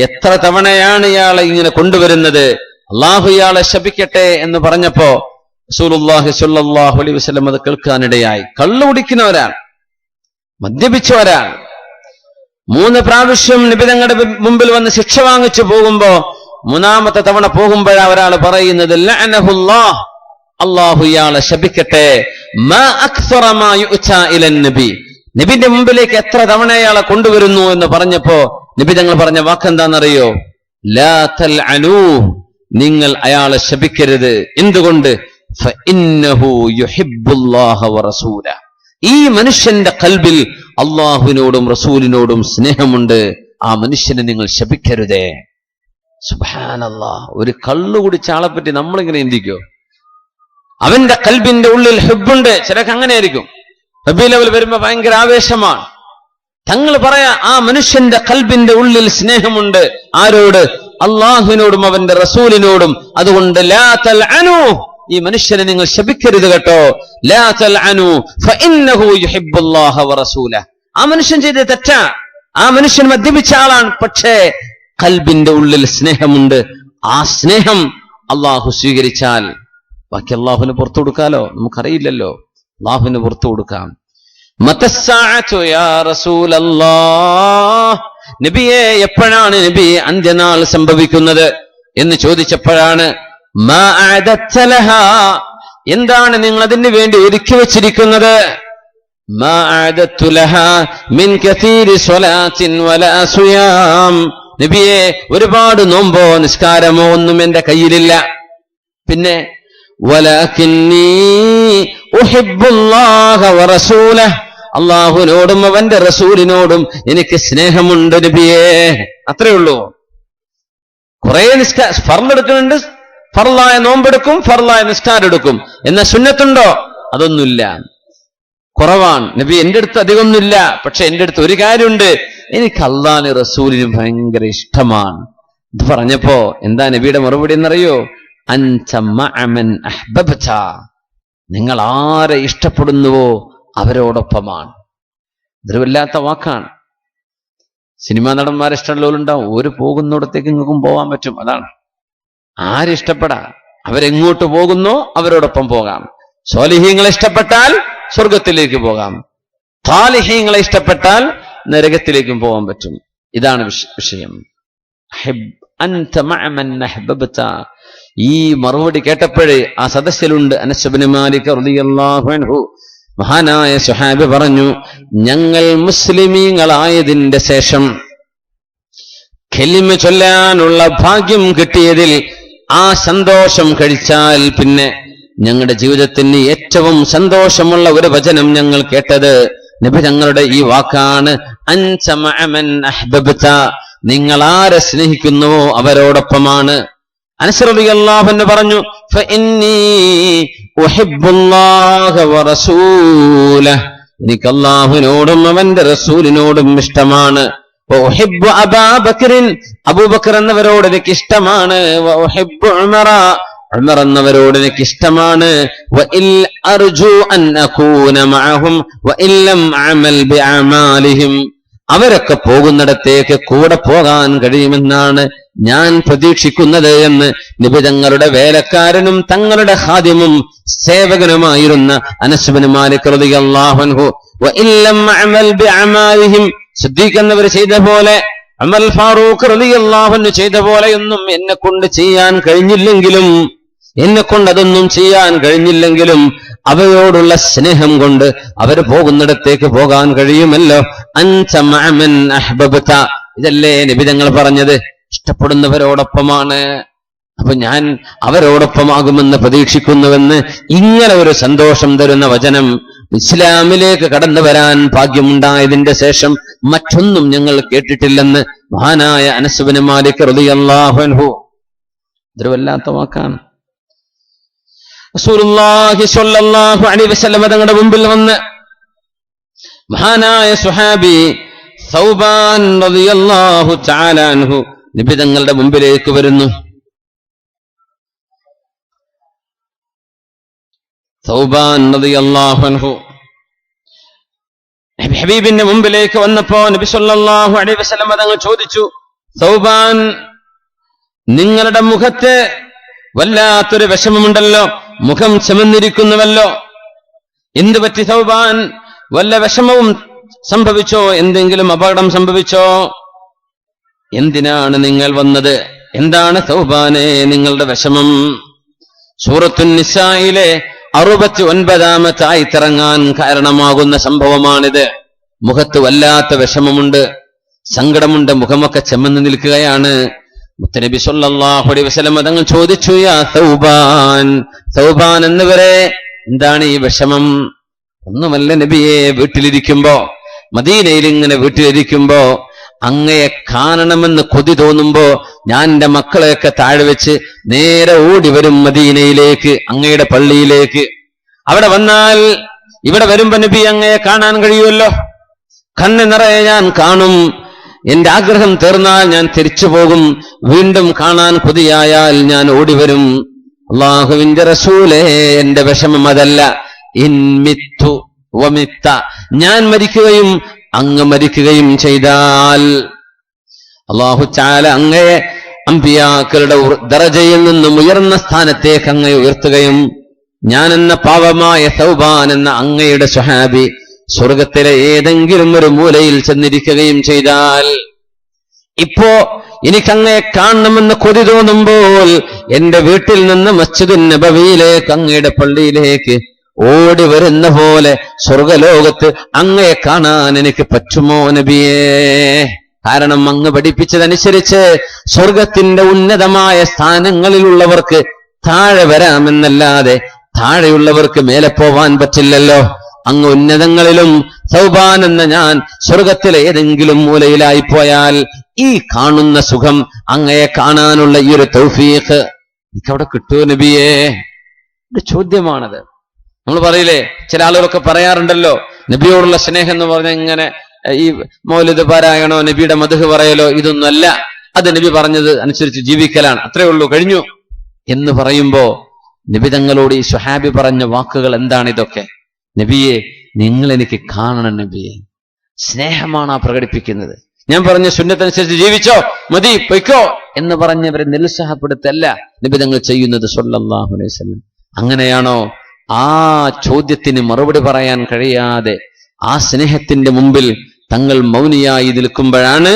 എത്ര തവണയാണ് ഇയാളെ ഇങ്ങനെ കൊണ്ടുവരുന്നത്, അല്ലാഹു ഇയാളെ ശപിക്കട്ടെ എന്ന് പറഞ്ഞപ്പോ റസൂലുള്ളാഹി സ്വല്ലല്ലാഹു അലൈഹി വസല്ലം അത് കേൾക്കാനിടയായി. കള്ളു കുടിക്കുന്ന ഒരാൾ, മദ്യപിച്ച ഒരാൾ 3 പ്രാവശ്യം നബി തങ്ങളുടെ മുമ്പിൽ വന്ന് ശിക്ഷ വാങ്ങിച്ചു പോകുമ്പോ 3ാമത്തെ തവണ പോകുമ്പോഴാ ഒരാൾ പറയുന്നത്, ലഅനഹുല്ലാഹ്, അല്ലാഹു ഇയാളെ ശപിക്കട്ടെ, മാ അക്സറ മാ യുഅ്താ ഇലൻ നബി, നബിന്റെ മുമ്പിലേക്ക് എത്ര തവണ അയാളെ കൊണ്ടുവരുന്നു എന്ന് പറഞ്ഞപ്പോ നബി തങ്ങൾ പറഞ്ഞ വാക്കെന്താണെന്നറിയോ? ലാ തൽഅനൂ, നിങ്ങൾ അയാളെ ശപിക്കരുത്. എന്തുകൊണ്ട്? ഫഇന്നഹു യുഹിബ്ബുല്ലാഹ വറസൂല, ഈ മനുഷ്യന്റെ ഖൽബിൽ അള്ളാഹുവിനോടും റസൂലിനോടും സ്നേഹമുണ്ട്, ആ മനുഷ്യനെ നിങ്ങൾ ശപിക്കരുതേ. സുബ്ഹാനല്ലാഹ്, ഒരു കള്ളു കുടിച്ച ആളെ പറ്റി നമ്മളിങ്ങനെ ചിന്തിക്കോ? അവന്റെ ഖൽബിന്റെ ഉള്ളിൽ ഹുബ്ബുണ്ട്. ചിലർക്ക് അങ്ങനെ ആയിരിക്കും, റബീഉൽ അവ്വൽ വരുമ്പോ ഭയങ്കര ആവേശമാണ്. തങ്ങൾ പറയാ ആ മനുഷ്യന്റെ ഖൽബിന്റെ ഉള്ളിൽ സ്നേഹമുണ്ട്. ആരോട്? അള്ളാഹുവിനോടും അവന്റെ റസൂലിനോടും. അതുകൊണ്ട് ലാ തൽഅനൂ, ഈ മനുഷ്യനെ നിങ്ങൾ ശപിക്കരുത് കേട്ടോ. ലാ തൽഅനൂ ഫഇന്നഹു യുഹിബ്ബുല്ലാഹ വറസൂല, ആ മനുഷ്യൻ ചെയ്ത തെറ്റാ, ആ മനുഷ്യൻ മദ്യപിച്ച ആളാണ്, പക്ഷേ ഖൽബിന്റെ ഉള്ളിൽ സ്നേഹമുണ്ട്. ആ സ്നേഹം അള്ളാഹു സ്വീകരിച്ചാൽ ബാക്കി അള്ളാഹുവിന് പുറത്തു കൊടുക്കാലോ, നമുക്കറിയില്ലല്ലോ, അള്ളാഹുവിന് പുറത്തു കൊടുക്കാം. മതസ്സാഅതു യാ റസൂലല്ലാഹ്, നബിയെ എപ്പോഴാണ് നബി അന്ത്യനാൾ സംഭവിക്കുന്നത് എന്ന് ചോദിച്ചപ്പോഴാണ് മാ അഅദത്ത ലഹാ, എന്താണ് നിങ്ങൾ അതിന് വേണ്ടി ഒരുക്കി വെച്ചിരിക്കുന്നത്? മാ അഅദത്തു ലഹാ മിൻ കസീരി സ്വലാത്തിൻ വലാ സുയാം, നബിയെ ഒരുപാട് നോമ്പോ നിസ്കാരമോ ഒന്നും എന്റെ കയ്യിലില്ല. പിന്നെ വലാകിന്നീ ഉഹിബ്ബുല്ലാഹ വറസൂലഹ്, അള്ളാഹുവിനോടും അവന്റെ റസൂലിനോടും എനിക്ക് സ്നേഹമുണ്ട് നബിയേ. അത്രേ ഉള്ളൂ. കുറെ ഫർള് എടുക്കുന്നുണ്ട്, ഫർളായ നോമ്പെടുക്കും, ഫർളായ നിസ്കാരം എടുക്കും, എന്ന സുന്നത്തുണ്ടോ? അതൊന്നുമില്ല, കുറവാണ്. നബി എന്റെ അടുത്ത് അധികമൊന്നുമില്ല, പക്ഷെ എന്റെ അടുത്ത് ഒരു കാര്യമുണ്ട്, എനിക്ക് അള്ളാഹുവിനും റസൂലിനും ഭയങ്കര ഇഷ്ടമാണ്. ഇത് പറഞ്ഞപ്പോ എന്താ നബിയുടെ മറുപടി എന്നറിയോ? അൻത മഅ മൻ അഹ്ബബ്ത, നിങ്ങൾ ആരെ ഇഷ്ടപ്പെടുന്നുവോ അവരോടൊപ്പമാണ്. ഇതൊരു വല്ലാത്ത വാക്കാണ്. സിനിമാ നടന്മാരെ ഇഷ്ടമുള്ളവരുണ്ടാവും, ഒരു പോകുന്നിടത്തേക്ക് ഇങ്ങും പോകാൻ പറ്റും. അതാണ് ആരിഷ്ടപ്പെടാ, അവരെങ്ങോട്ട് പോകുന്നോ അവരോടൊപ്പം പോകാം. സ്വാലിഹീങ്ങളെ ഇഷ്ടപ്പെട്ടാൽ സ്വർഗത്തിലേക്ക് പോകാം, താലിഹീങ്ങളെ ഇഷ്ടപ്പെട്ടാൽ നരകത്തിലേക്കും പോകാൻ പറ്റും. ഇതാണ് വിഷയം. അൻത മഅ മൻ അഹ്ബബ്ത. ഈ മറുപടി കേട്ടപ്പോഴേ ആ സദസ്സിലുണ്ട് അനസ് ഇബ്നു മാലിക് റളിയല്ലാഹു അൻഹു, മഹാനായ സ്വഹാബി പറഞ്ഞു, ഞങ്ങൾ മുസ്ലിമീങ്ങളായതിന്റെ ശേഷം കലിമ ചൊല്ലാനുള്ള ഭാഗ്യം കിട്ടിയതിൽ ആ സന്തോഷം കഴിച്ചാൽ പിന്നെ ഞങ്ങളുടെ ജീവിതത്തിന് ഏറ്റവും സന്തോഷമുള്ള ഒരു വചനം ഞങ്ങൾ കേട്ടത് നബി തങ്ങളുടെ ഈ വാക്കാണ്, അൻത മഅ മൻ അഹ്ബബ്ത, നിങ്ങൾ ആരെ സ്നേഹിക്കുന്നുവോ അവരോടൊപ്പമാണ്. അനസ് റളിയല്ലാഹു അൻഹു പറഞ്ഞു, ഫഇന്നീ ഉഹിബ്ബുല്ലാഹ വറസൂലഹ്, എനിക്ക് അല്ലാഹുവിനോടും അവന്റെ റസൂലിനോടും ഇഷ്ടമാണ്. വഉഹിബ്ബു അബൂബക്കറിൻ, അബൂബക്കർ എന്നവരോട് എനിക്ക് ഇഷ്ടമാണ്. വഉഹിബ്ബു ഉമറ, ഉമർ എന്നവരോട് എനിക്ക് ഇഷ്ടമാണ്. വഇൽ അർജു അൻ അകൂന മഅഹും വഇൻ ലം അമൽ ബിഅമാലിഹിം, അവരൊക്കെ പോകുന്നിടത്തേക്ക് കൂടെ പോകാൻ കഴിയുമെന്നാണ് ഞാൻ പ്രതീക്ഷിക്കുന്നത് എന്ന് നബി തങ്ങളുടെ വേലക്കാരനും തങ്ങളുടെ ഖാദിമും സേവകനുമായിരുന്ന അനസ് ഇബ്നു മാലിക് റളിയല്ലാഹു അൻഹു വഇൻ ലം അമൽ ബിഅമാലിഹിം, സിദ്ദീഖ് എന്നവർ ചെയ്ത പോലെ, ഉമർ ഫാറൂഖ് റളിയല്ലാഹു അൻഹു ചെയ്ത പോലെയൊന്നും എന്നെ കൊണ്ട് ചെയ്യാൻ കഴിഞ്ഞില്ലെങ്കിലും എന്നെ കൊണ്ട് അതൊന്നും ചെയ്യാൻ കഴിഞ്ഞില്ലെങ്കിലും അവയോടുള്ള സ്നേഹം കൊണ്ട് അവർ പോകുന്നിടത്തേക്ക് പോകാൻ കഴിയുമല്ലോ. അൻത മഅമൻ അഹ്ബബ്ത, ഇതല്ലേ നബി തങ്ങൾ പറഞ്ഞത്, ഇഷ്ടപ്പെടുന്നവരോടൊപ്പമാണ്. അപ്പൊ ഞാൻ അവരോടൊപ്പമാകുമെന്ന് പ്രതീക്ഷിക്കുന്നുവെന്ന് ഇങ്ങനെ ഒരു സന്തോഷം തരുന്ന വചനം ഇസ്ലാമിലേക്ക് കടന്നു വരാൻ ഭാഗ്യമുണ്ടായതിന്റെ ശേഷം മറ്റൊന്നും ഞങ്ങൾ കേട്ടിട്ടില്ലെന്ന് മഹാനായ അനസ് ഇബ്നു മാലിക് റളിയല്ലാഹു അൻഹു. ഇതൊരു വല്ലാത്ത വാക്കാണ്. റസൂലുള്ളാഹി സ്വല്ലല്ലാഹു അലൈഹി വസല്ലം തങ്ങളുടെ മുമ്പിൽ വന്ന് മഹാനായ സ്വഹാബി സൗബാൻ റളിയല്ലാഹു തആല അൻഹു നബി തങ്ങളുടെ മുമ്പിലേക്ക് വരുന്നു. സൗബാൻ റളിയല്ലാഹു അൻഹു ഹബീബിന്റെ മുമ്പിലേക്ക് വന്നപ്പോ നബി സല്ലല്ലാഹു അലൈഹി വസല്ലം തങ്ങൾ ചോദിച്ചു, സൗബാൻ, നിങ്ങളുടെ മുഖത്ത് വല്ലാത്തൊരു വിഷമമുണ്ടല്ലോ, മുഖം ചുമന്നിരിക്കുന്നുവല്ലോ. എന്തു പറ്റി സൗബാൻ? വല്ല വിഷമവും സംഭവിച്ചോ? എന്തെങ്കിലും അപകടം സംഭവിച്ചോ? എന്തിനാണ് നിങ്ങൾ വന്നത്? എന്താണ് സൗബാനെ നിങ്ങളുടെ വിഷമം? സൂറത്തുൻ നിസായിലെ 69-ാമത്തെ ആയത്തിറങ്ങാൻ കാരണമാകുന്ന സംഭവമാണിത്. മുഖത്ത് വല്ലാത്ത വിഷമമുണ്ട്, സങ്കടമുണ്ട്, മുഖമൊക്കെ ചെമ്മന്ന് നിൽക്കുകയാണ്. മുത്തനബി സല്ലല്ലാഹു അലൈഹി വസല്ലം തങ്ങൾ ചോദിച്ചു, യാ സൗബാൻ, സൗബാൻ എന്നിവരെ, എന്താണ് ഈ വിഷമം? ഒന്നുമല്ല നബിയെ, വീട്ടിലിരിക്കുമ്പോ, മദീനയിൽ ഇങ്ങനെ വീട്ടിലിരിക്കുമ്പോ അങ്ങയെ കാണണമെന്ന് കൊതി തോന്നുമ്പോ ഞാൻ എന്റെ മക്കളെയൊക്കെ താഴെ വെച്ച് നേരെ ഓടി വരും മദീനയിലേക്ക്, അങ്ങയുടെ പള്ളിയിലേക്ക്. അവിടെ വന്നാൽ ഇവിടെ വരുമ്പോ നബി അങ്ങയെ കാണാൻ കഴിയുമല്ലോ, കണ്ണ് നിറയെ ഞാൻ കാണും. എന്റെ ആഗ്രഹം തീർന്നാൽ ഞാൻ തിരിച്ചു പോകും, വീണ്ടും കാണാൻ കൊതിയായാൽ ഞാൻ ഓടിവരും. അല്ലാഹുവിന്റെ റസൂലേ, എന്റെ വിഷമം അതല്ല. ഇൻമിത്തു വമിത്ത, ഞാൻ മരിക്കുകയും അങ്ങ് മരിക്കുകയും ചെയ്താൽ അല്ലാഹു തആല അങ്ങയെ അമ്പിയാക്കളുടെ ദറജയിൽ നിന്നും ഉയർന്ന സ്ഥാനത്തേക്ക് അങ്ങയെ ഉയർത്തുകയും ഞാൻ എന്ന പാവമായ സൗബാൻ എന്ന അങ്ങയുടെ സ്വഹാബി സ്വർഗത്തിലെ ഏതെങ്കിലും ഒരു മൂലയിൽ ചെന്നിരിക്കുകയും ചെയ്താൽ, ഇപ്പോ എനിക്കങ്ങയെ കാണണമെന്ന് കൊതി തോന്നുമ്പോൾ എന്റെ വീട്ടിൽ നിന്ന് മസ്ജിദുൻ നബവിയിലേക്ക്, അങ്ങയുടെ പള്ളിയിലേക്ക് ഓടി വരുന്ന പോലെ സ്വർഗലോകത്ത് അങ്ങയെ കാണാൻ എനിക്ക് പറ്റുമോ നബിയേ? കാരണം അങ്ങ് പഠിപ്പിച്ചതനുസരിച്ച് സ്വർഗത്തിന്റെ ഉന്നതമായ സ്ഥാനങ്ങളിലുള്ളവർക്ക് താഴെ വരാമെന്നല്ലാതെ താഴെയുള്ളവർക്ക് മേലെ പോവാൻ പറ്റില്ലല്ലോ. അങ്ങ് ഉന്നതങ്ങളിലും സൗബാൻ എന്ന ഞാൻ സ്വർഗത്തിലെ ഏതെങ്കിലും മൂലയിലായി പോയാൽ ഈ കാണുന്ന സുഖം, അങ്ങയെ കാണാനുള്ള ഈ ഒരു തൗഫീഖ് എനിക്കവിടെ കിട്ടുമോ നബിയേ? ഒരു ചോദ്യമാണത്. നമ്മൾ പറയില്ലേ, ചില ആളുകളൊക്കെ പറയാറുണ്ടല്ലോ, നബിയോടുള്ള സ്നേഹം എന്ന് പറഞ്ഞാൽ ഇങ്ങനെ ഈ മൗലിദ് പാരായണോ, നബിയുടെ മദ്ഹ് പറയലോ, ഇതൊന്നുമല്ല. അത് നബി പറഞ്ഞത് അനുസരിച്ച് ജീവിക്കലാണ്, അത്രേ ഉള്ളൂ, കഴിഞ്ഞു എന്ന് പറയുമ്പോ നബി തങ്ങളോട് ഈ സ്വഹാബി പറഞ്ഞ വാക്കുകൾ എന്താണ് ഇതൊക്കെ? നബിയെ, നിങ്ങൾ എനിക്ക് കാണണം നബിയെ. സ്നേഹമാണ് ആ പ്രകടിപ്പിക്കുന്നത്. ഞാൻ പറഞ്ഞ സുന്നത്തനുസരിച്ച് ജീവിച്ചോ, മതി, പൊയ്ക്കോ എന്ന് പറഞ്ഞവരെ നിരുത്സാഹപ്പെടുത്തല്ല നബി തങ്ങൾ ചെയ്യുന്നത് സ്വല്ലല്ലാഹു അലൈഹി വസല്ലം. അങ്ങനെയാണോ? ആ ചോദ്യത്തിന് മറുപടി പറയാൻ കഴിയാതെ ആ സ്നേഹത്തിന്റെ മുമ്പിൽ തങ്ങൾ മൗനിയായി നിൽക്കുമ്പോഴാണ്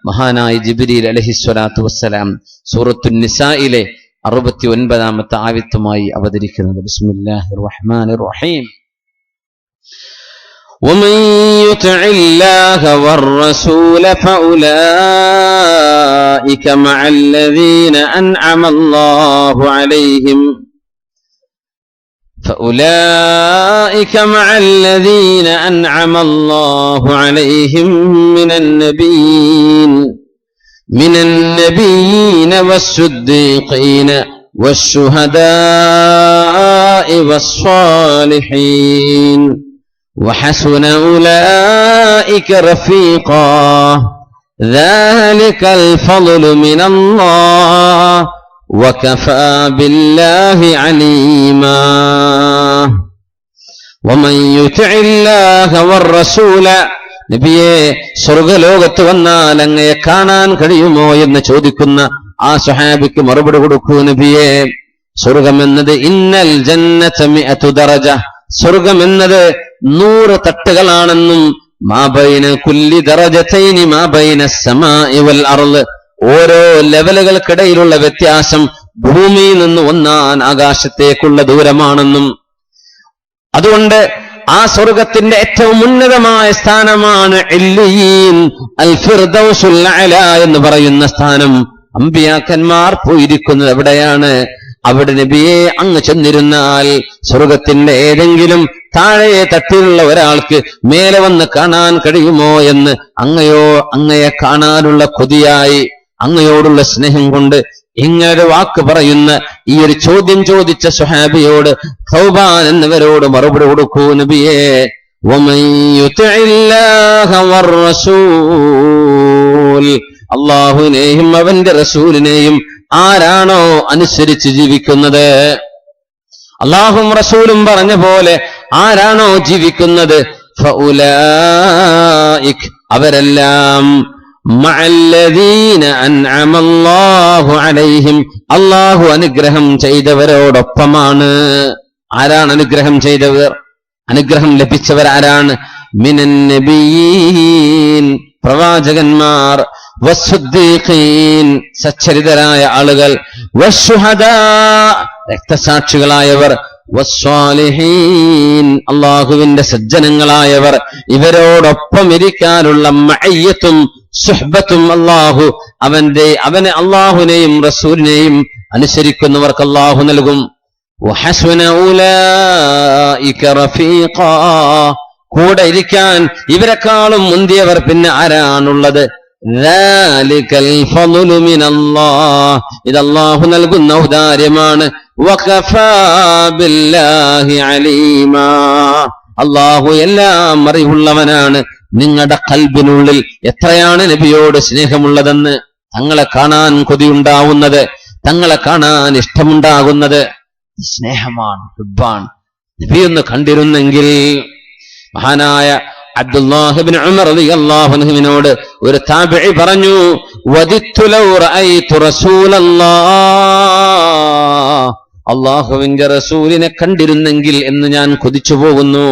മഹാനായ ജിബ്രീൽ അലൈഹിസ്സലാത്തു വസ്സലാം സൂറത്തുൻ നിസായിലെ 69-ാമത്തെ ആയത്തുമായി അവതരിക്കുന്നത്. ബിസ്മില്ലാഹിർ റഹ്മാനിർ റഹീം. ومن يطع الله والرسول فأولئك مع الذين أنعم الله عليهم من النبيين والصديقين والشهداء والصالحين وحسن أولئك رفيقا ذلك الفضل من الله وكفى بالله عليما ومن يطع الله والرسول നബിയെ, സ്വർഗലോകത്ത് വന്നാൽ അങ്ങയെ കാണാൻ കഴിയുമോ എന്ന് ചോദിക്കുന്ന ആ സ്വഹാബിക്ക് മറുപടി കൊടുക്കൂ നബിയെ. സ്വർഗമെന്നത് ഇന്നൽ ജന്നത മിഅതു ദറജ, സ്വർഗമെന്നത് 100 തട്ടുകളാണെന്നും മാ ബൈന കുല്ലി ദറജതൈനി മാ ബൈന അസ്സമാഇ വൽ അർള്, ഓരോ ലെവലുകൾക്കിടയിലുള്ള വ്യത്യാസം ഭൂമിയിൽ നിന്ന് ഒന്നാൻ ആകാശത്തേക്കുള്ള ദൂരമാണെന്നും അതുകൊണ്ട് ആ സ്വർഗത്തിന്റെ ഏറ്റവും ഉന്നതമായ സ്ഥാനമാണ് ഇല്ലീൻ, അൽ ഫിർദൗസുൽ അഅല എന്ന് പറയുന്ന സ്ഥാനം. അമ്പിയാക്കന്മാർ പോയിരിക്കുന്നത് എവിടെയാണ്? അവിടെ നബിയെ അങ്ങ് ചെന്നിരുന്നാൽ സ്വർഗത്തിന്റെ ഏതെങ്കിലും താഴെ തട്ടിലുള്ള ഒരാൾക്ക് മേലെ വന്ന് കാണാൻ കഴിയുമോ എന്ന് അങ്ങയെ കാണാനുള്ള കൊതിയായി, അങ്ങയോടുള്ള സ്നേഹം കൊണ്ട് ഇങ്ങനൊരു വാക്ക് പറയുന്ന ഈ ഒരു ചോദ്യം ചോദിച്ച സ്വഹാബിയോട് ഥൗബാൻ എന്നിവരോട് മറുപടി കൊടുക്കൂ നബിയേ, വമൻ യുതിഇല്ലാഹ വറസൂൽ, അല്ലാഹുവിനെയും അവന്റെ റസൂലിനെയും ആരാണോ അനുസരിച്ച് ജീവിക്കുന്നത്, അല്ലാഹുവും റസൂലും പറഞ്ഞ പോലെ ആരാണോ ജീവിക്കുന്നത്, ഫഉലൈക അവരെല്ലാം മഅല്ലദീന അൻഅമല്ലാഹു അലൈഹിം അല്ലാഹു അനുഗ്രഹം ചെയ്തവരോടൊപ്പമാണ്. ആരാണ് അനുഗ്രഹം ചെയ്തവർ? അനുഗ്രഹം ലഭിച്ചവർ ആരാണ്? മിനൻ നബിയീൻ പ്രവാചകന്മാർ, വസ്സുദ്ദീഖീൻ സച്ചരിതരായ ആളുകൾ, വശുഹദാ രക്തസാക്ഷികളായവർ, വസ്സാലിഹീൻ അല്ലാഹുവിന്റെ സജ്ജനങ്ങളായവർ. ഇവരോടൊപ്പം ഇരിക്കാനുള്ള മഅയ്യത്തും സുഹ്ബത്തും അവനെ അല്ലാഹുവിനെയും റസൂലിനെയും അനുസരിക്കുന്നവർക്ക് അല്ലാഹു നൽകും. വഹസ്ന ഉലൈക റഫീഖാ കൂടെ ഇരിക്കാൻ ഇവരെക്കാളും മുന്തിയവർ പിന്നെ ആരാണുള്ളത്? ദാലികൽ ഫളു മിനല്ലാഹ്, ഇത് അല്ലാഹു നൽകുന്ന ഔദാര്യമാണ്. വഖഫാ ബില്ലാഹി അലീമാ, അല്ലാഹു എല്ലാം അറിവുള്ളവനാണ്. നിങ്ങളുടെ ഖൽബിനുള്ളിൽ എത്രയാണ് നബിയോട് സ്നേഹമുള്ളതെന്ന്, തങ്ങളെ കാണാൻ കൊതിയുണ്ടാവുന്നത്, തങ്ങളെ കാണാൻ ഇഷ്ടമുണ്ടാകുന്നത് സ്നേഹമാണ്, ഹുബ്ബാണ്. നബിയൊന്ന് കണ്ടിരുന്നെങ്കിൽ. മഹാനായ അബ്ദുല്ലാഹ് ഇബ്നു ഉമർ റളിയല്ലാഹു അൻഹുവിനോട് ഒരു താബിഈ പറഞ്ഞു, വദിത്തു ലൗ റഅയ്തു റസൂലല്ലാഹ്, അല്ലാഹുവിന്റെ റസൂലിനെ കണ്ടിരുന്നെങ്കിൽ എന്ന് ഞാൻ കൊതിച്ചു പോകുന്നു.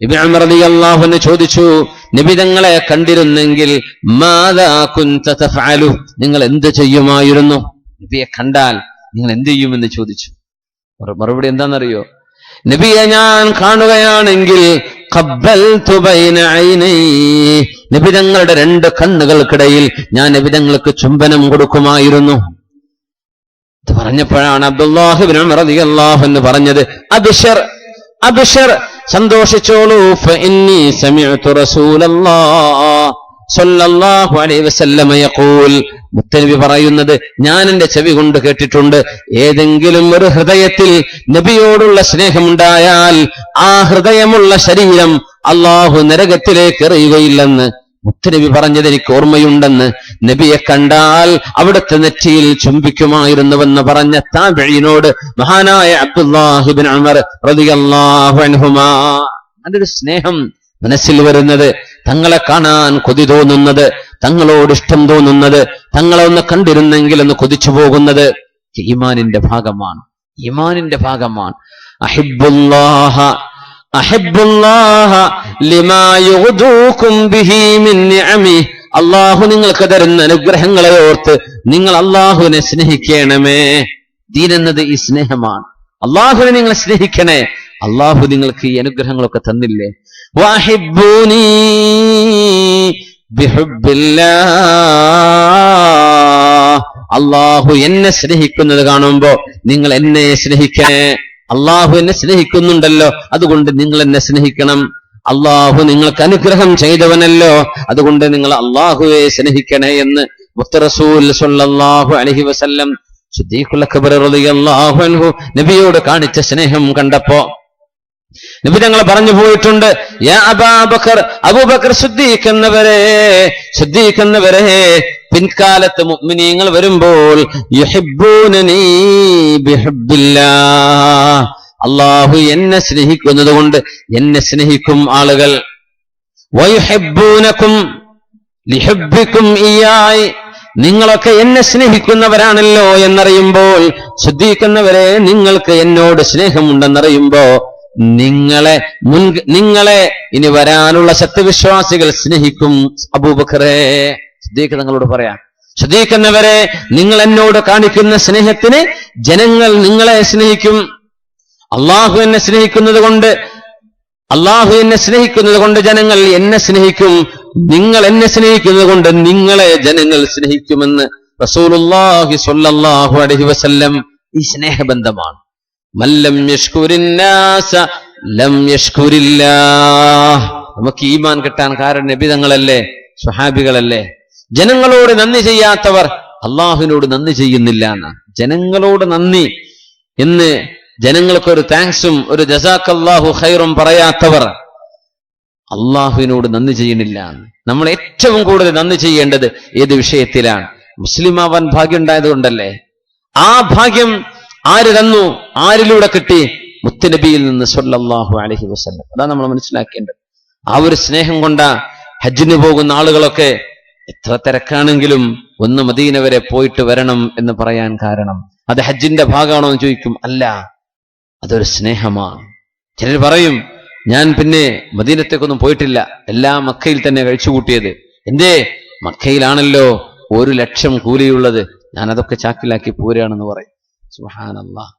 ഇബ്നു ഉമർ റളിയല്ലാഹു അൻഹു ചോദിച്ചു, നബി തങ്ങളെ കണ്ടിരുന്നെങ്കിൽ മാദാ കുൻത തഫഅലു, നിങ്ങൾ എന്ത് ചെയ്യുമായിരുന്നു? നബിയെ കണ്ടാൽ നിങ്ങൾ എന്ത് ചെയ്യുമെന്ന് ചോദിച്ചു. മറുപടി എന്താണെന്നറിയോ? നബിയെ ഞാൻ കാണുകയാണെങ്കിൽ ഖബ്ബൽതു ബൈന ഐനൈഹി, നബി തങ്ങളുടെ രണ്ട് കണ്ണുകൾക്കിടയിൽ ഞാൻ നബി തങ്ങൾക്ക് ചുംബനം കൊടുക്കുമായിരുന്നു. ഇത് പറഞ്ഞപ്പോഴാണ് അബ്ദുല്ലാഹ് ഇബ്നു ഉമർ റളിയല്ലാഹു അൻഹു പറഞ്ഞത്, അബ്ശിർ അബ്ശിർ സന്തോഷിച്ചോളൂ, ഫഇന്നി സമിഅതു റസൂലല്ലാഹ് സ്വല്ലല്ലാഹു അലൈഹി വസല്ലം യഖൂൽ, മുത്തനബി പറയുന്നത് ഞാൻ എന്റെ ചെവി കൊണ്ട് കേട്ടിട്ടുണ്ട്. ഏതെങ്കിലും ഒരു ഹൃദയത്തിൽ നബിയോടുള്ള സ്നേഹമുണ്ടായാൽ ആ ഹൃദയമുള്ള ശരീരം അല്ലാഹു നരകത്തിലേക്ക് എറിയുകയില്ലെന്ന് മുത്തനബി പറഞ്ഞത് എനിക്ക് ഓർമ്മയുണ്ടെന്ന്. നബിയെ കണ്ടാൽ അവിടുത്തെ നെറ്റിയിൽ ചുംബിക്കുമായിരുന്നുവെന്ന് പറഞ്ഞ താബിഈനോട് മഹാനായ അബ്ദുല്ലാഹ് ഇബ്നു ഉമർ റളിയല്ലാഹു അൻഹുമാ അതിന്റെ സ്നേഹം മനസ്സിൽ വരുന്നത്, തങ്ങളെ കാണാൻ കൊതി തോന്നുന്നത്, തങ്ങളോട് ഇഷ്ടം തോന്നുന്നത്, തങ്ങളെ ഒന്ന് കണ്ടിരുന്നെങ്കിൽ എന്ന് കൊതിച്ചു പോകുന്നത് ഈമാനിന്റെ ഭാഗമാണ്. ഈമാനിന്റെ ഭാഗമാണ്. അഹിബ്ബുല്ലാഹ അഹിബ്ബുല്ലാഹ ലിമാ യുഗ്ദൂകും ബിഹി മിൻ നിഅമി, അല്ലാഹു നിങ്ങൾക്ക് തരുന്ന അനുഗ്രഹങ്ങളെ ഓർത്ത് നിങ്ങൾ അല്ലാഹുവിനെ സ്നേഹിക്കണമേ. ദീൻ എന്നത് ഈ സ്നേഹമാണ്. അല്ലാഹുവിനെ നിങ്ങൾ സ്നേഹിക്കണേ. അല്ലാഹു നിങ്ങൾക്ക് ഈ അനുഗ്രഹങ്ങളൊക്കെ തന്നില്ലേ? വഹിബ്ബൂനി ബിഹുബ്ബില്ലാഹ്, അല്ലാഹു എന്നെ സ്നേഹിക്കുന്നത് കാണുമ്പോ നിങ്ങൾ എന്നെ സ്നേഹിക്കണേ. അല്ലാഹു എന്നെ സ്നേഹിക്കുന്നുണ്ടല്ലോ, അതുകൊണ്ട് നിങ്ങൾ എന്നെ സ്നേഹിക്കണം. അല്ലാഹു നിങ്ങൾക്ക് അനുഗ്രഹം ചെയ്തവനല്ലോ, അതുകൊണ്ട് നിങ്ങൾ അല്ലാഹുവെ സ്നേഹിക്കണേ എന്ന് മുത്ത് റസൂൽ സ്വല്ലല്ലാഹു അലൈഹി വസല്ലം സിദ്ദീഖുൽ അക്ബർ റളിയല്ലാഹു അൻഹു നബിയോട് കാണിച്ച സ്നേഹം കണ്ടപ്പോ നബി തങ്ങൾ പറഞ്ഞു പോയിട്ടുണ്ട്, യാ അബൂബക്കർ, അബൂബക്കർ സിദ്ദീഖ് എന്നവരെ പിൻകാലത്ത് മുഅ്മിനീങ്ങൾ വരുമ്പോൾ യുഹിബ്ബൂനനി ബിഹുബ്ബില്ലാഹ്, അല്ലാഹു എന്നെ സ്നേഹിക്കുന്നത് കൊണ്ട് എന്നെ സ്നേഹിക്കും ആളുകൾ. വയുഹിബ്ബൂനകും ലിഹുബ്ബികും ഇയായി, നിങ്ങളൊക്കെ എന്നെ സ്നേഹിക്കുന്നവരാണല്ലോ എന്നറിയുമ്പോൾ, സിദ്ദീഖ് നിങ്ങൾക്ക് എന്നോട് സ്നേഹമുണ്ടെന്നറിയുമ്പോ നിങ്ങളെ ഇനി വരാനുള്ള സത്യവിശ്വാസികൾ സ്നേഹിക്കും. അബൂബക്കറെ, സിദ്ദീഖ് തങ്ങളോട് പറയാം, ശ്രദ്ധിക്കുന്നവരെ, നിങ്ങൾ എന്നോട് കാണിക്കുന്ന സ്നേഹത്തിന് ജനങ്ങൾ നിങ്ങളെ സ്നേഹിക്കും. അള്ളാഹു എന്നെ സ്നേഹിക്കുന്നത് കൊണ്ട് ജനങ്ങൾ എന്നെ സ്നേഹിക്കും. നിങ്ങൾ എന്നെ സ്നേഹിക്കുന്നത് കൊണ്ട് നിങ്ങളെ ജനങ്ങൾ സ്നേഹിക്കുമെന്ന് റസൂലുള്ളാഹി സ്വല്ലല്ലാഹു അലൈഹി വസല്ലം. ഈ സ്നേഹബന്ധമാണ്. മല്ലം യശ്കുരിന്നാസ ലം യശ്കുരില്ലാഹ്. നമുക്ക് ഈമാൻ കിട്ടാൻ കാരണം നബി തങ്ങളല്ലേ, സ്വഹാബികളല്ലേ. ജനങ്ങളോട് നന്ദി ചെയ്യാത്തവർ അള്ളാഹുവിനോട് നന്ദി ചെയ്യുന്നില്ല എന്ന്. ജനങ്ങളോട് നന്ദി എന്ന് ജനങ്ങൾക്കൊരു താങ്ക്സും ഒരു ജസാക്കല്ലാഹു ഖൈറും പറയാത്തവർ അള്ളാഹുവിനോട് നന്ദി ചെയ്യുന്നില്ല. നമ്മൾ ഏറ്റവും കൂടുതൽ നന്ദി ചെയ്യേണ്ടത് ഏത് വിഷയത്തിലാണ്? മുസ്ലിം ആവാൻ ഭാഗ്യം ഉണ്ടായതുകൊണ്ടല്ലേ. ആ ഭാഗ്യം ആര് തന്നു? ആരിലൂടെ കിട്ടി? മുത്തുനബിയിൽ നിന്ന് സ്വല്ലല്ലാഹു അലൈഹി വസല്ലം. അതാണ് നമ്മൾ മനസ്സിലാക്കേണ്ടത്. ആ ഒരു സ്നേഹം കൊണ്ട ഹജ്ജിന് പോകുന്ന ആളുകളൊക്കെ എത്ര തിരക്കാണെങ്കിലും ഒന്ന് മദീന വരെ പോയിട്ട് വരണം എന്ന് പറയാൻ കാരണം അത് ഹജ്ജിന്റെ ഭാഗമാണോ എന്ന് ചോദിക്കും. അല്ല, അതൊരു സ്നേഹമാണ്. ചിലർ പറയും, ഞാൻ പിന്നെ മദീനത്തേക്കൊന്നും പോയിട്ടില്ല, എല്ലാം മക്കയിൽ തന്നെ കഴിച്ചുകൂട്ടിയത്. എന്തേ? മക്കയിലാണല്ലോ 1,00,000 കൂലിയുള്ളത്, ഞാൻ അതൊക്കെ ചാക്കിലാക്കി പോരുകയാണെന്ന് പറയും. സുബ്ഹാനല്ലാഹ്.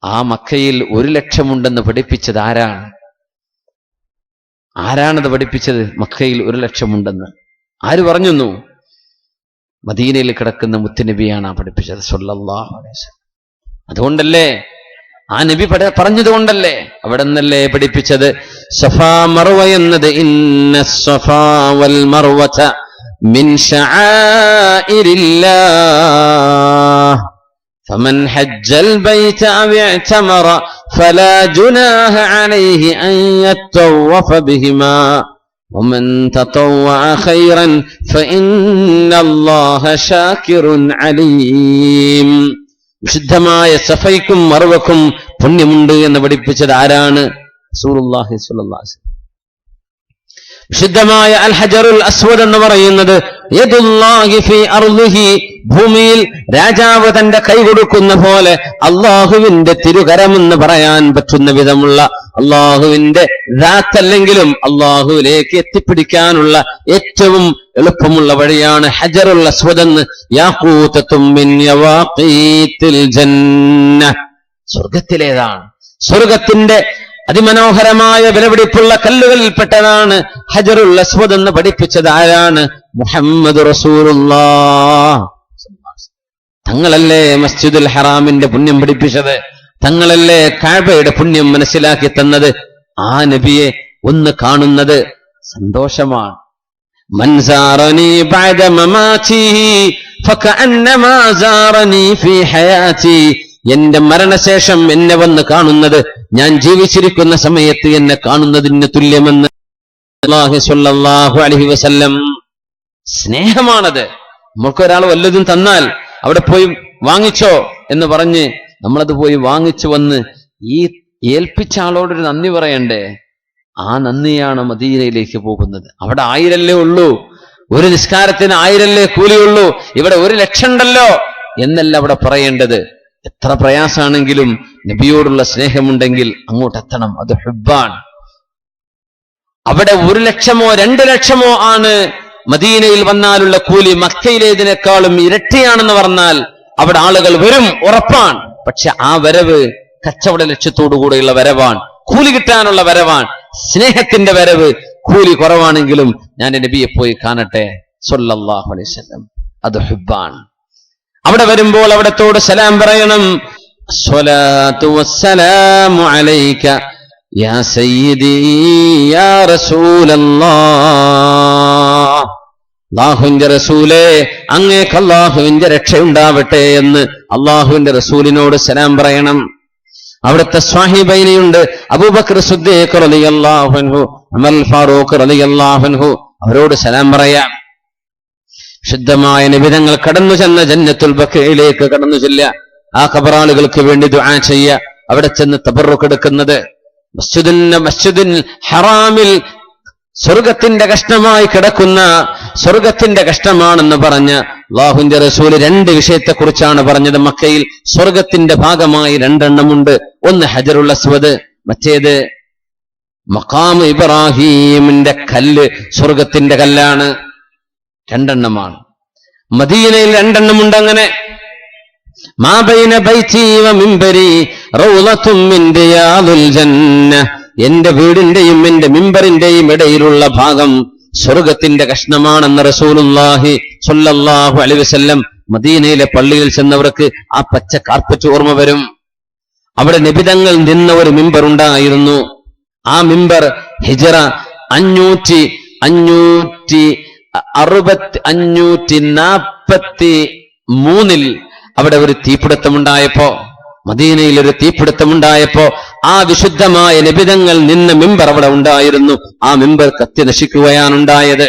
ആ മക്കയിൽ 1,00,000 ഉണ്ടെന്ന് പഠിപ്പിച്ചത് ആരാണ്? ആരാണത് പഠിപ്പിച്ചത്? മക്കയിൽ 1,00,000 ഉണ്ടെന്ന് ആര് പറഞ്ഞു? മദീനയിൽ കിടക്കുന്ന മുത്തുനബിയാണ് പഠിപ്പിച്ചത് സ്വല്ലല്ലാഹു അലൈഹി വസല്ലം. അതുകൊണ്ടല്ലേ, ആ നബി പറഞ്ഞതുകൊണ്ടല്ലേ അവിടെ നിന്നല്ലേ പഠിപ്പിച്ചത്. സഫാ മർവ എന്നത് ഇന്ന സഫാ വൽ മർവത മിൻ ശആഇരില്ലാഹ് ഫമൻ ഹജ്ജൽ ബൈത അവ ഇഅ്തമറ ഫലാ ജുനാഹ അലൈഹി അൻ യത്തവഫ ബിഹിമാ ومن تطوع خيرا فإن الله شاكر عليم. വിശുദ്ധമായ സഫയ്ക്കും മർവക്കും പുണ്യമുണ്ട് എന്ന് പഠിപ്പിച്ചത് ആരാണ്? റസൂലുള്ളാഹി സ്വല്ലല്ലാഹു അലൈഹി വസല്ലം. വിശുദ്ധമായ അൽ ഹജറുൽ അസ്വദ് എന്ന് പറയുന്നത് യദുല്ലാഹി ഫീ അർളിഹി, ഭൂമിയിൽ രാജാവ് തന്റെ കൈ കൊടുക്കുന്ന പോലെ അള്ളാഹുവിന്റെ തിരുകരമെന്ന് പറയാൻ പറ്റുന്ന വിധമുള്ള അള്ളാഹുവിന്റെ ദാത്തല്ലെങ്കിലും അള്ളാഹുവിലേക്ക് എത്തിപ്പിടിക്കാനുള്ള ഏറ്റവും എളുപ്പമുള്ള വഴിയാണ് ഹജറുൽ അസ്വദ് എന്ന്. യാഖൂതത്തും മിൻ യവാഖീത്തിൽ ജന്ന, സ്വർഗത്തിലേതാണ്, സ്വർഗത്തിന്റെ അതിമനോഹരമായ വിലപിടിപ്പുള്ള കല്ലുകളിൽപ്പെട്ടതാണ് ഹജറുൽ അസ്വദ് എന്ന് പഠിപ്പിച്ചത് ആരാണ്? മുഹമ്മദ് റസൂലുള്ളാഹ്. തങ്ങളല്ലേ മസ്ജിദുൽ ഹറാമിന്റെ പുണ്യം പഠിപ്പിച്ചത്, തങ്ങളല്ലേ കഅബയുടെ പുണ്യം മനസ്സിലാക്കി തന്നത്. ആ നബിയെ ഒന്ന് കാണുന്നത് സന്തോഷമാണ്. മൻ സാറനി ബഅദ മമാതി ഫകഅന്നമാ സാറനി ഫീ ഹയാതി. എന്റെ മരണശേഷം എന്നെ വന്ന് കാണുന്നത് ഞാൻ ജീവിച്ചിരിക്കുന്ന സമയത്ത് എന്നെ കാണുന്നതിന് തുല്യമെന്ന് സ്വല്ലല്ലാഹു അലൈഹി വസല്ലം. സ്നേഹമാണത്. നമുക്കൊരാൾ വല്ലതും തന്നാൽ അവിടെ പോയി വാങ്ങിച്ചോ എന്ന് പറഞ്ഞ് നമ്മളത് പോയി വാങ്ങിച്ചു വന്ന് ഈ ഏൽപ്പിച്ച ആളോടൊരു നന്ദി പറയണ്ടേ? ആ നന്ദിയാണ് മദീനയിലേക്ക് പോകുന്നത്. അവിടെ 1000 ഉള്ളൂ, ഒരു നിസ്കാരത്തിന് 1000 കൂലിയുള്ളൂ. ഇവിടെ 1,00,000 ഉണ്ടല്ലോ എന്നല്ല അവിടെ പറയേണ്ടത്. എത്ര പ്രയാസാണെങ്കിലും നബിയോടുള്ള സ്നേഹമുണ്ടെങ്കിൽ അങ്ങോട്ട് എത്തണം. അത് ഹുബ്ബാണ്. അവിടെ 1,00,000 2,00,000 ആണ് മദീനയിൽ വന്നാലുള്ള കൂലി. മക്കയിലേതിനേക്കാളും ഇരട്ടിയാണെന്ന് പറഞ്ഞാൽ അവിടെ ആളുകൾ വരും, ഉറപ്പാണ്. പക്ഷെ ആ വരവ് കച്ചവട ലക്ഷ്യത്തോടുകൂടെയുള്ള വരവാണ്, കൂലി കിട്ടാനുള്ള വരവാണ്. സ്നേഹത്തിന്റെ വരവ് കൂലി കുറവാണെങ്കിലും ഞാൻ നബിയെ പോയി കാണട്ടെ സ്വല്ലല്ലാഹു അലൈഹി വസല്ലം. അത് ഹുബ്ബാണ്. അവിടെ വരുമ്പോൾ അവിടത്തോട് സലാം പറയണം. സ്വലാത്തു വസ്സലാമു അലൈക യാ സയ്യിദി യാ റസൂലല്ലാഹ്. അല്ലാഹുവിന്റെ റസൂലേ, അങ്ങേക്ക് അല്ലാഹുവിന്റെ രക്ഷയുണ്ടാവട്ടെ എന്ന് അല്ലാഹുവിന്റെ റസൂലിനോട് സലാം പറയണം. അവിടുത്തെ സ്വാഹിബൈനിയുണ്ട്, അബൂബക്കർ സിദ്ദീഖ് റളിയല്ലാഹു അൻഹു, ഉമർ ഫാറൂഖ് റളിയല്ലാഹു അൻഹു, അവരോട് സലാം പറയാം. ശുദ്ധമായ നിബിധങ്ങൾ കടന്നു ചെന്ന ജന്നത്തുൽ ബഖീയിലേക്ക് കടന്നു ചെല്ലുക, ആ ഖബറാളുകൾക്ക് വേണ്ടി ദുആ ചെയ്യുക, അവിടെ ചെന്ന് തബറുക്ക് എടുക്കുന്നത്. മസ്ജിദുൽ ഹറാമിൽ സ്വർഗത്തിന്റെ കഷ്ണമായി കിടക്കുന്ന സ്വർഗത്തിന്റെ കഷ്ണമാണെന്ന് പറഞ്ഞ അല്ലാഹുവിന്റെ റസൂൽ 2 വിഷയത്തെക്കുറിച്ചാണ് പറഞ്ഞത്. മക്കയിൽ സ്വർഗത്തിന്റെ ഭാഗമായി 2 എണ്ണമുണ്ട്. ഒന്ന് ഹജറുൽ അസ്വദ്, മറ്റേത് മഖാം ഇബ്രാഹീമിന്റെ കല്ല്, സ്വർഗത്തിന്റെ കല്ലാണ്. 2 എണ്ണമാണ്. മദീനയിൽ 2 എണ്ണമുണ്ട് അങ്ങനെ. മാ ബൈന ബൈതി വ മിംബരി റൗളത്തും മിൻ റിയാദിൽ ജന്ന. എന്റെ വീടിന്റെയും എന്റെ മിമ്പറിന്റെയും ഇടയിലുള്ള ഭാഗം സ്വർഗത്തിന്റെ കഷ്ണമാണെന്ന് റസൂലുള്ളാഹി സ്വല്ലല്ലാഹു അലൈഹി വസല്ലം. മദീനയിലെ പള്ളിയിൽ ചെന്നവർക്ക് ആ പച്ച കാർപ്പറ്റ് ഓർമ്മ വരും. അവിടെ നബിതങ്ങൾ നിന്ന ഒരു മിമ്പർ ഉണ്ടായിരുന്നു. ആ മിമ്പർ ഹിജറ 543 അവിടെ ഒരു തീപിടുത്തമുണ്ടായപ്പോ, മദീനയിൽ ഒരു തീപിടുത്തമുണ്ടായപ്പോ ആ വിശുദ്ധമായ നബിതങ്ങൾ നിന്ന മിമ്പർ അവിടെ ഉണ്ടായിരുന്നു. ആ മിമ്പർ കത്തി നശിക്കുകയാണുണ്ടായത്.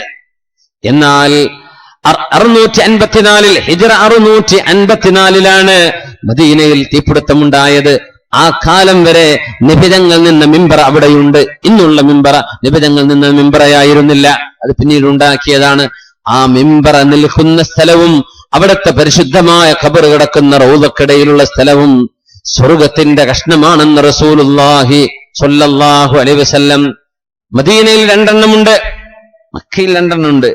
എന്നാൽ 654 ഹിജറ 654 മദീനയിൽ തീപിടുത്തമുണ്ടായത്. ആ കാലം വരെ നിബിതങ്ങൾ നിന്ന മിമ്പർ അവിടെയുണ്ട്. ഇന്നുള്ള മിമ്പറ നിബിതങ്ങൾ നിന്ന മിമ്പറയായിരുന്നില്ല, അത് പിന്നീട് ഉണ്ടാക്കിയതാണ്. ആ മിമ്പറ നിൽക്കുന്ന സ്ഥലവും അവിടുത്തെ പരിശുദ്ധമായ ഖബർ കിടക്കുന്ന റൗളക്കിടയിലുള്ള സ്ഥലവും സ്വർഗത്തിന്റെ കഷ്ണമാണെന്ന് റസൂലുള്ളാഹി സ്വല്ലല്ലാഹു അലൈഹി വസല്ലം. മദീനയിൽ 2 എണ്ണമുണ്ട്, മക്കയിൽ 2 എണ്ണമുണ്ട്.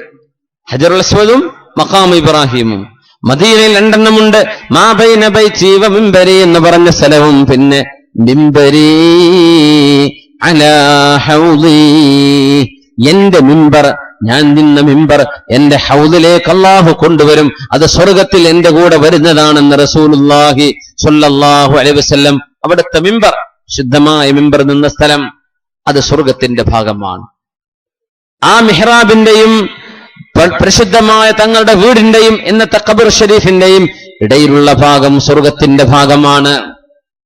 ഹജറുൽ അസ്വദും മഖാം ഇബ്രാഹിമും. മദീനയിൽ 2 എണ്ണമുണ്ട്. മാ ബൈന ബൈതി വ മിംബരി എന്ന് പറഞ്ഞ സ്ഥലവും പിന്നെ മിംബരി അലാ ഹൗദി, എന്റെ മിമ്പർ, ഞാൻ നിന്ന മിമ്പർ എന്റെ ഹൗദിലേക്ക് അല്ലാഹു കൊണ്ടുവരും. അത് സ്വർഗത്തിൽ എന്റെ കൂടെ വരുന്നതാണെന്ന് റസൂലുള്ളാഹി സ്വല്ലല്ലാഹു അലൈഹി വസല്ലം. അവിടുത്തെ മിമ്പർ, ശുദ്ധമായ മിമ്പർ നിന്ന സ്ഥലം, അത് സ്വർഗത്തിന്റെ ഭാഗമാണ്. ആ മിഹ്റാബിന്റെയും പ്രസിദ്ധമായ തങ്ങളുടെ വീടിന്റെയും ഇന്നത്തെ ഖബർ ഷരീഫിന്റെയും ഇടയിലുള്ള ഭാഗം സ്വർഗത്തിന്റെ ഭാഗമാണ്.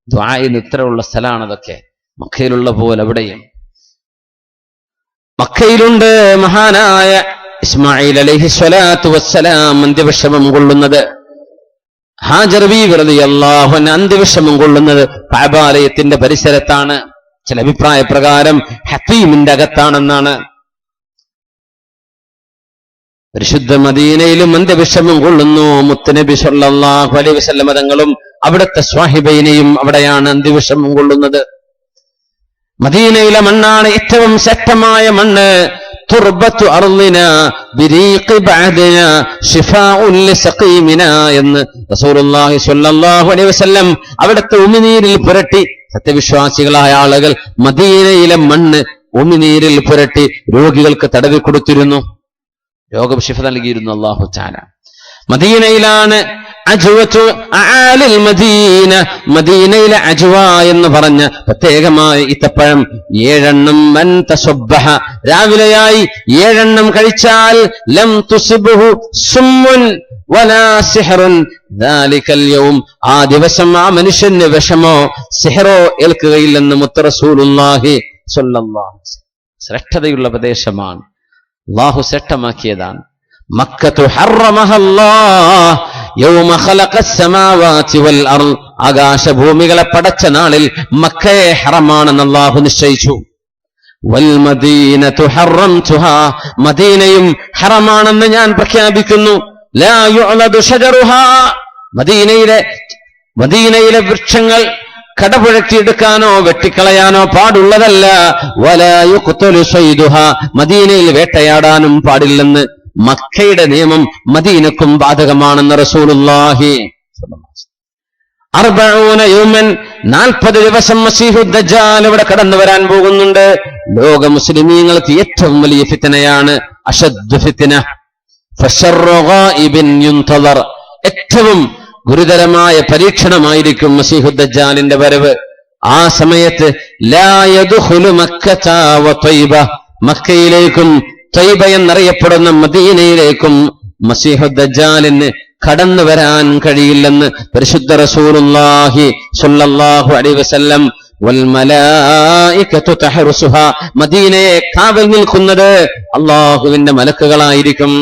ദുആഇന് ഇത്രയുള്ള സ്ഥലമാണ് അതൊക്കെ. മക്കയിലുള്ള പോലെ അവിടെയും. മക്കയിലുണ്ട് മഹാനായ ഇസ്മായിൽ അലൈഹി സ്വലാത്തു വസ്സലാം അന്ത്യവിഷമം കൊള്ളുന്നത്. ഹാജർ ബീവി റളിയല്ലാഹു അൻഹ അന്ത്യവിഷമം കൊള്ളുന്നത് കഅബാലയത്തിന്റെ പരിസരത്താണ്. ചില അഭിപ്രായ പ്രകാരം ഹത്തീമിന്റെ അകത്താണെന്നാണ്. പരിശുദ്ധ മദീനയിലും അന്ത്യവിഷമം കൊള്ളുന്നു മുത്തുനബി സ്വല്ലല്ലാഹു അലൈഹി വസല്ലം തങ്ങളും അവിടുത്തെ സ്വാഹിബൈനെയും അവിടെയാണ് അന്ത്യവിഷമം കൊള്ളുന്നത്. മദീനയിലെ മണ്ണാണ് ഏറ്റവും ശക്തമായ മണ്ണ്. തുർബത്തു അർളിന ബിരീഖി ബഅദിന ശിഫാഉൻ ലിസഖീമിന എന്ന് റസൂലുള്ളാഹി സ്വല്ലല്ലാഹു അലൈഹി വസല്ലം അവിടുത്തെ ഉമിനീരിൽ പുരട്ടി സത്യവിശ്വാസികളായ ആളുകൾ മദീനയിലെ മണ്ണ് ഉമിനീരിൽ പുരട്ടി രോഗികൾക്ക് തടവി കൊടുത്തിരുന്നു. രോഗശിഫ നൽകിയിരുന്നു അല്ലാഹു തആല. മദീനയിലാണ് അജ്വതു അആലിൽ മദീന, മദീനയിലെ അജ്വ എന്ന് പറഞ്ഞ പ്രത്യേകമായ ഈത്തപ്പഴം 7 എണ്ണം. മൻ തസബ്ബഹ, രാവിലെയായി 7 എണ്ണം കഴിച്ചാൽ ലം തുസിബ്ഹു സുമ്മുൻ വലാ സിഹ്റുൻ ദാലികൽ യൗം, ആ ദിവസം ആ മനുഷ്യന് വിഷമോ സിഹ്റോ ഏൽക്കുകയില്ലെന്ന് മുത്ത് റസൂലുള്ളാഹി സ്വല്ലല്ലാഹു അലൈഹി വസല്ലം. ശ്രേഷ്ഠതയുള്ള പ്രദേശമാണ്, അല്ലാഹു ശ്രേഷ്ഠമാക്കിയതാണ്. മക്കത്തു ഹറമഹല്ലാഹ് യൗമ ഖലഖസ് സമാവാതി വൽ അർള്, ആകാശഭൂമികളെ പടച്ച നാളിൽ മക്കയെ ഹറമാണെന്ന് അല്ലാഹു നിശ്ചയിച്ചു. വൽ മദീനതു ഹറംതുഹാ, മദീനയും ഹറമാണെന്ന് ഞാൻ പ്രഖ്യാപിക്കുന്നു. ലാ യുഅലദു ഷജറുഹാ, മദീനയിലെ വൃക്ഷങ്ങൾ കടപുഴക്കിയെടുക്കാനോ വെട്ടിക്കളയാനോ പാടുള്ളതല്ല. വലാ യുഖ്തലു സൈദുഹാ, മദീനയിൽ വേട്ടയാടാനും പാടില്ലെന്ന് മക്കയുടെ നിയമം മദീനക്കും ബാധകമാണെന്ന് റസൂലുള്ളാഹി. 40 യൗമൻ, 40 ദിവസം മസീഹുദ് ദജ്ജാൽ ഇവിടെ കടന്നു വരാൻ പോകുന്നുണ്ട്. ലോക മുസ്ലിമീങ്ങൾക്ക് ഏറ്റവും വലിയ ഫിത്നയാണ് അശദ്ദു ഫിത്ന. ഫശർറു ഗായിബിൻ യുൻതദർ, ഏറ്റവും ഗുരുതരമായ പരീക്ഷണമായിരിക്കും മസീഹുദ് ദജ്ജാലിന്റെ വരവ്. ആ സമയത്ത് ലാ യദ്ഖുലു മക്കത വ ത്വയ്ബ, മക്കയിലേക്കും ത്വയ്ബ എന്നറിയപ്പെടുന്ന മദീനയിലേക്കും മസീഹുദ് ദജ്ജാലിന് കടന്നു വരാൻ കഴിയില്ലെന്ന് പരിശുദ്ധ റസൂലുള്ളാഹി സ്വല്ലല്ലാഹു അലൈഹി വസല്ലം. വൽ മലായികതു തഹറുസുഹാ, മദീനയെ കാവൽ നിൽക്കുന്നത് അല്ലാഹുവിന്റെ മലക്കുകളായിരിക്കും.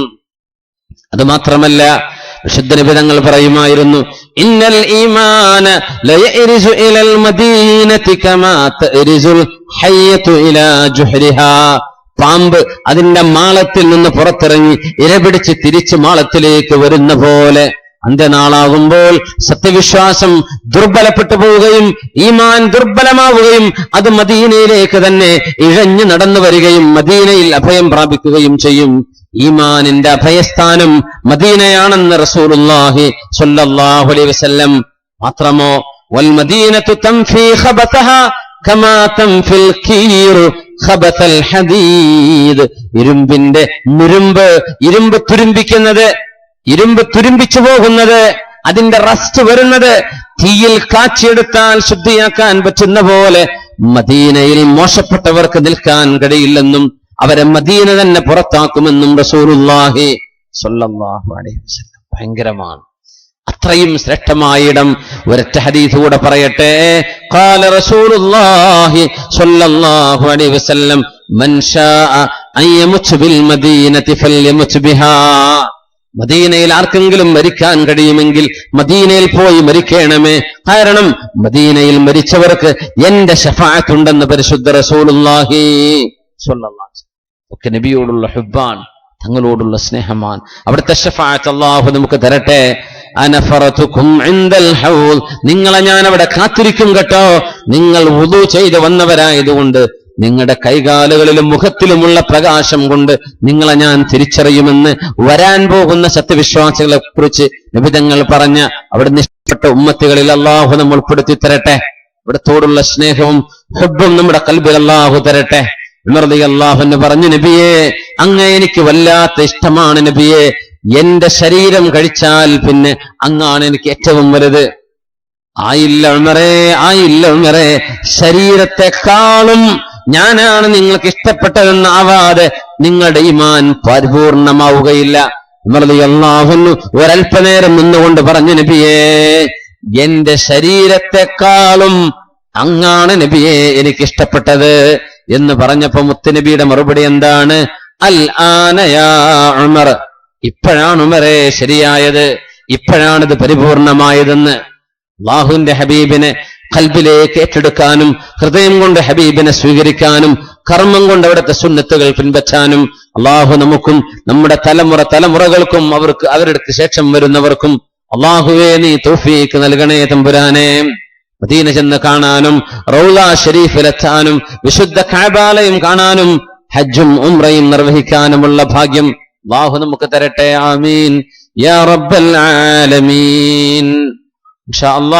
അത് മാത്രമല്ല വിശുദ്ധ നബി തങ്ങൾ പറയുമായിരുന്നു, ഇന്നൽ ഈമാന ലയരിസു ഇലൽ മദീനതി കമാ തരിസുൽ ഹയ്യതു ഇലാ ജുഹ്രിഹാ, പാമ്പ് അതിന്റെ മാളത്തിൽ നിന്ന് പുറത്തിറങ്ങി ഇരപിടിച്ച് തിരിച്ച് മാളത്തിലേക്ക് വരുന്ന പോലെ അന്ത്യനാളാകുമ്പോൾ സത്യവിശ്വാസം ദുർബലപ്പെട്ടു പോവുകയും ഈമാൻ ദുർബലമാവുകയും അത് മദീനയിലേക്ക് തന്നെ ഇഴഞ്ഞു നടന്നു വരികയും മദീനയിൽ അഭയം പ്രാപിക്കുകയും ചെയ്യും. ഈമാനിന്റെ അഭയസ്ഥാനം മദീനയാണെന്ന് റസൂലുള്ളാഹി സ്വല്ലല്ലാഹു അലൈഹി വസല്ലം. മാത്രമോ വൽ മദീനതു തൻഫി ഖബതഹാ കമാ തൻഫിൽ കീറു ഖബതൽ ഹദീദ്. ഇരുമ്പ് തുരുമ്പിക്കുന്നത്, ഇരുമ്പ് തുരുമ്പിച്ചു പോകുന്നത്, അതിന്റെ റസ്റ്റ് വരുന്നത് തീയിൽ കാച്ചിയെടുത്താൽ ശുദ്ധിയാക്കാൻ പറ്റുന്ന പോലെ മദീനയിൽ മോശപ്പെട്ടവർക്ക് നിൽക്കാൻ കഴിയില്ലെന്നും അവരെ മദീന തന്നെ പുറത്താക്കുമെന്നും റസൂലുള്ളാഹി സ്വല്ലല്ലാഹു അലൈഹി വസല്ലം. ഭയങ്കരമാണ്. അത്രയും ശ്രേഷ്ഠമായ ഇടം ഒരൊറ്റ ഹദീസ് കൂടെ പറയട്ടെ. ഖാല റസൂലുള്ളാഹി സ്വല്ലല്ലാഹു അലൈഹി വസല്ലം മൻ ശാഅ അൻ യമുത് ബിൽ മദീനതി ഫൽയമുത് ബിഹാ. മദീനയിൽ ആർക്കെങ്കിലും മരിക്കാൻ കഴിയുമെങ്കിൽ മദീനയിൽ പോയി മരിക്കണമേ. കാരണം മദീനയിൽ മരിച്ചവർക്ക് എന്റെ ശഫാഅത്ത് ഉണ്ടെന്ന് പരിശുദ്ധ റസൂലുള്ളാഹി സ്വല്ലല്ലാഹു അലൈഹി വസല്ലം. ഒക്കെ നബിയോടുള്ള ഹുബ്ബാൻ, തങ്ങളോടുള്ള സ്നേഹമാണ്. അവിടുത്തെ ശഫാഅത്ത് അല്ലാഹു നമുക്ക് തരട്ടെ. അനഫറതുകും ഇൻദൽ ഹൗദ്. നിങ്ങളെ ഞാൻ അവിടെ കാത്തിരിക്കും കേട്ടോ. നിങ്ങൾ വുദു ചെയ്ത് വന്നവരായതുകൊണ്ട് നിങ്ങളുടെ കൈകാലുകളിലും മുഖത്തിലുമുള്ള പ്രകാശം കൊണ്ട് നിങ്ങളെ ഞാൻ തിരിച്ചറിയുമെന്ന് വരാൻ പോകുന്ന സത്യവിശ്വാസികളെ കുറിച്ച് നബിതങ്ങൾ പറഞ്ഞ അവിടുന്ന് ഇഷ്ടപ്പെട്ട ഉമ്മത്തുകളിൽ അല്ലാഹു നമ്മൾ ഉൾപ്പെടുത്തി തരട്ടെ. ഇവിടത്തോടുള്ള സ്നേഹവും ഹുബ്ബും നമ്മുടെ ഖൽബിൽ അല്ലാഹു തരട്ടെ. ഉമർ റളിയല്ലാഹു അൻഹു പറഞ്ഞു, നബിയേ അങ്ങ് എനിക്ക് വല്ലാത്ത ഇഷ്ടമാണ് നബിയേ. എന്റെ ശരീരം കഴിച്ചാൽ പിന്നെ അങ്ങാണ് എനിക്ക് ഏറ്റവും വലുത്. ആയില്ല ഉമറേ, ശരീരത്തെക്കാളും ഞാനാണ് നിങ്ങൾക്ക് ഇഷ്ടപ്പെട്ടതെന്നാവാതെ നിങ്ങളുടെ ഈമാൻ പരിപൂർണമാവുകയില്ല. ഉമർ റളിയല്ലാഹു അൻഹു ഒരൽപ്പനേരം നിന്നുകൊണ്ട് പറഞ്ഞു, നബിയേ എന്റെ ശരീരത്തെക്കാളും അങ്ങാണ് നബിയെ എനിക്കിഷ്ടപ്പെട്ടത് എന്ന് പറഞ്ഞപ്പോ മുത്തുനബിയുടെ മറുപടി എന്താണ്? അൽ ആന യാ ഉമർ, ഇപ്പോഴാണ് ഉമറേ ശരിയായത്, ഇപ്പോഴാണിത് പരിപൂർണമായതെന്ന്. അല്ലാഹുവിന്റെ ഹബീബിനെ ഖൽബിലേക്ക് ഏറ്റെടുക്കാനും ഹൃദയം കൊണ്ട് ഹബീബിനെ സ്വീകരിക്കാനും കർമ്മം കൊണ്ട് അവിടുത്തെ സുന്നത്തുകൾ പിൻപറ്റാനും അല്ലാഹു നമുക്കും നമ്മുടെ തലമുറകൾക്കും അവരുടെ ശേഷം വരുന്നവർക്കും അല്ലാഹുവേ നീ തൗഫീഖ് നൽകണേ തമ്പുരാനെ. മദീന ചെന്ന് കാണാനും റൗള ഷരീഫിലെത്താനും വിശുദ്ധ കഅബാലയം കാണാനും ഹജ്ജും ഉംറയും നിർവഹിക്കാനുമുള്ള ഭാഗ്യം അല്ലാഹു നമുക്ക് തരട്ടെ. ആമീൻ യാ റബ്ബൽ ആലമീൻ. ഇൻഷാ അല്ലാഹ്.